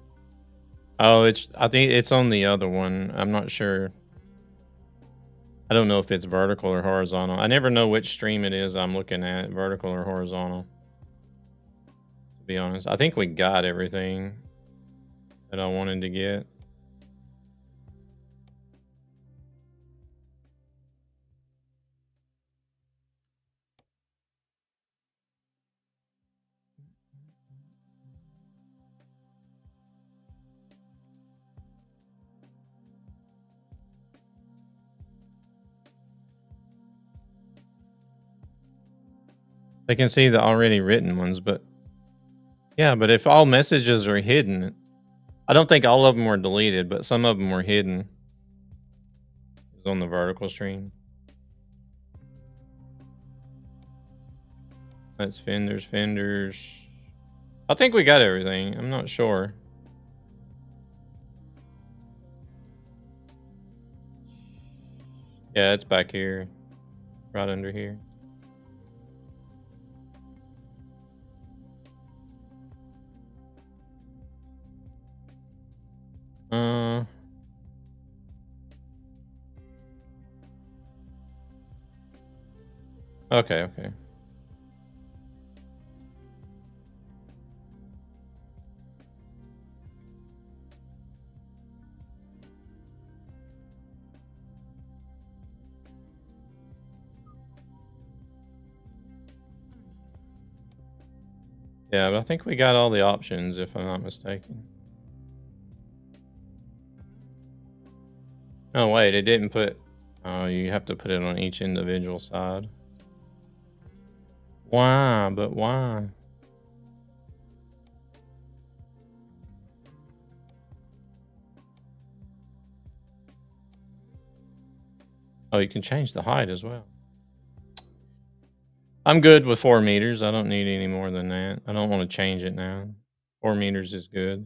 Oh, I think it's on the other one. I'm not sure. I don't know if it's vertical or horizontal. I never know which stream it is I'm looking at, vertical or horizontal. To be honest, I think we got everything that I wanted to get. They can see the already written ones, but yeah, but if all messages are hidden, I don't think all of them were deleted, but some of them were hidden. It was on the vertical stream. That's fenders. I think we got everything. I'm not sure. Yeah, it's back here. Right under here. Okay. Yeah, but I think we got all the options, if I'm not mistaken. Oh, wait, it didn't put... Oh, you have to put it on each individual side. Why? But why? Oh, you can change the height as well. I'm good with 4 meters. I don't need any more than that. I don't want to change it now. 4 meters is good.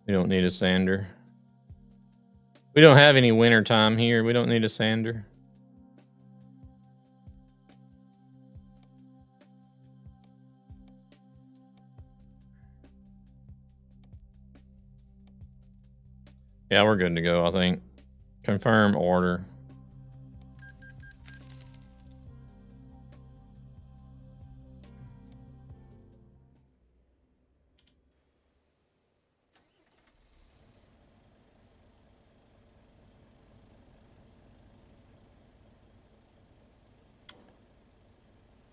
We don't need a sander. We don't have any winter time here. We don't need a sander. Yeah, we're good to go, I think. Confirm order.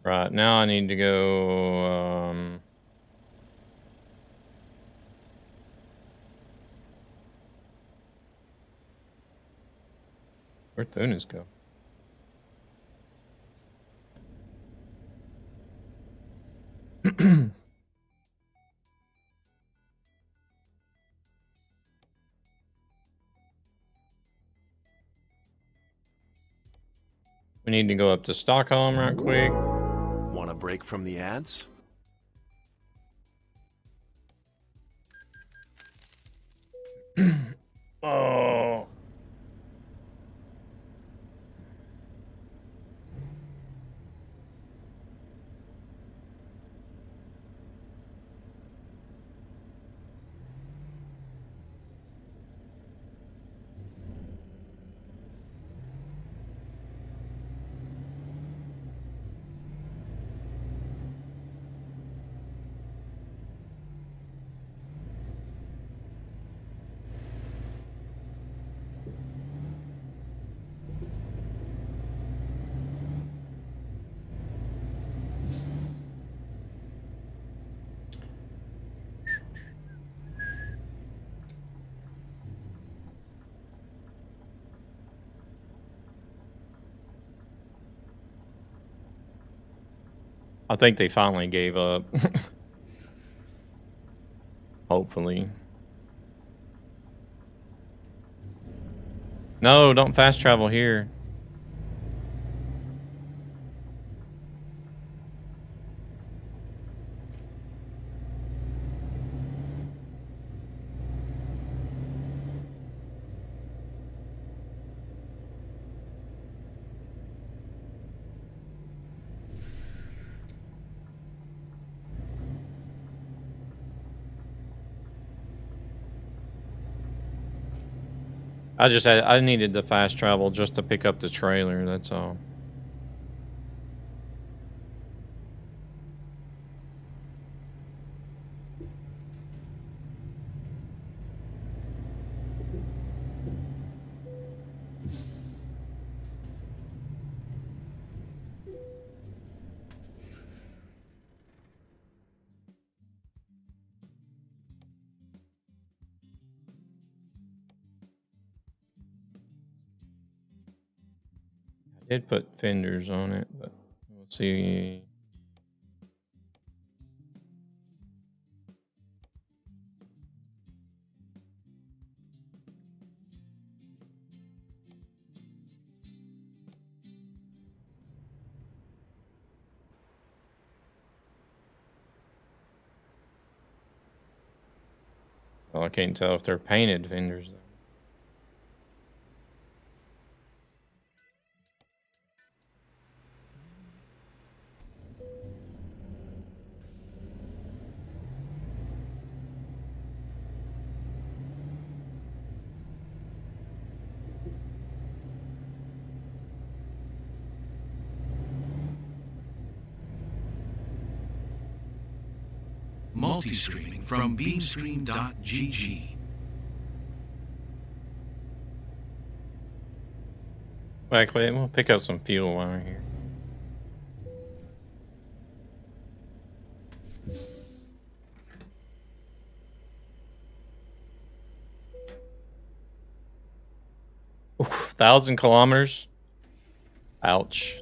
Right, now I need to go, where'd Thunis go? We need to go up to Stockholm right quick. Want a break from the ads? Oh. I think they finally gave up. Hopefully. No, don't fast travel here. I needed the fast travel just to pick up the trailer, that's all. I did put fenders on it, but we'll see. Well, I can't tell if they're painted fenders though. Multi-streaming from beamstream.gg. Actually, we'll pick up some fuel while we're here. Oof, 1,000 kilometers. Ouch.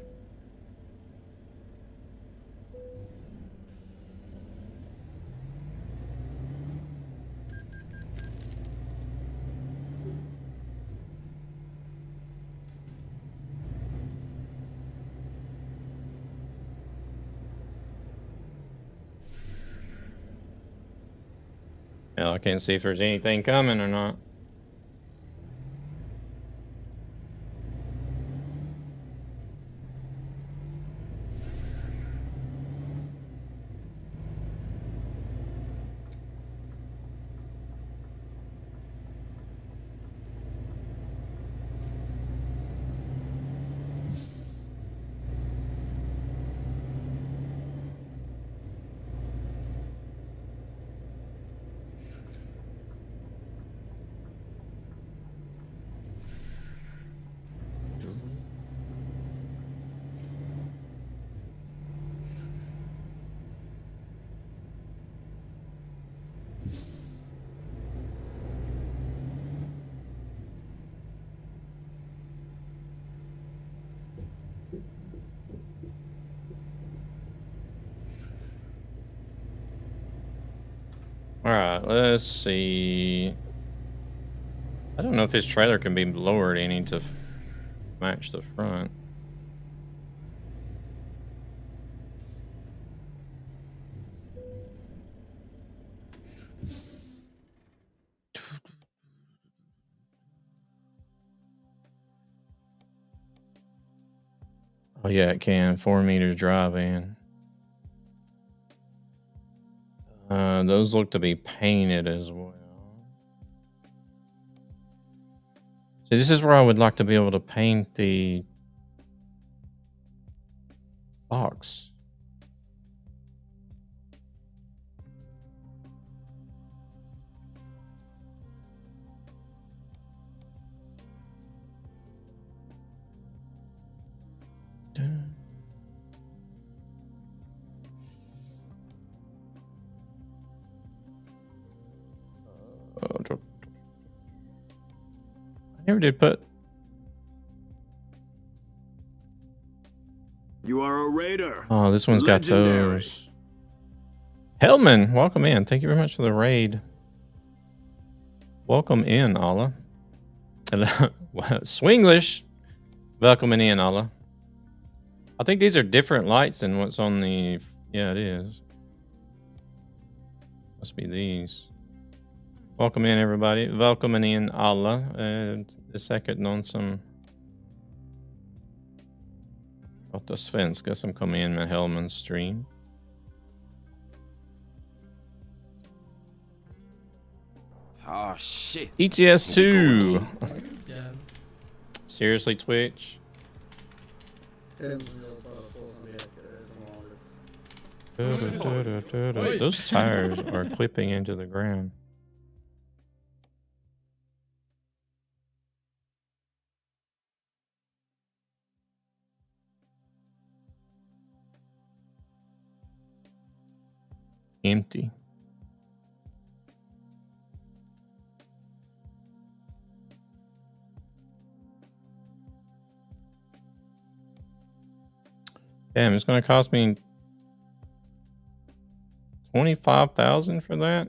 Yeah, I can't see if there's anything coming or not. Alright, let's see. I don't know if his trailer can be lowered any to match the front. Oh yeah, it can. 4 meters drive in. Those look to be painted as well. See, this is where I would like to be able to paint the box. I never did put. You are a raider. Oh, this one's got those. Hellman, welcome in. Thank you very much for the raid. Welcome in, Allah. Swinglish. Welcome in, Allah. I think these are different lights than what's on the... Yeah, it is. Must be these. Welcome in, everybody. Welcome in, Allah. The second on some... Åtta svenska som kom in med Hellmans stream. Oh shit. ETS2. Seriously, Twitch? Those tires are clipping into the ground. Empty. Damn, it's going to cost me 25,000 for that.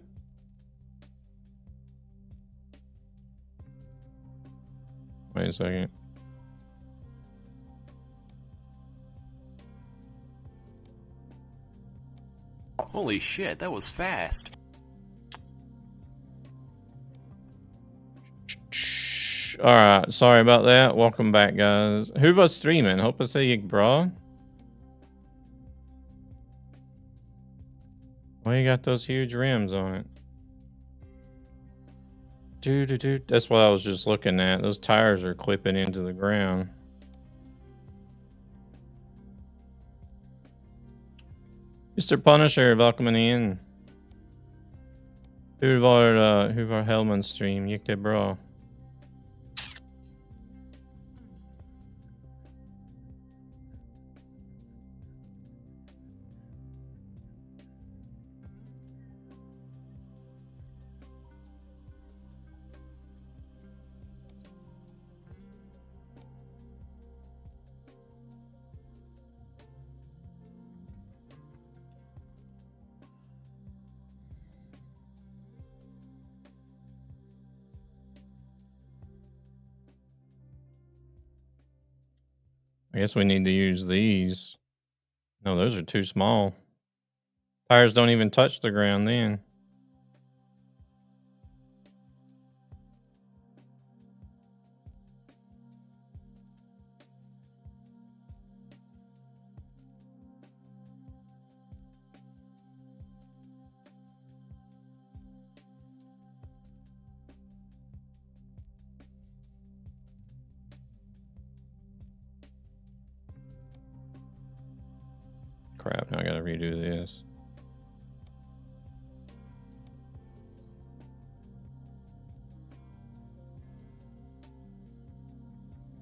Wait a second. Holy shit, that was fast. Alright, sorry about that. Welcome back, guys. Who was streaming? Hope I see you, bro. Why you got those huge rims on it? Dude. That's what I was just looking at. Those tires are clipping into the ground. Mr. Punisher, welcoming in. Who var Hellman stream? Gick det bra? I guess we need to use these. No, those are too small. Tires don't even touch the ground then. Crap, now I gotta redo this.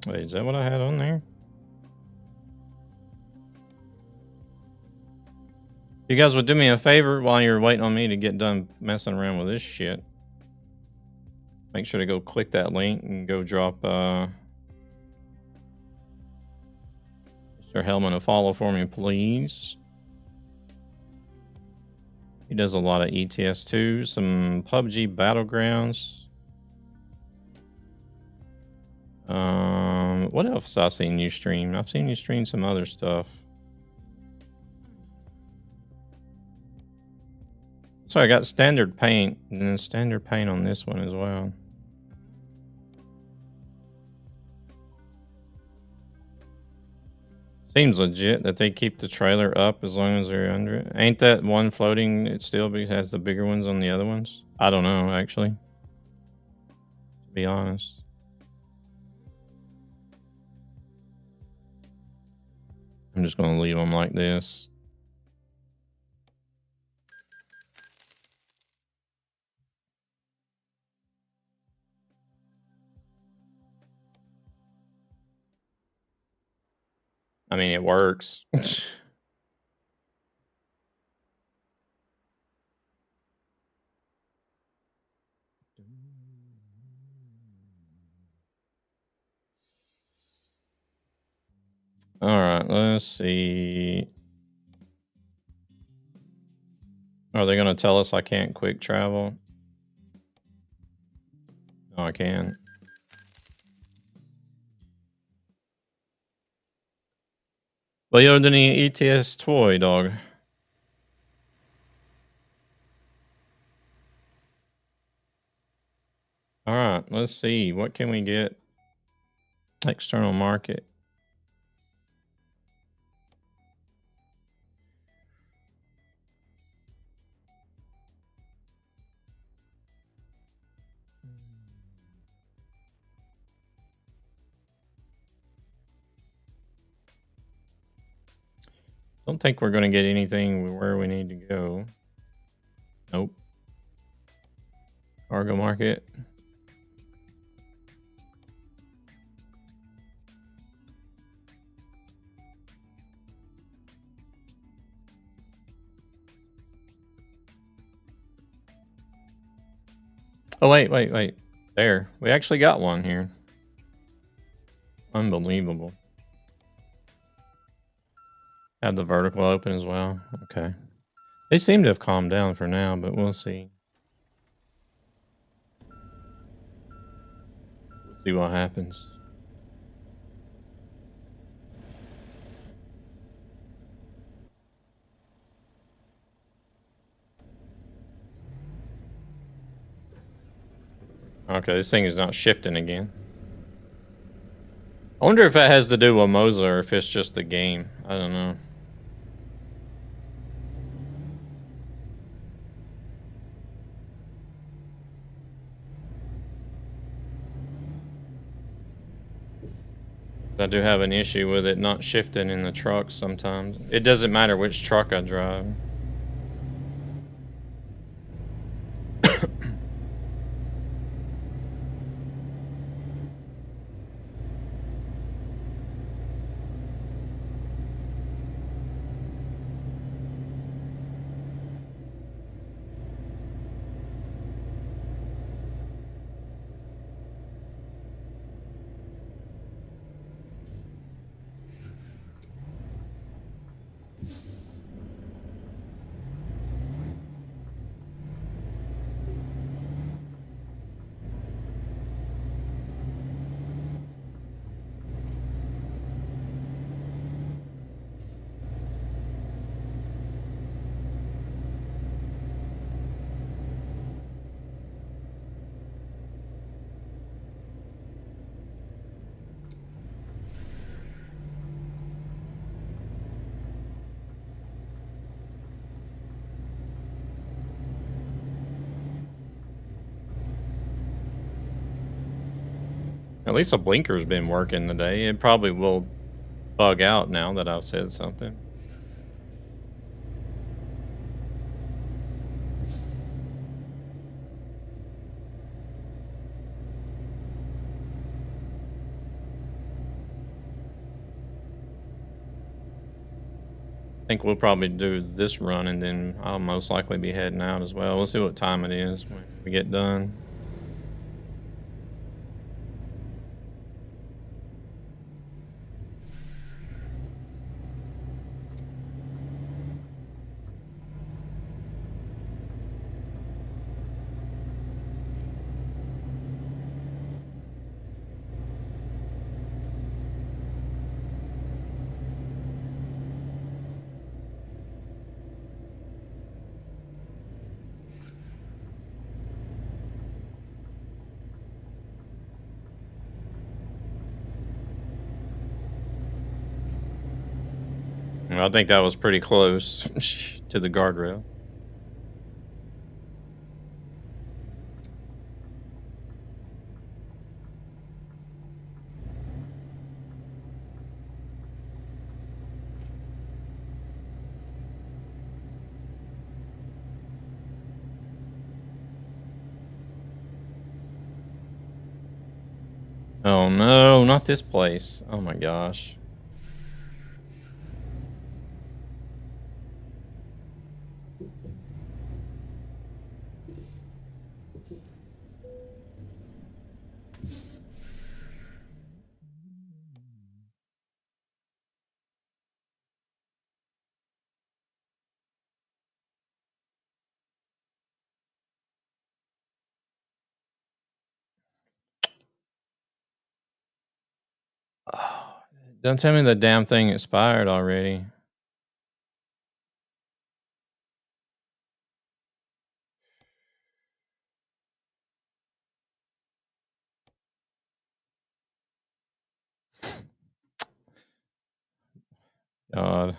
Wait, is that what I had on there? You guys would do me a favor while you're waiting on me to get done messing around with this shit. Make sure to go click that link and go drop Mr. Hellman a follow for me, please. He does a lot of ETS2, some PUBG Battlegrounds. What else I seen you stream? I've seen you stream some other stuff. So I got standard paint, and then standard paint on this one as well. Seems legit that they keep the trailer up as long as they're under it. Ain't that one floating? It still has the bigger ones on the other ones? I don't know, actually. To be honest. I'm just going to leave them like this. I mean, it works. All right, let's see. Are they going to tell us I can't quick travel? No, I can. Vad gör den i ETS2 idag? All right, let's see. What can we get? External market. Don't think we're going to get anything where we need to go. Nope. Cargo market. Oh, wait. There. We actually got one here. Unbelievable. Have the vertical open as well. Okay. They seem to have calmed down for now, but we'll see. We'll see what happens. Okay, this thing is not shifting again. I wonder if that has to do with Moza or if it's just the game. I don't know. I do have an issue with it not shifting in the truck sometimes. It doesn't matter which truck I drive. At least the blinker's been working today. It probably will bug out now that I've said something. I think we'll probably do this run and then I'll most likely be heading out as well. We'll see what time it is when we get done. I think that was pretty close to the guardrail. Oh no, not this place. Oh my gosh. Oh, don't tell me the damn thing expired already. God.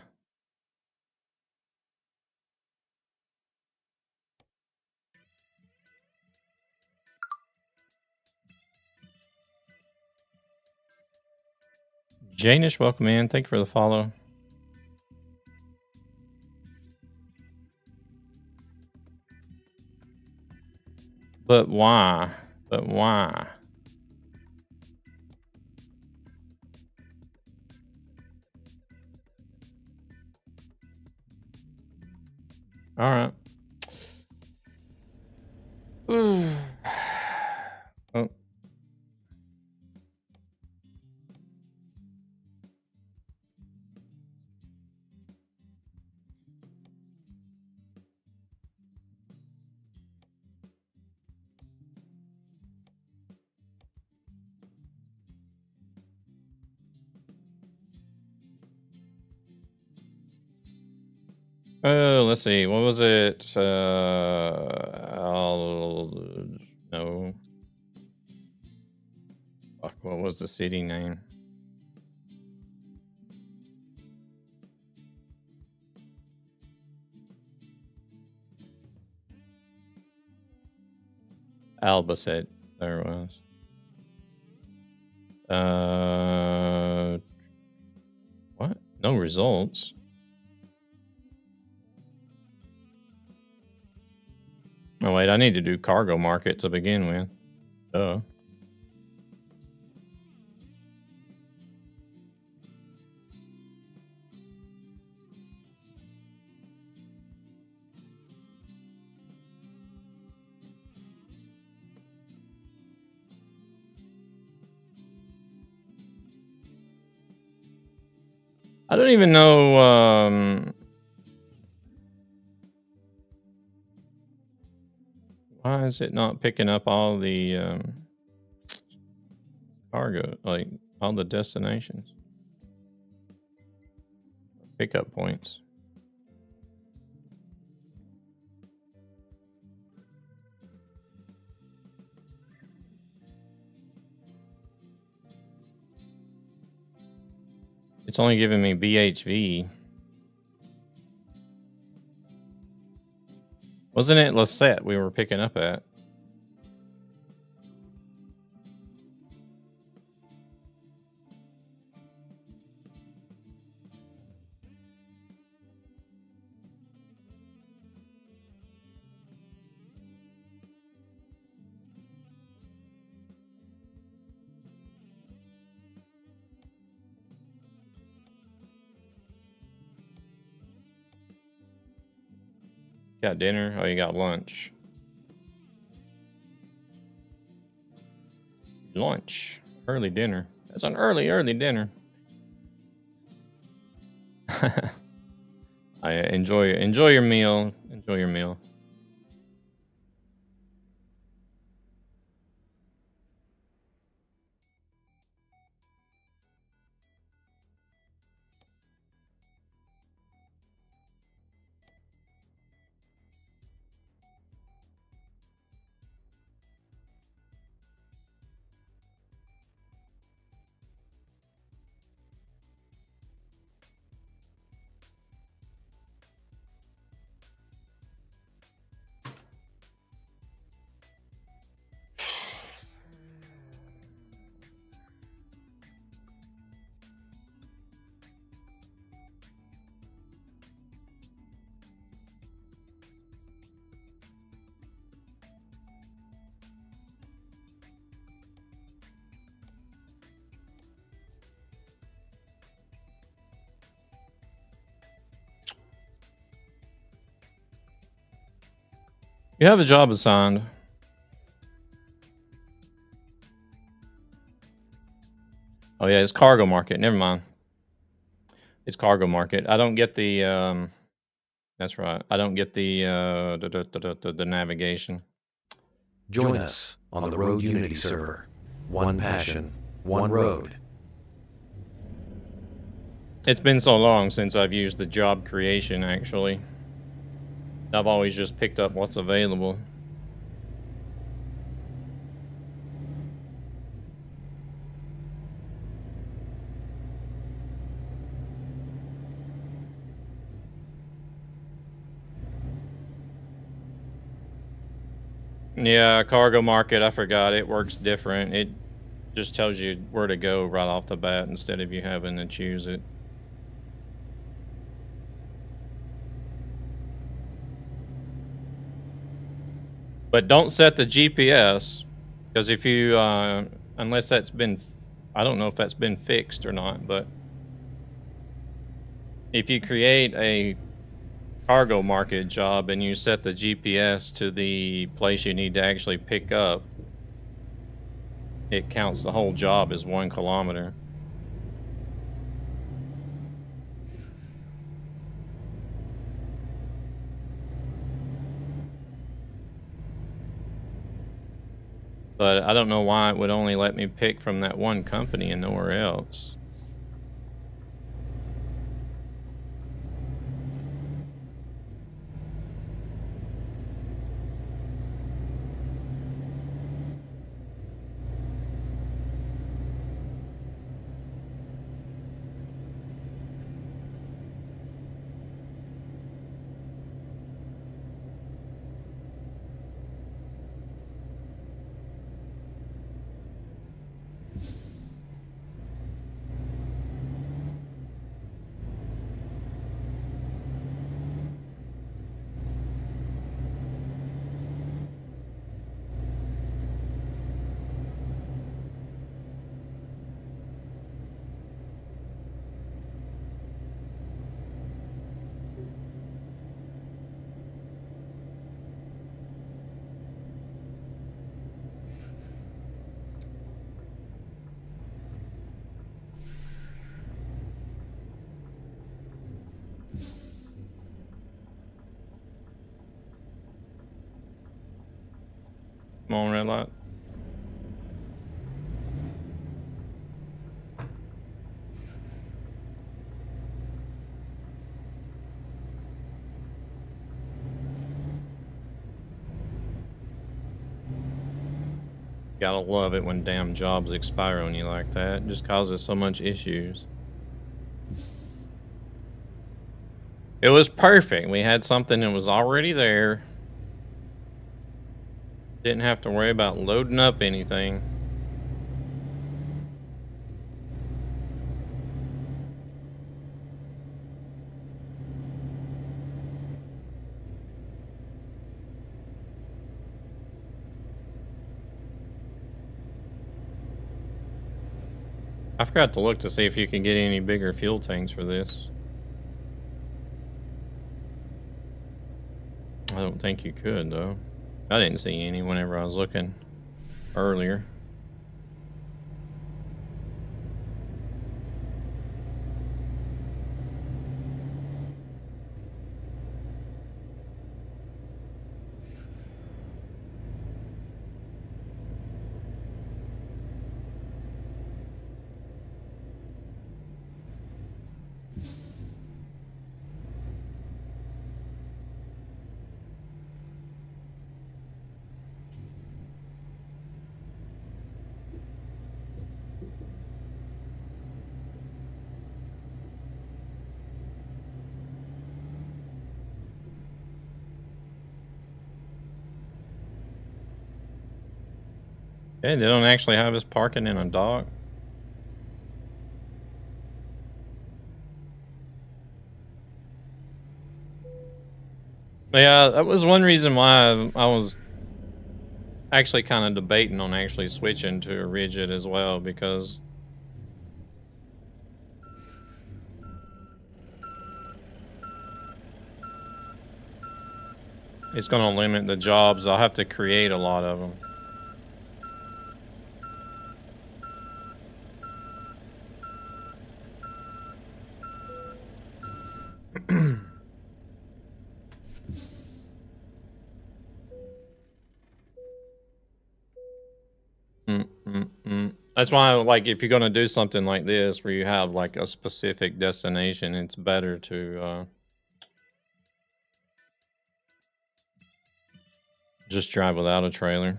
Janish, welcome in. Thank you for the follow. But why? But why? All right. Oh. Oh, let's see. What was it? No. Fuck, what was the city name? Albacete. There it was. What? No results. Oh wait, I need to do cargo market to begin with. I don't even know. Why is it not picking up all the cargo, like all the destinations, pickup points? It's only giving me BHV. Wasn't it Lisette we were picking up at? Got dinner? Oh, you got lunch. Lunch. Early dinner. That's an early dinner. I enjoy your meal. Enjoy your meal. You have a job assigned. Oh yeah, it's cargo market. Never mind. It's cargo market. I don't get the that's right. I don't get the navigation. Join us on the Road Unity server. One passion, one road. It's been so long since I've used the job creation, actually. I've always just picked up what's available. Yeah, cargo market, I forgot. It works different. It just tells you where to go right off the bat instead of you having to choose it. But don't set the GPS, because if you, unless that's been, I don't know if that's been fixed or not, but if you create a cargo market job and you set the GPS to the place you need to actually pick up, it counts the whole job as 1 kilometer. But I don't know why it would only let me pick from that one company and nowhere else. Come on, red light. Gotta love it when damn jobs expire on you like that. It just causes so much issues. It was perfect. We had something that was already there. Didn't have to worry about loading up anything. I forgot to look to see if you can get any bigger fuel tanks for this. I don't think you could, though. I didn't see any whenever I was looking earlier. Hey, they don't actually have us parking in a dock. Yeah, that was one reason why I was actually kind of debating on actually switching to a rigid as well, because It's going to limit the jobs. I'll have to create a lot of them. That's why, like, if you're going to do something like this where you have like a specific destination, it's better to just drive without a trailer.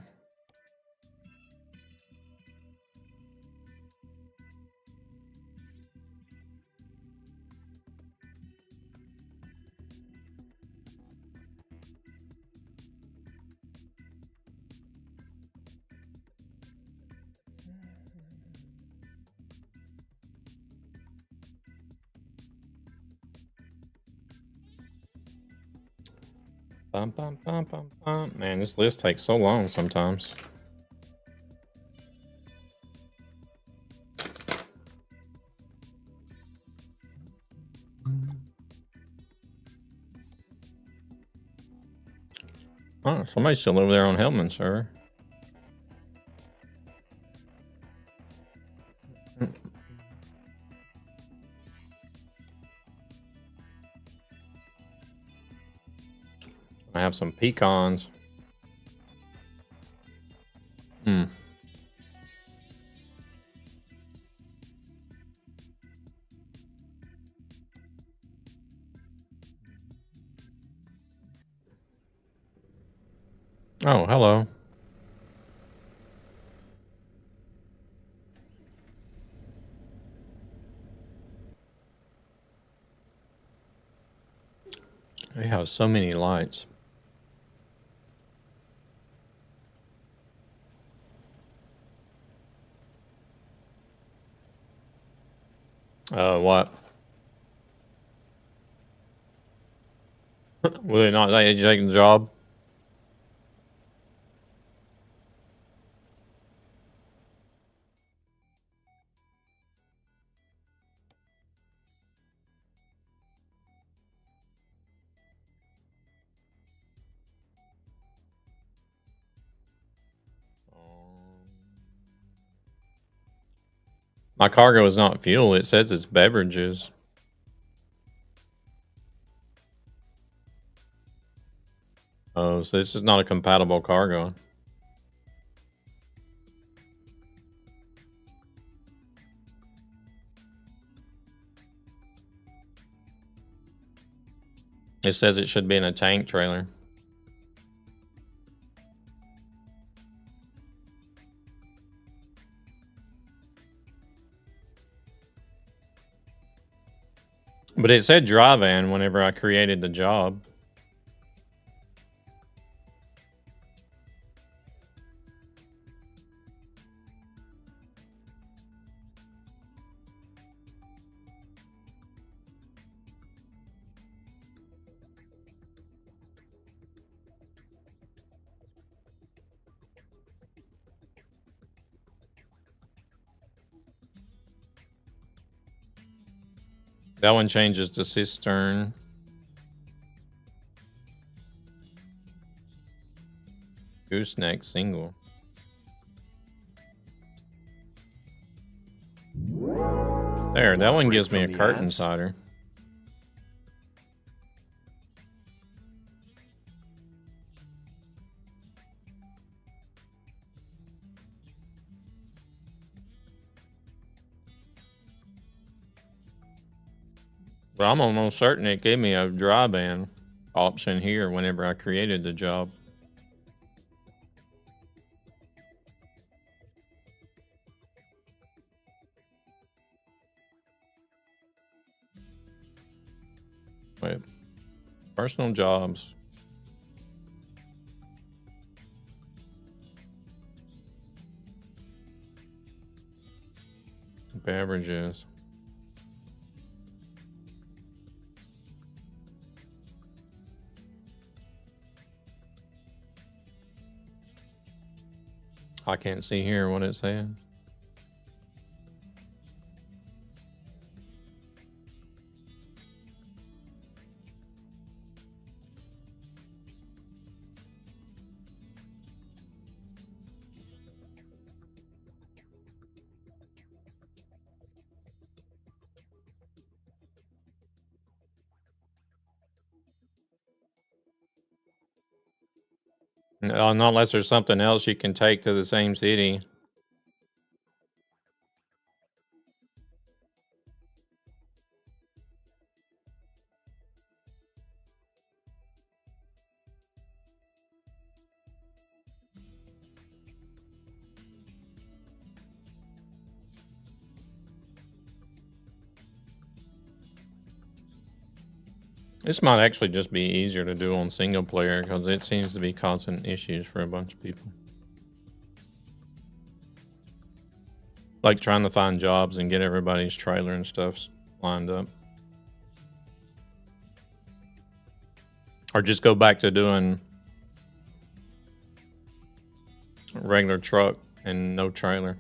Bum, bum, bum, bum, bum. Man, this list takes so long sometimes. Oh, somebody's still over there on Hellman, sir. I have some pecans. Oh, hello. They have so many lights. What? Will they not let you take the job? My cargo is not fuel. It says it's beverages. Oh, so this is not a compatible cargo. It says it should be in a tank trailer. But it said dry van whenever I created the job. That one changes to cistern. Gooseneck single. There, that one gives me a curtain cider. But I'm almost certain it gave me a dry van option here whenever I created the job. Wait, personal jobs. Beverages. I can't see here what it said. No, not unless there's something else you can take to the same city. This might actually just be easier to do on single player because it seems to be causing issues for a bunch of people. Like trying to find jobs and get everybody's trailer and stuff lined up. Or just go back to doing regular truck and no trailer.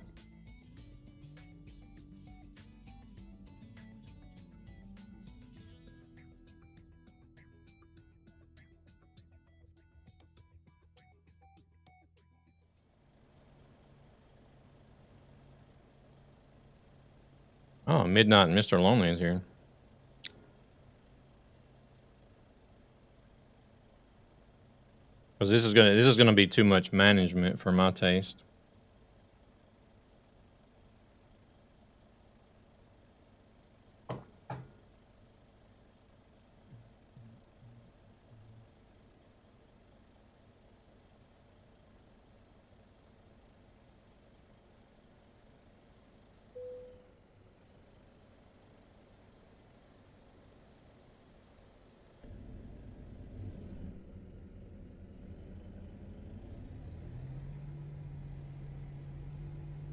Oh, Midnight and Mr. Lonely is here. Because this is gonna be too much management for my taste.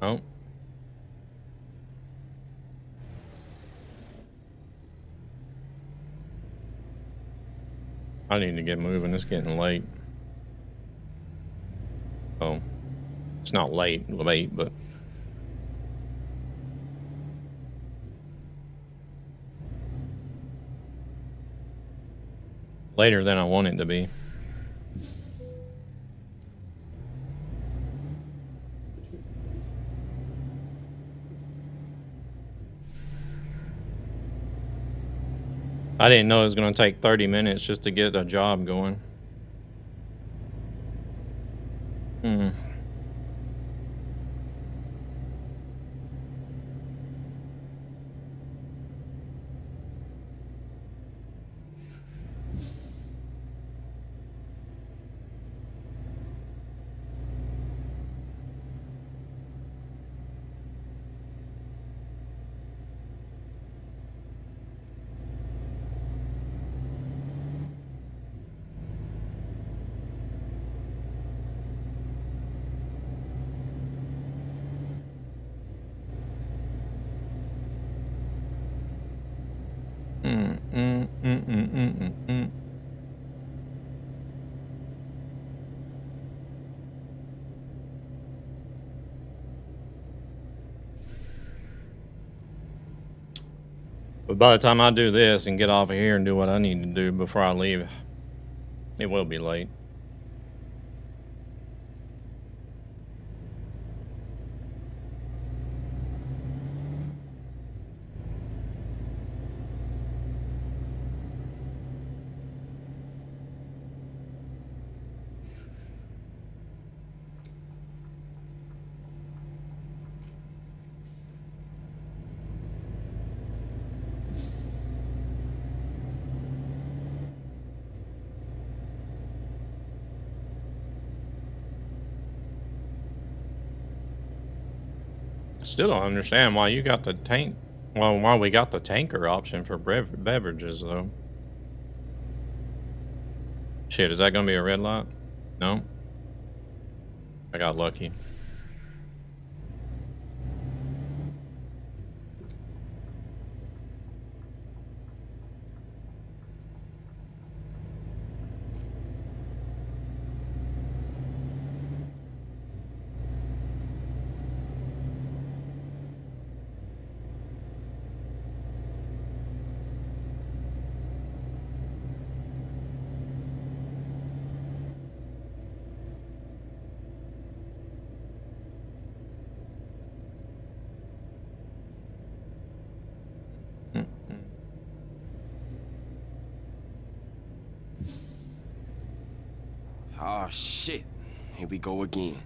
Oh. I need to get moving. It's getting late. Oh. It's not late, but... later than I want it to be. I didn't know it was going to take 30 minutes just to get a job going. But by the time I do this and get off of here and do what I need to do before I leave, it will be late. Still don't understand why you got the tank. Well, why we got the tanker option for beverages though. Shit, is that gonna be a red light? No. I got lucky. Oh shit. Here we go again.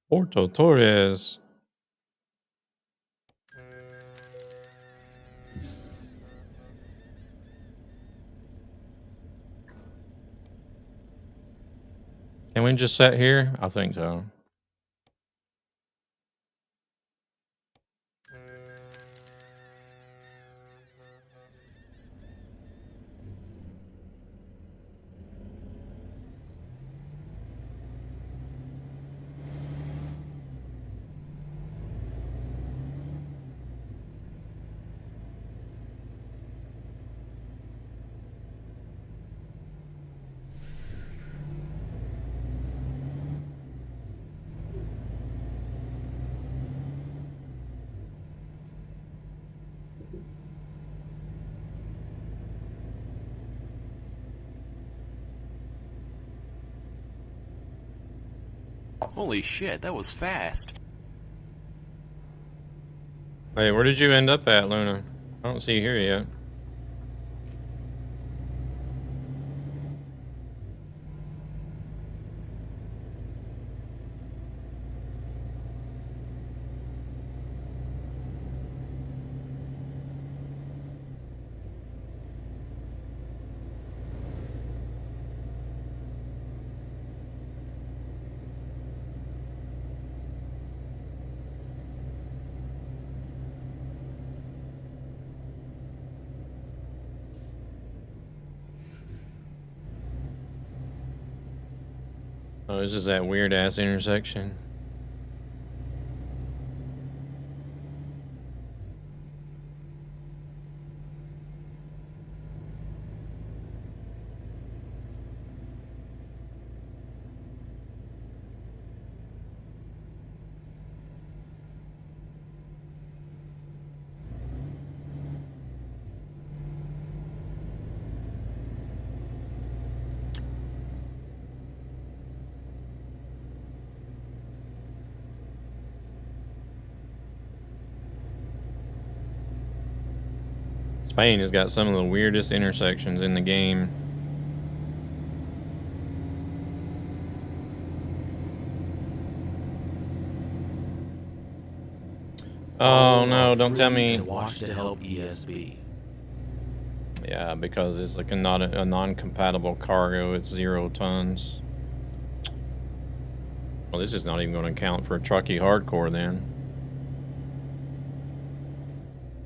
Porto Torres. Can we just sit here? I think so. Holy shit, that was fast. Hey, where did you end up at, Luna? I don't see you here yet. Oh, this is that weird ass intersection. Spain has got some of the weirdest intersections in the game. Oh no, don't tell me. Watch to help ESB. Yeah, because it's like not a non-compatible cargo. It's 0 tons. Well, this is not even going to count for Truckee Hardcore then.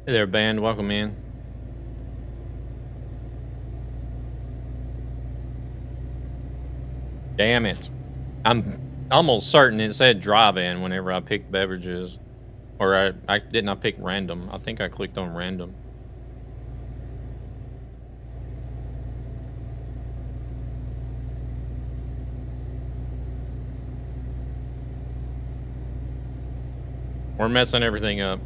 Hey there, band. Welcome in. Damn it. I'm almost certain it said drive-in whenever I picked beverages. Or I didn't I pick random. I think I clicked on random. We're messing everything up.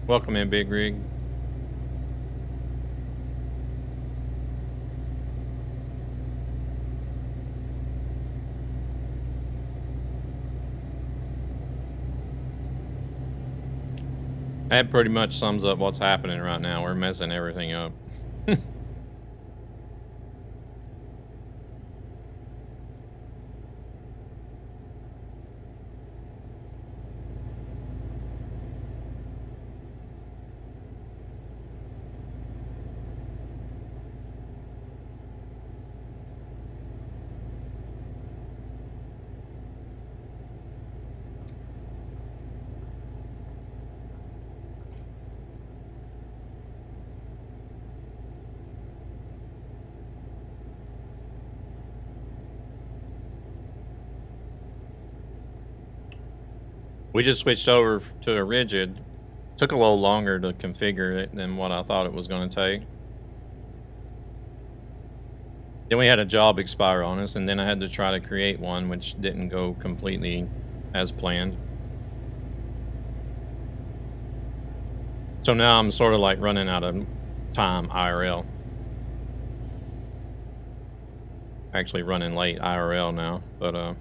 Welcome in, Big Rig. That pretty much sums up what's happening right now. We're messing everything up. We just switched over to a rigid. Took a little longer to configure it than what I thought it was going to take. Then we had a job expire on us, and then I had to try to create one, which didn't go completely as planned. So now I'm sort of like running out of time IRL. Actually running late IRL now, but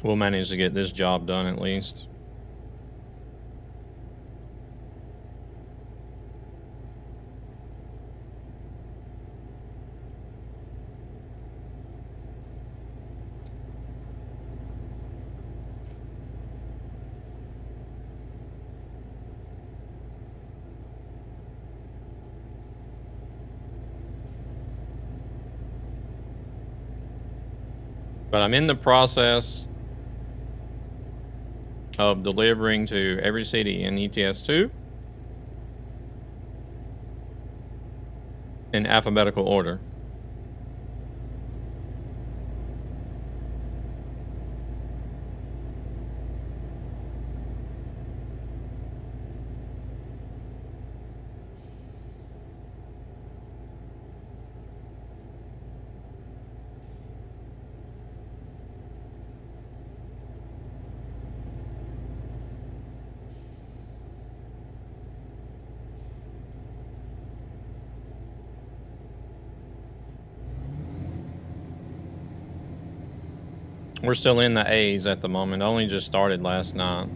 we'll manage to get this job done at least. But I'm in the process of delivering to every city in ETS2 in alphabetical order. We're still in the A's at the moment. I only just started last night.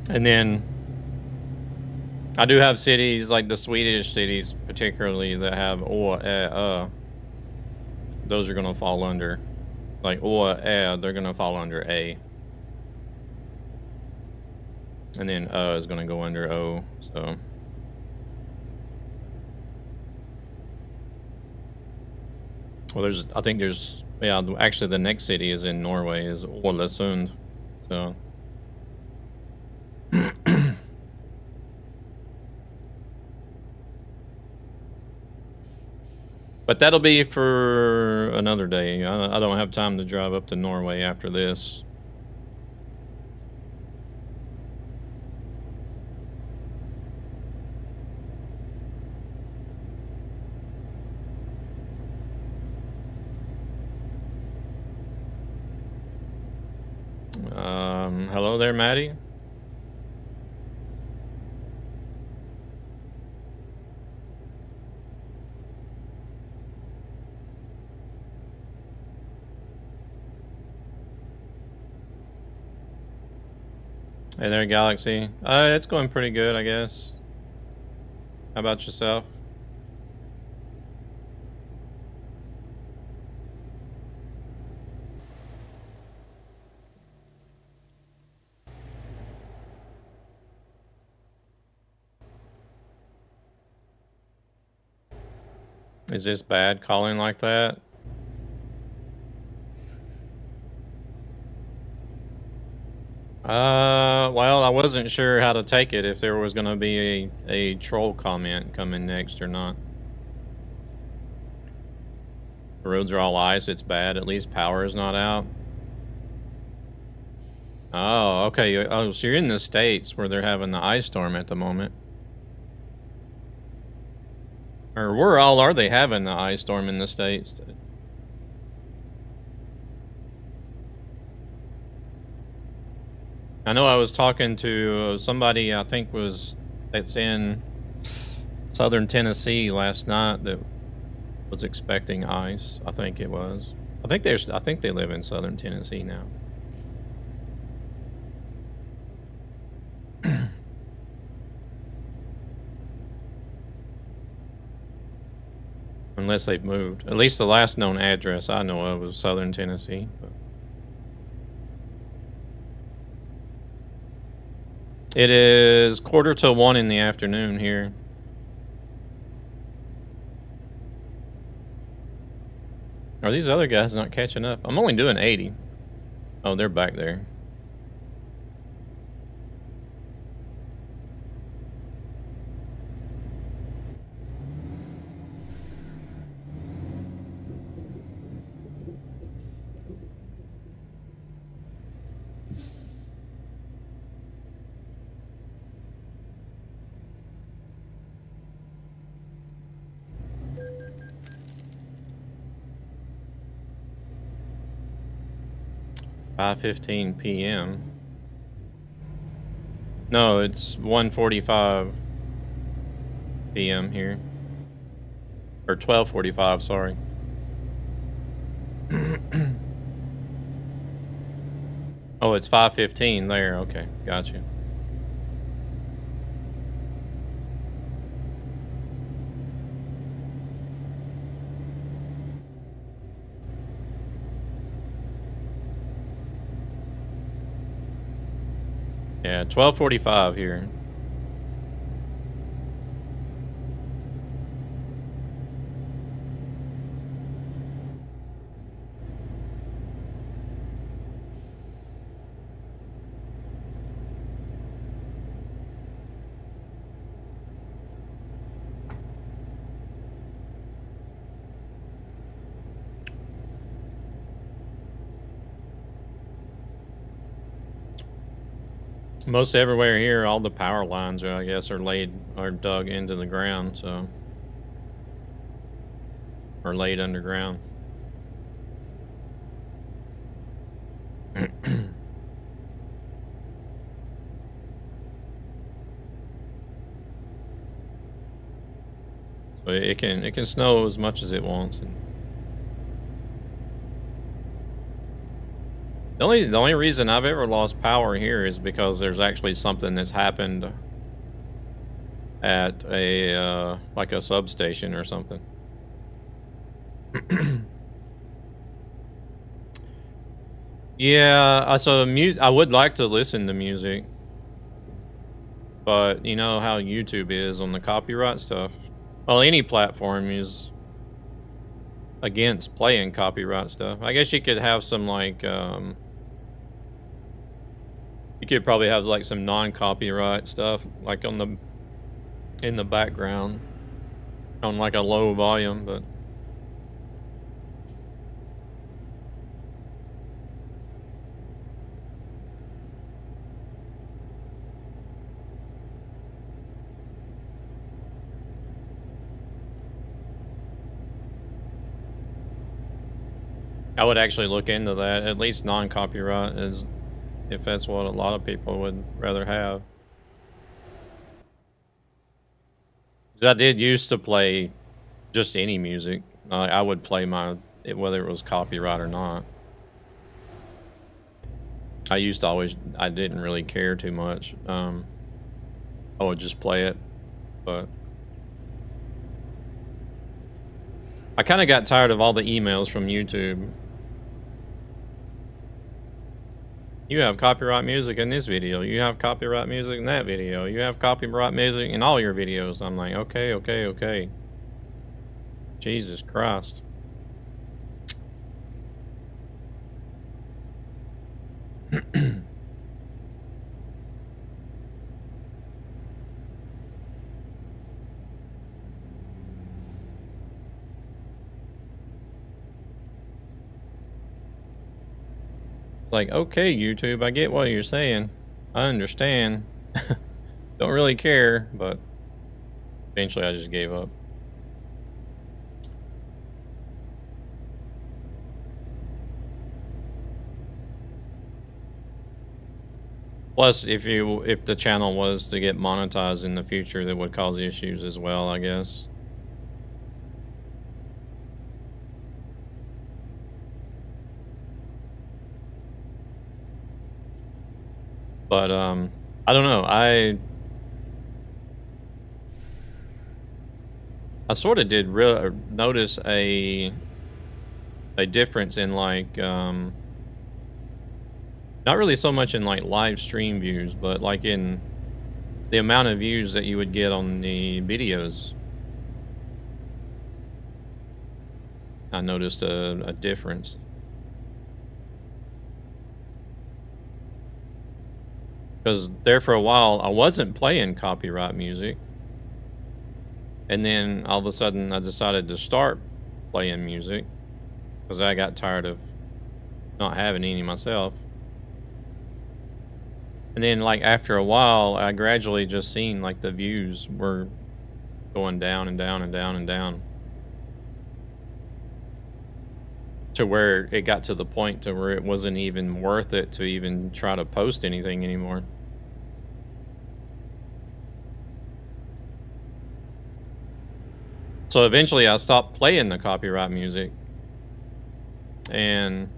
And then I do have cities like the Swedish cities, particularly that have those are gonna fall under like they're gonna fall under A. And then is gonna go under O, so. Well, I think there's, yeah, actually the next city is in Norway, is Ålesund, so. But that'll be for another day. I don't have time to drive up to Norway after this. Hello there, Maddie. Hey there, Galaxy. It's going pretty good, I guess. How about yourself? Is this bad calling like that? Well, I wasn't sure how to take it, if there was gonna be a troll comment coming next or not. The roads are all ice, it's bad, at least power is not out. Oh, okay. Oh, so you're in the States where they're having the ice storm at the moment. Or where all are they having the ice storm in the States? I know I was talking to somebody I think that's in southern Tennessee last night that was expecting ice. I think it was. I think they live in southern Tennessee now. Unless they've moved. At least the last known address I know of was southern Tennessee. But it is 1:45 in the afternoon here. Are these other guys not catching up? I'm only doing 80. Oh, they're back there. .5:15 p.m. No, it's 1:45 p.m. here. Or 12:45, sorry. Oh, it's 5:15 there. Okay, gotcha. Yeah, 12:45 here. Most everywhere here, all the power lines are, I guess, are dug into the ground, so. Or laid underground. So it can snow as much as it wants. And the only reason I've ever lost power here is because there's actually something that's happened at a like a substation or something. Yeah, so I would like to listen to music, but you know how YouTube is on the copyright stuff. Well, any platform is against playing copyright stuff. I guess you could have some like you could probably have like some non-copyright stuff like in the background on like a low volume, but I would actually look into that. At least non-copyright is, if that's what a lot of people would rather have. 'Cause I did used to play just any music. I would play whether it was copyright or not. I didn't really care too much. I would just play it, but I kind of got tired of all the emails from YouTube. You have copyright music in this video. You have copyright music in that video. You have copyright music in all your videos. I'm like, okay. Jesus Christ. Like, okay, YouTube, I get what you're saying. I understand. Don't really care, but eventually I just gave up. Plus, if the channel was to get monetized in the future, that would cause issues as well, I guess. But I don't know. I sort of did notice a difference in like not really so much in like live stream views, but like in the amount of views that you would get on the videos. I noticed a difference. Because there for a while, I wasn't playing copyright music. And then all of a sudden, I decided to start playing music. Because I got tired of not having any myself. And then, like, after a while, I gradually just seen, like, the views were going down and down and down and down. To where it got to the point to where it wasn't even worth it to even try to post anything anymore. So eventually I stopped playing the copyright music. And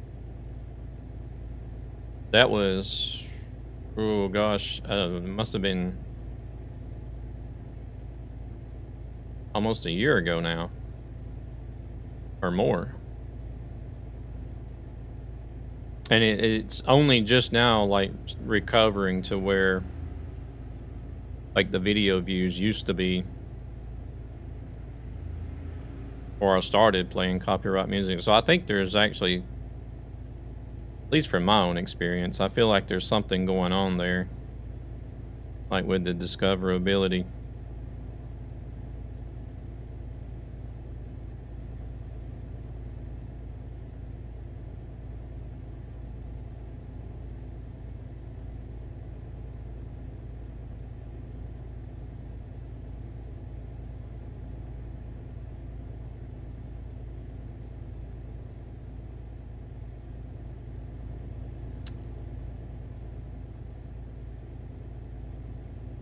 that was, oh gosh, it must have been almost a year ago now. Or more. And it's only just now, like, recovering to where, like, the video views used to be. Before I started playing copyright music. So I think there's actually, at least from my own experience, I feel like there's something going on there. Like with the discoverability.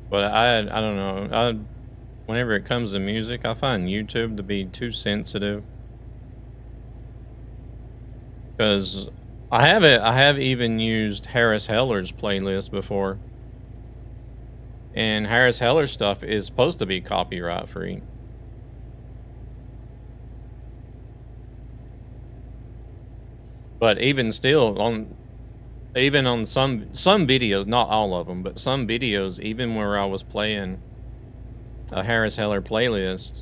But I don't know. Whenever it comes to music, I find YouTube to be too sensitive. Because I have even used Harris Heller's playlist before. And Harris Heller stuff is supposed to be copyright free. But even still, on some videos, not all of them, but some videos, even where I was playing a Harris Heller playlist,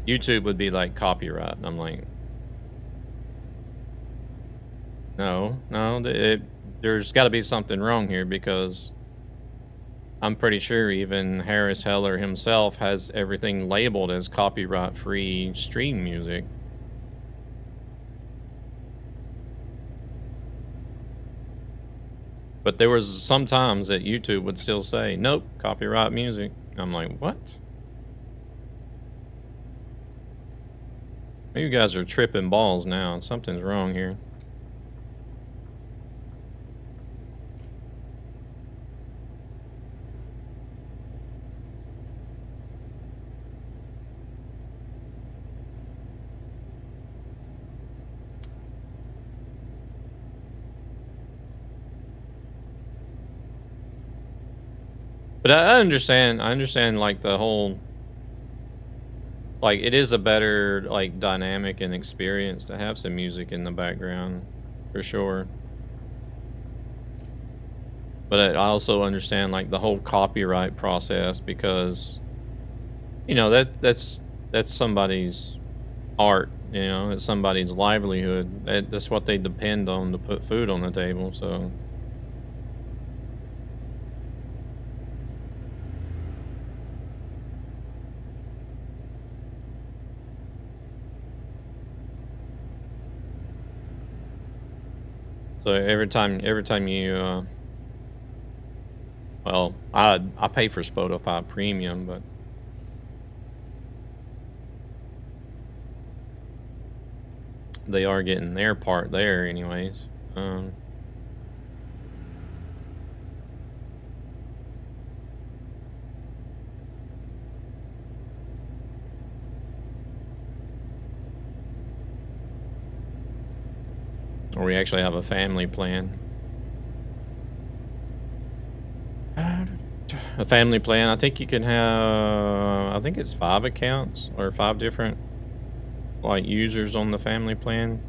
YouTube would be like copyright. And I'm like, no, there's got to be something wrong here, because I'm pretty sure even Harris Heller himself has everything labeled as copyright-free stream music. But there was some times that YouTube would still say, nope, copyright music. I'm like, what? You guys are tripping balls now. Something's wrong here. But I understand like the whole, like, it is a better, like, dynamic and experience to have some music in the background, for sure. But I also understand, like, the whole copyright process, because, you know, that's somebody's art, you know, it's somebody's livelihood. That's what they depend on to put food on the table, so. So every time you, well, I pay for Spotify Premium, but they are getting their part there anyways. Or we actually have a family plan. A family plan, I think you can have, I think it's 5 accounts or 5 different, like, users on the family plan.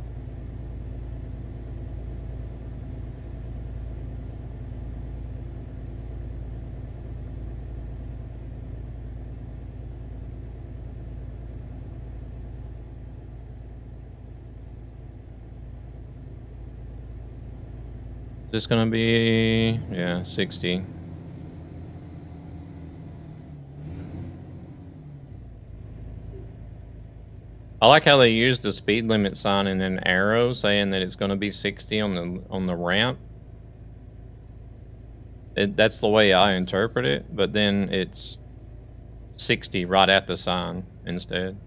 This gonna be, yeah, 60. I like how they used the speed limit sign and an arrow saying that it's gonna be 60 on the ramp. That's the way I interpret it, but then it's 60 right at the sign instead.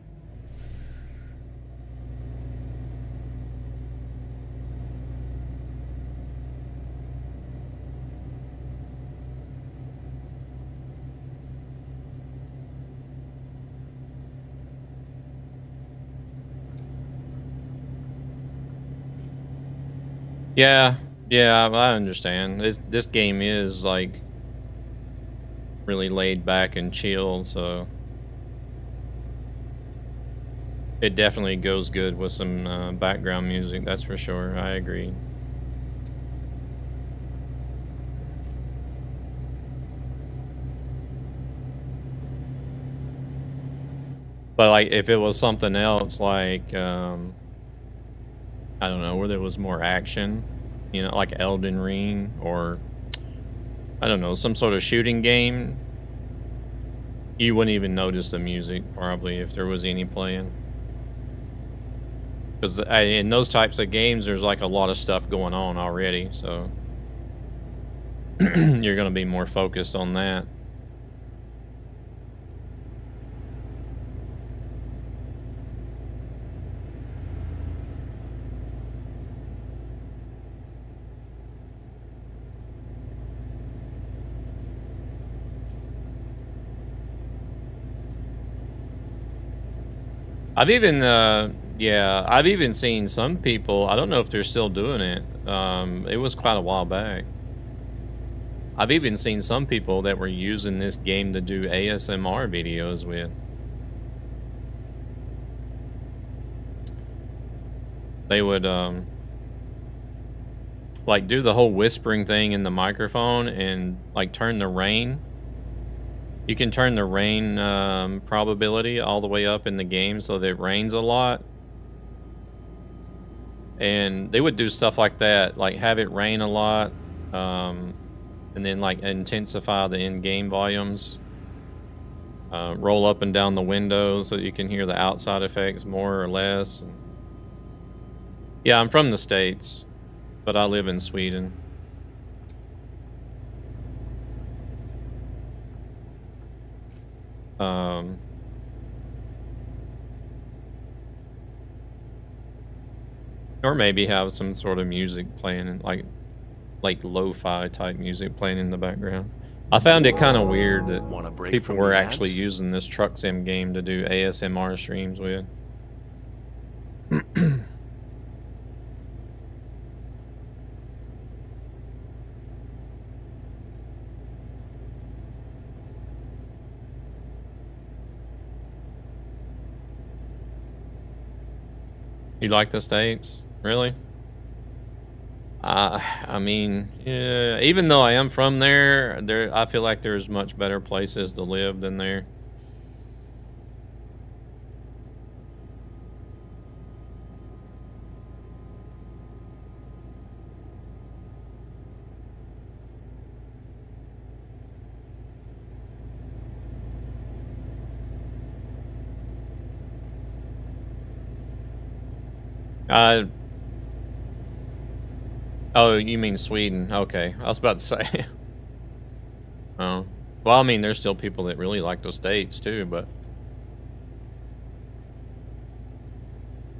Yeah, yeah, I understand. This game is like really laid back and chill, so it definitely goes good with some background music. That's for sure. I agree. But like, if it was something else, like I don't know, where there was more action, you know, like Elden Ring or I don't know, some sort of shooting game, you wouldn't even notice the music probably if there was any playing. Because in those types of games, there's like a lot of stuff going on already, so you're going to be more focused on that. I've even, yeah, I've even seen some people, I don't know if they're still doing it. It was quite a while back. I've even seen some people that were using this game to do ASMR videos with. They would, like do the whole whispering thing in the microphone and like turn the rain. You can turn the rain probability all the way up in the game so that it rains a lot. And they would do stuff like that, like have it rain a lot, and then like intensify the in-game volumes. Roll up and down the window so you can hear the outside effects more or less. Yeah, I'm from the States, but I live in Sweden. Or maybe have some sort of music playing, like lo-fi type music playing in the background. I found it kind of weird that people were actually using this truck sim game to do ASMR streams with. You like the States? Really? I mean, yeah, even though I am from there, I feel like there's much better places to live than there. Oh, you mean Sweden? Okay, I was about to say. Oh, well, I mean, there's still people that really like the States too, but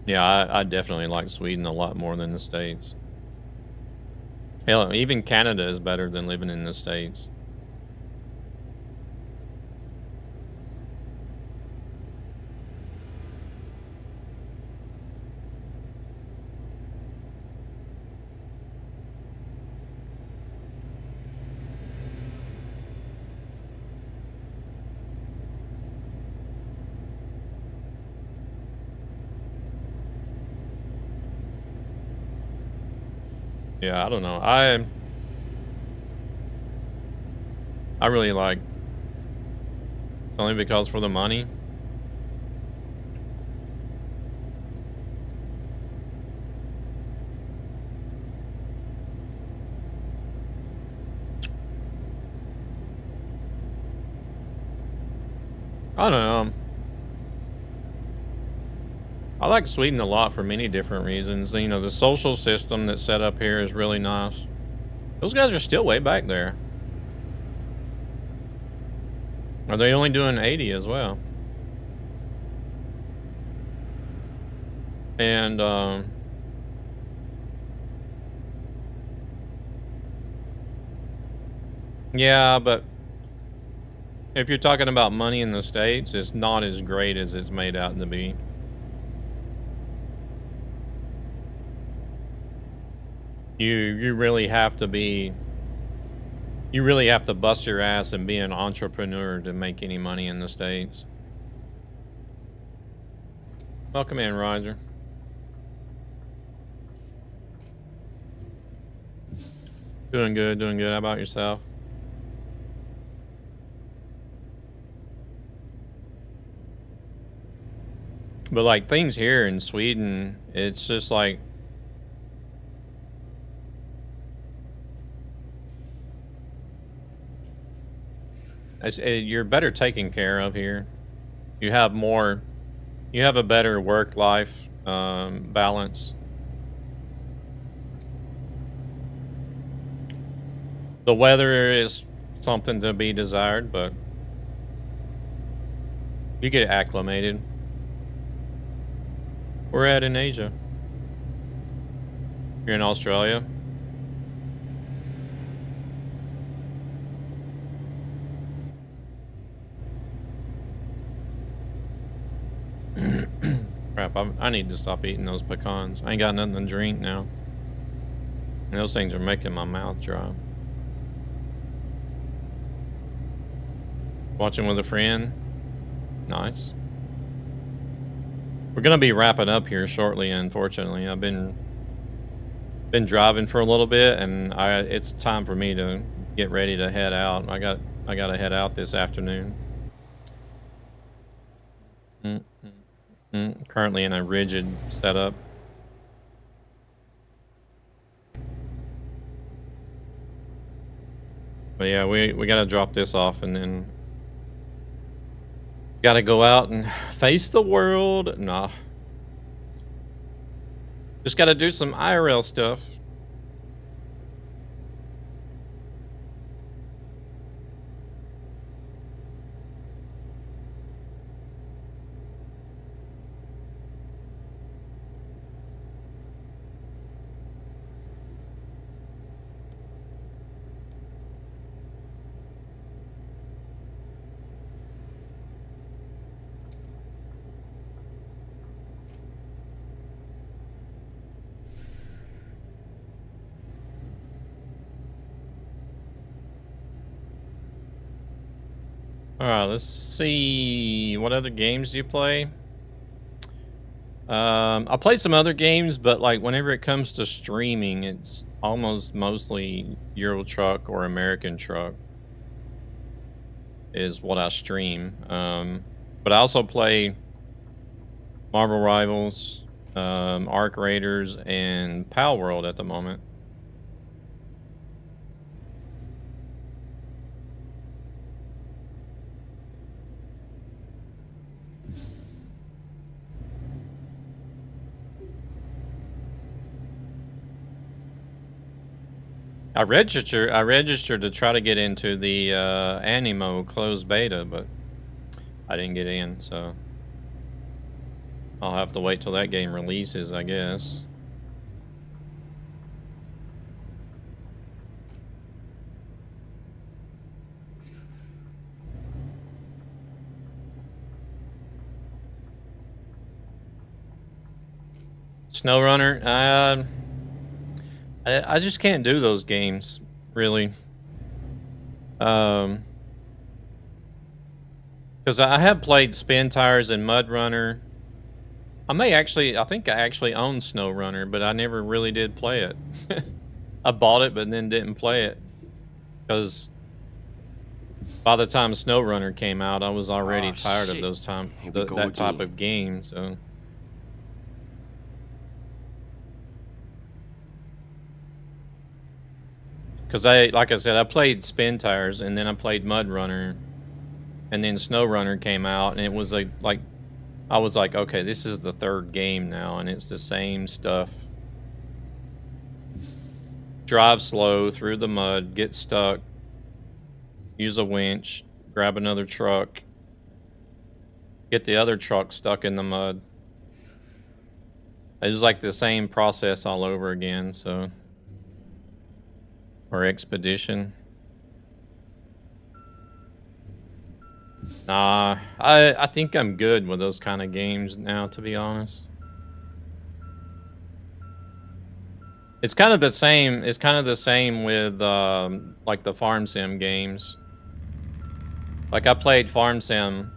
yeah, I definitely like Sweden a lot more than the States. Hell, even Canada is better than living in the States. Yeah, I don't know. I really like, only because for the money. I don't know. I like Sweden a lot for many different reasons. You know, the social system that's set up here is really nice. Those guys are still way back there. Are they only doing 80 as well? And, yeah, but if you're talking about money in the States, it's not as great as it's made out to be. You really have to be, you really have to bust your ass and be an entrepreneur to make any money in the States. Welcome in, Roger. Doing good, doing good. How about yourself? But like things here in Sweden, it's just like, you're better taken care of here. You have more, you have a better work-life balance. The weather is something to be desired, but you get acclimated. We're at in Asia. You're in Australia. Crap, I need to stop eating those pecans. I ain't got nothing to drink now. And those things are making my mouth dry. Watching with a friend. Nice. We're gonna be wrapping up here shortly, unfortunately. I've been driving for a little bit, and it's time for me to get ready to head out. I gotta head out this afternoon. Currently in a rigid setup. But yeah, we gotta drop this off and then gotta go out and face the world. Nah. Just gotta do some IRL stuff. Alright, let's see. What other games do you play? I played some other games, but like whenever it comes to streaming, it's almost mostly Euro Truck or American Truck is what I stream. But I also play Marvel Rivals, Arc Raiders, and Pal World at the moment. I registered to try to get into the Animo closed beta, but I didn't get in, so I'll have to wait till that game releases, I guess. SnowRunner, I just can't do those games, really. Because I have played Spin Tires and Mud Runner. I think I actually own SnowRunner, but I never really did play it. I bought it, but then didn't play it. Because by the time SnowRunner came out, I was already tired of those that type of game, so... Because like I said, I played Spin Tires and then I played Mud Runner. And then SnowRunner came out, and it was like I was like, okay, this is the third game now, and it's the same stuff. Drive slow through the mud, get stuck, use a winch, grab another truck, get the other truck stuck in the mud. It was like the same process all over again, so. Or expedition. Nah, I think I'm good with those kind of games now, to be honest. It's kind of the same. It's kind of the same with like the farm sim games. Like I played farm sim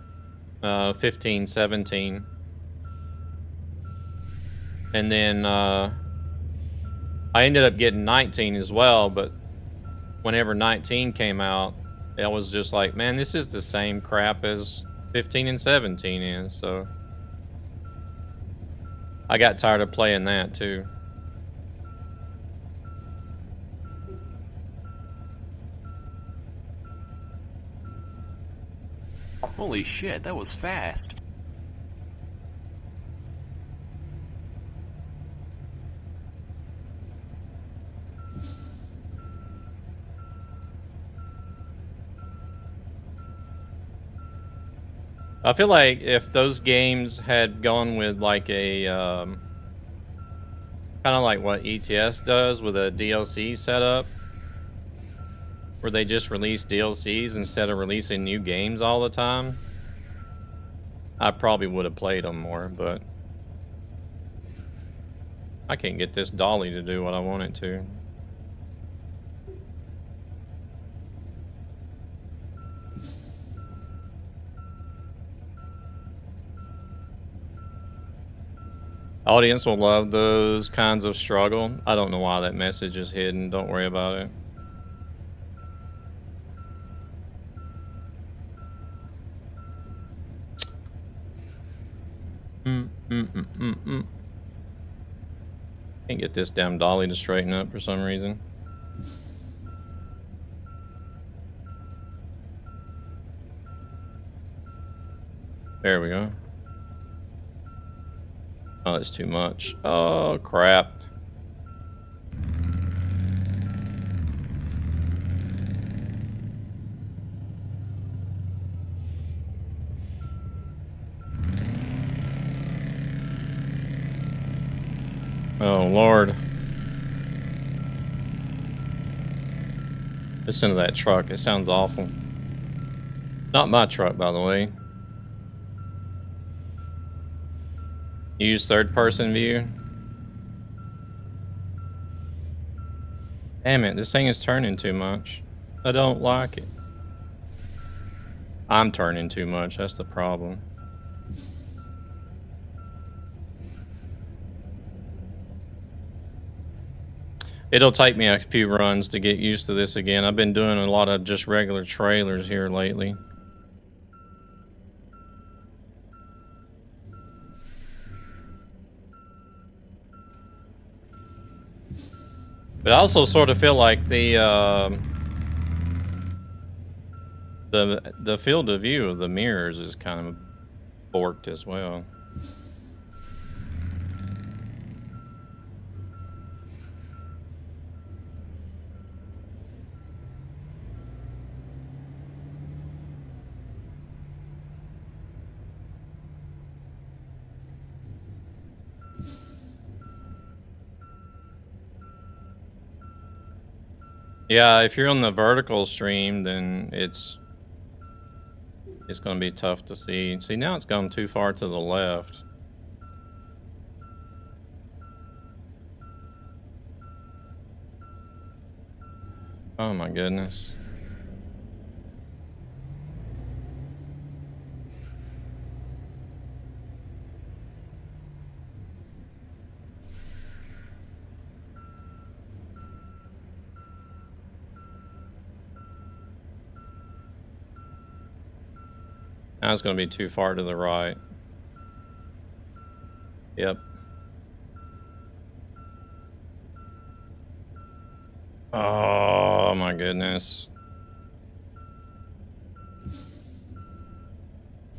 15, 17. And then I ended up getting 19 as well, but whenever 19 came out, I was just like, man, this is the same crap as 15 and 17 is, so I got tired of playing that too. Holy shit, that was fast. I feel like if those games had gone with like a kind of like what ETS does with a DLC setup, where they just release DLCs instead of releasing new games all the time, I probably would have played them more, but I can't get this dolly to do what I want it to. Audience will love those kinds of struggle. I don't know why that message is hidden. Don't worry about it. Can't get this damn dolly to straighten up for some reason. There we go. Oh, it's too much. Oh, crap. Oh, Lord. Listen to that truck. It sounds awful. Not my truck, by the way. Use third-person view. Damn it, this thing is turning too much. I don't like it. I'm turning too much, that's the problem. It'll take me a few runs to get used to this again. I've been doing a lot of just regular trailers here lately. But I also sort of feel like the field of view of the mirrors is kind of borked as well. Yeah, if you're on the vertical stream, then it's going to be tough to see. See, now it's gone too far to the left. Oh my goodness. Now it's going to be too far to the right. Yep. Oh my goodness.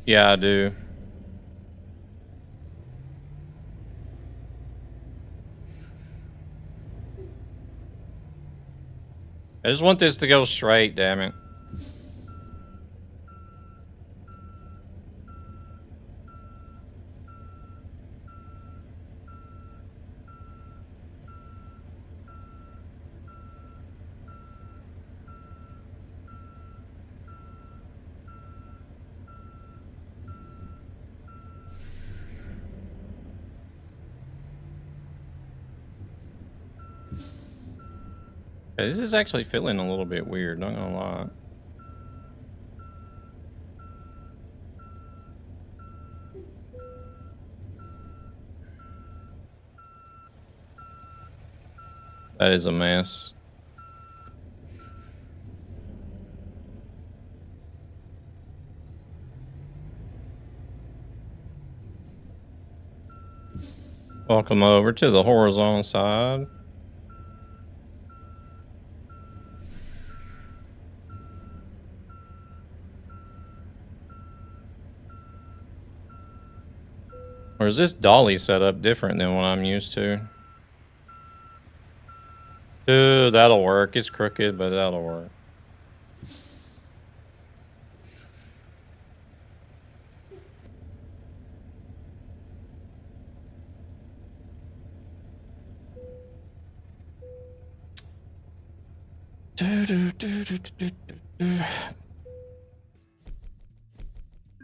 Yeah, I do. I just want this to go straight, damn it. Okay, this is actually feeling a little bit weird, not gonna lie. That is a mess. Welcome over to the horizontal side. Or is this dolly setup different than what I'm used to? Dude, that'll work. It's crooked, but that'll work.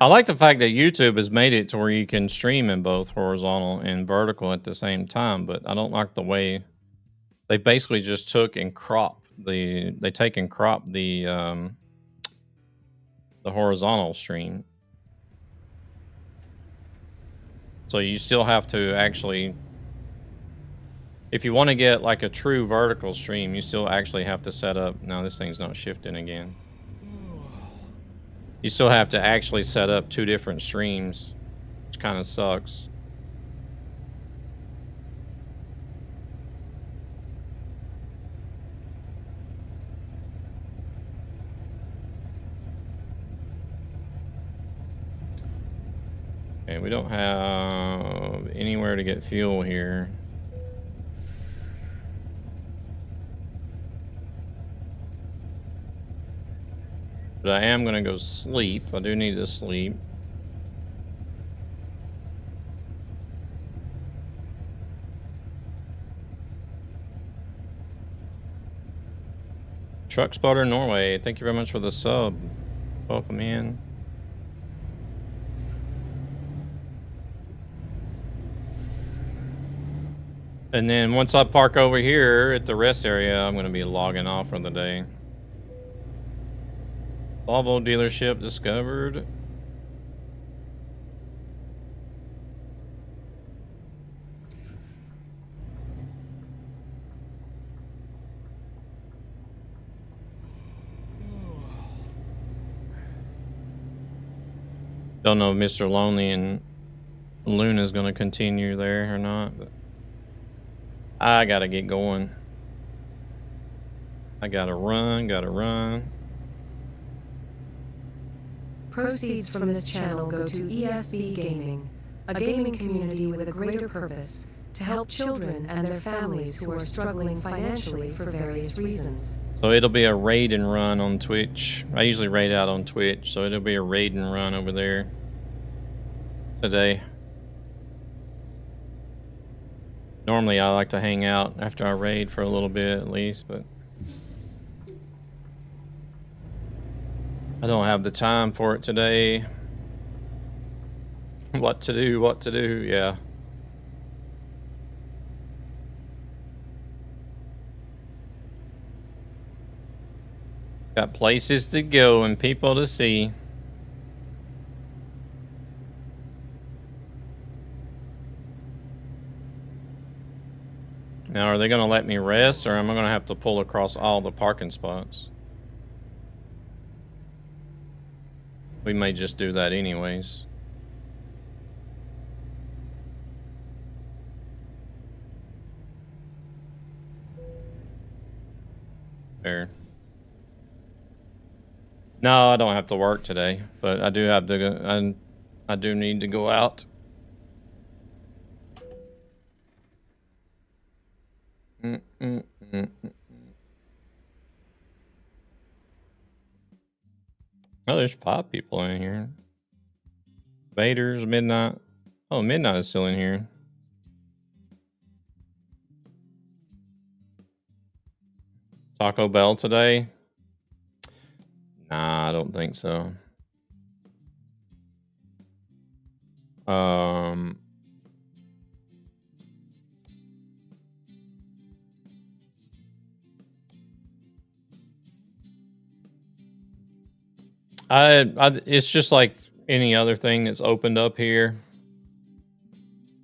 I like the fact that YouTube has made it to where you can stream in both horizontal and vertical at the same time, but I don't like the way they basically just took and crop the horizontal stream. So you still have to actually, if you want to get like a true vertical stream, you still actually have to set up, now this thing's not shifting again. You still have to actually set up 2 different streams, which kind of sucks. Okay, we don't have anywhere to get fuel here. But I am gonna go sleep. I do need to sleep. Truck Spotter Norway, thank you very much for the sub. Welcome in. And then once I park over here at the rest area, I'm gonna be logging off for the day. Volvo dealership discovered. Don't know if Mr. Lonely and Luna's gonna continue there or not, but I gotta get going. I gotta run. Proceeds from this channel go to ESB Gaming, a gaming community with a greater purpose to help children and their families who are struggling financially for various reasons. So it'll be a raid and run on Twitch. I usually raid out on Twitch, so it'll be a raid and run over there today. Normally I like to hang out after I raid for a little bit at least, but I don't have the time for it today. What to do, yeah. Got places to go and people to see. Now, are they going to let me rest, or am I going to have to pull across all the parking spots? We may just do that anyways. There. No, I don't have to work today, but I do have to go. I do need to go out. Oh, there's 5 people in here. Vader's, Midnight. Oh, Midnight is still in here. Taco Bell today? Nah, I don't think so. It's just like any other thing that's opened up here.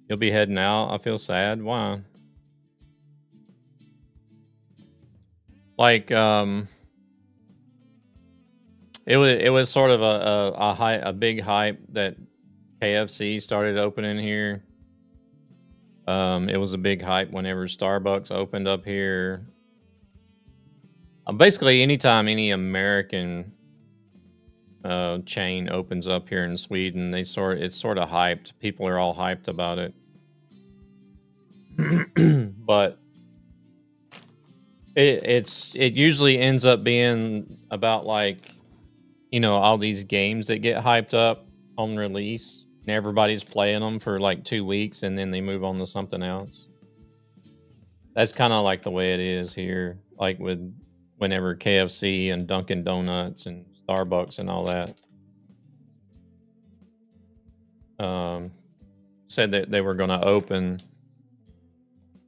You'll be heading out. I feel sad. Why? Like, it was sort of a big hype that KFC started opening here. It was a big hype whenever Starbucks opened up here. Basically, anytime any American chain opens up here in Sweden, it's sort of hyped. People are all hyped about it. But it usually ends up being about, like, you know, all these games that get hyped up on release and everybody's playing them for like 2 weeks and then they move on to something else. That's kind of like the way it is here, like with whenever KFC and Dunkin' Donuts and Starbucks and all that said that they were going to open,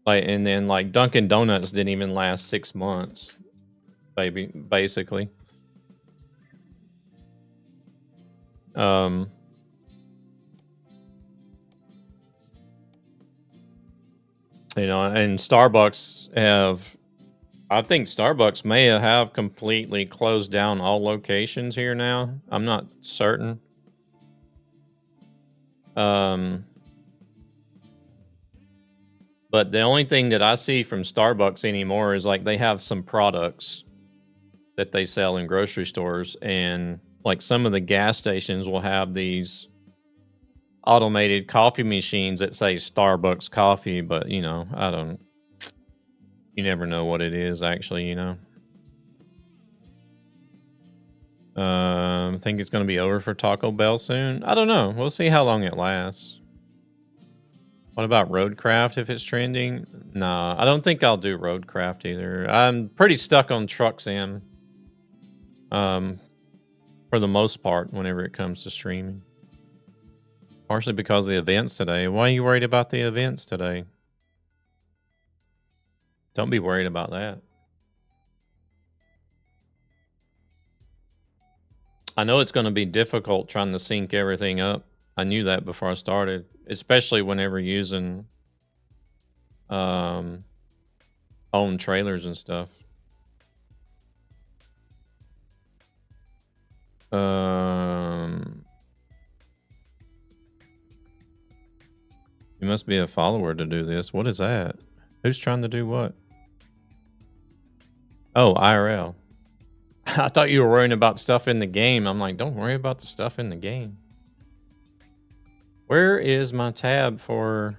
like, and then like Dunkin' Donuts didn't even last 6 months, basically. You know, and Starbucks I think Starbucks may have completely closed down all locations here now. I'm not certain. But the only thing that I see from Starbucks anymore is like they have some products that they sell in grocery stores, and like some of the gas stations will have these automated coffee machines that say Starbucks coffee, but you know, you never know what it is actually, you know. I think it's going to be over for Taco Bell soon. I don't know. We'll see how long it lasts. What about Roadcraft if it's trending? Nah, I don't think I'll do Roadcraft either. I'm pretty stuck on Truck Sim. For the most part, whenever it comes to streaming. Partially because of the events today. Why are you worried about the events today? Don't be worried about that. I know it's going to be difficult trying to sync everything up. I knew that before I started, especially whenever using own trailers and stuff. You must be a follower to do this. What is that? Who's trying to do what? Oh, IRL. I thought you were worrying about stuff in the game. I'm like, don't worry about the stuff in the game. Where is my tab for...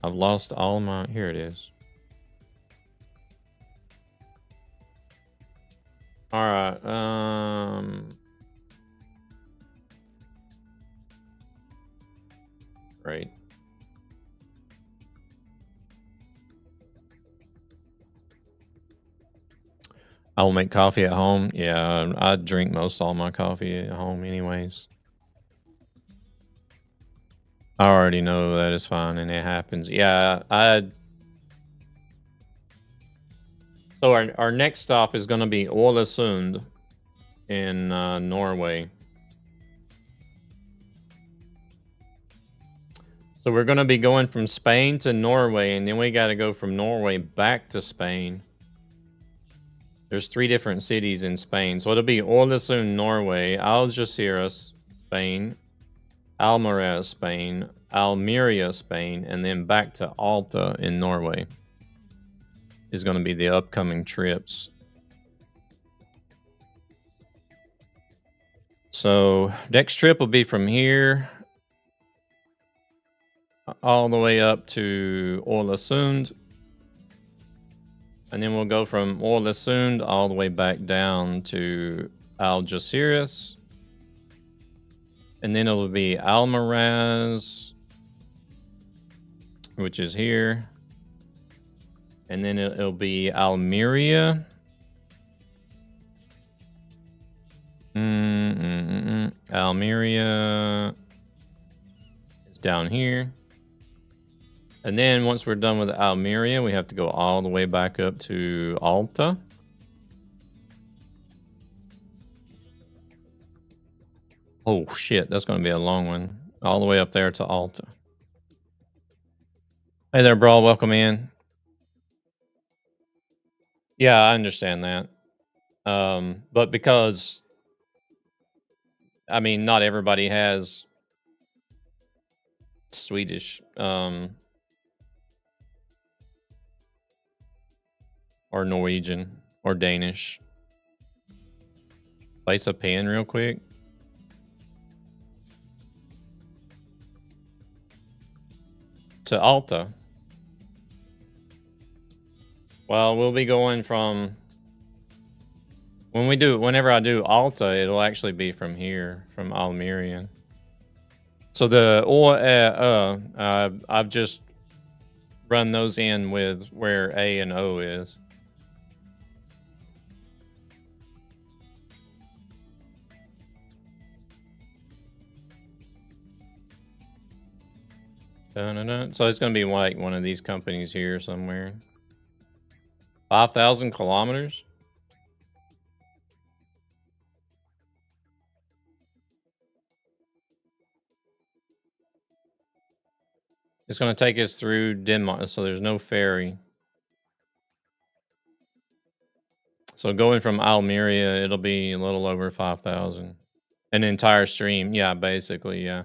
I've lost all my... Here it is. All right. Great. I will make coffee at home. Yeah, I drink most all my coffee at home anyways. I already know that is fine and it happens. Yeah, so our next stop is going to be Ålesund in Norway. So we're going to be going from Spain to Norway, and then we got to go from Norway back to Spain. There's 3 different cities in Spain. So it'll be Ålesund, Norway, Algeciras, Spain, Almería, Spain, Almeria, Spain, and then back to Alta in Norway is going to be the upcoming trips. So next trip will be from here all the way up to Ålesund. And then we'll go from Ålesund all the way back down to Algeciras. And then it'll be Almaraz, which is here. And then it'll be Almeria. Almeria is down here. And then once we're done with Almeria, we have to go all the way back up to Alta. Oh shit, that's going to be a long one. All the way up there to Alta. Hey there, bro. Welcome in. Yeah, I understand that. But because, I mean, not everybody has Swedish or Norwegian or Danish. Place a pen real quick. To Alta. Well, we'll be going from whenever I do Alta, it'll actually be from here, from Almeria. So the I've just run those in with where A and O is. So it's going to be like one of these companies here somewhere. 5,000 kilometers. It's going to take us through Denmark, so there's no ferry. So going from Almeria, it'll be a little over 5,000. An entire stream. Yeah, basically, yeah.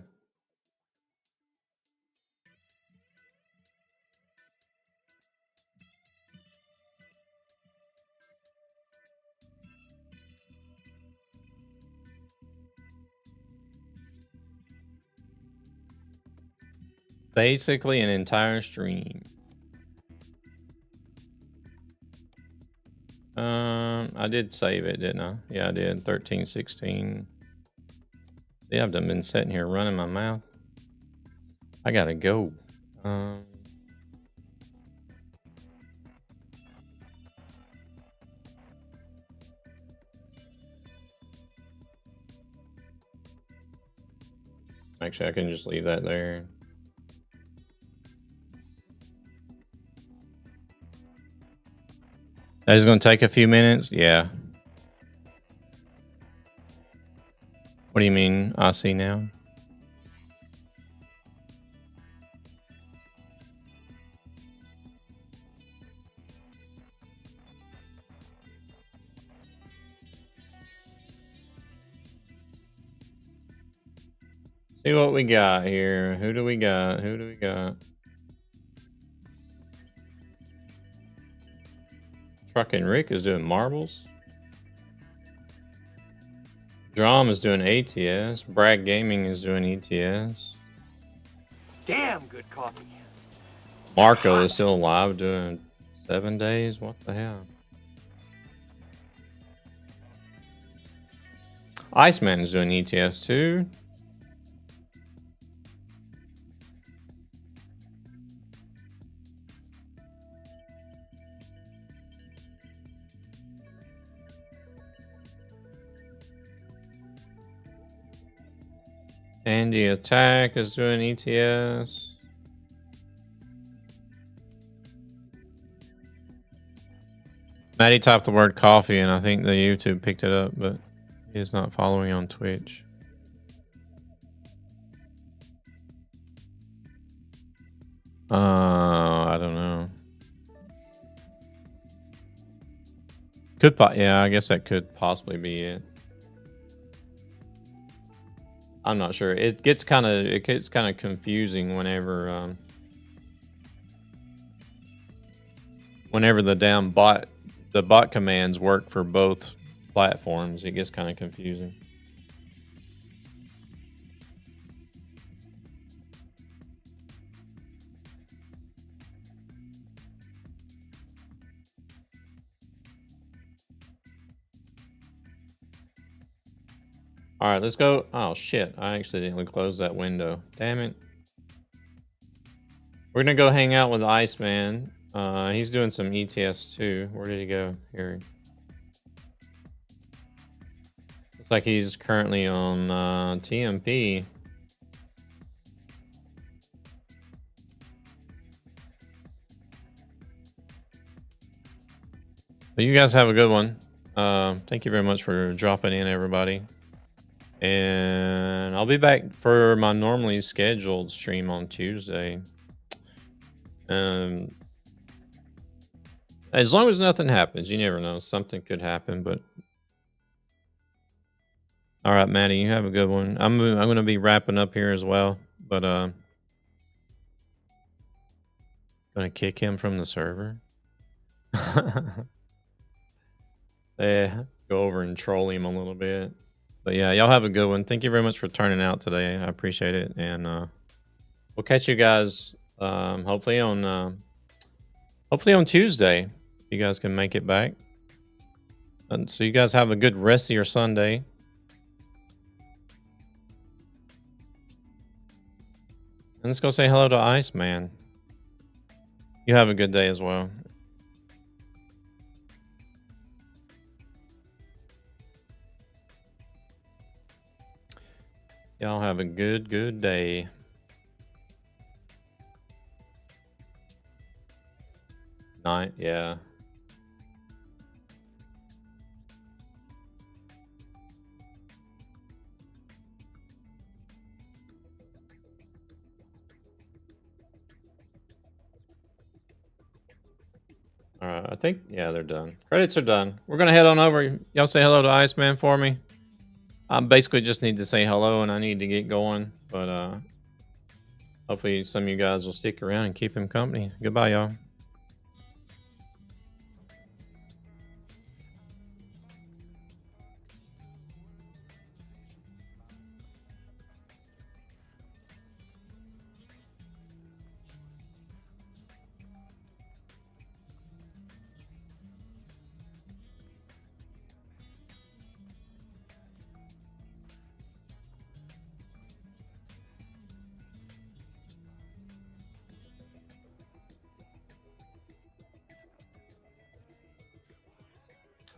Basically an entire stream. I did save it, didn't I? Yeah, I did. 1316. See, I've done been sitting here running my mouth. I gotta go. Actually, I can just leave that there. That is going to take a few minutes? Yeah. What do you mean, I see now? See what we got here. Who do we got? Who do we got? Truckin' Rick is doing marbles. Drum is doing ATS. Bragg Gaming is doing ETS. Damn good coffee. Marco is still alive doing 7 days. What the hell? Iceman is doing ETS too. Andy Attack is doing ETS. Maddie typed the word coffee and I think the YouTube picked it up, but he is not following on Twitch. I don't know. Yeah, I guess that could possibly be it. I'm not sure. It gets kind of confusing whenever the damn bot commands work for both platforms. It gets kind of confusing. All right, let's go. Oh shit! I accidentally closed that window. Damn it. We're gonna go hang out with Iceman. He's doing some ETS too. Where did he go? Here. Looks like he's currently on TMP. But you guys have a good one. Thank you very much for dropping in, everybody. And I'll be back for my normally scheduled stream on Tuesday. As long as nothing happens, you never know. Something could happen, but all right, Maddie, you have a good one. I'm going to be wrapping up here as well, but going to kick him from the server. Yeah, go over and troll him a little bit. But yeah, y'all have a good one. Thank you very much for turning out today. I appreciate it, and we'll catch you guys hopefully on Tuesday. If you guys can make it back. And so you guys have a good rest of your Sunday. And let's go say hello to Iceman. You have a good day as well. Y'all have a good day. Night, yeah. All right, I think, yeah, they're done. Credits are done. We're going to head on over. Y'all say hello to Iceman for me. I basically just need to say hello and I need to get going. But hopefully some of you guys will stick around and keep him company. Goodbye, y'all.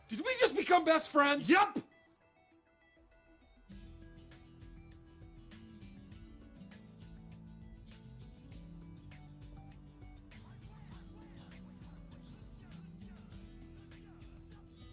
Did we just become best friends? Yup!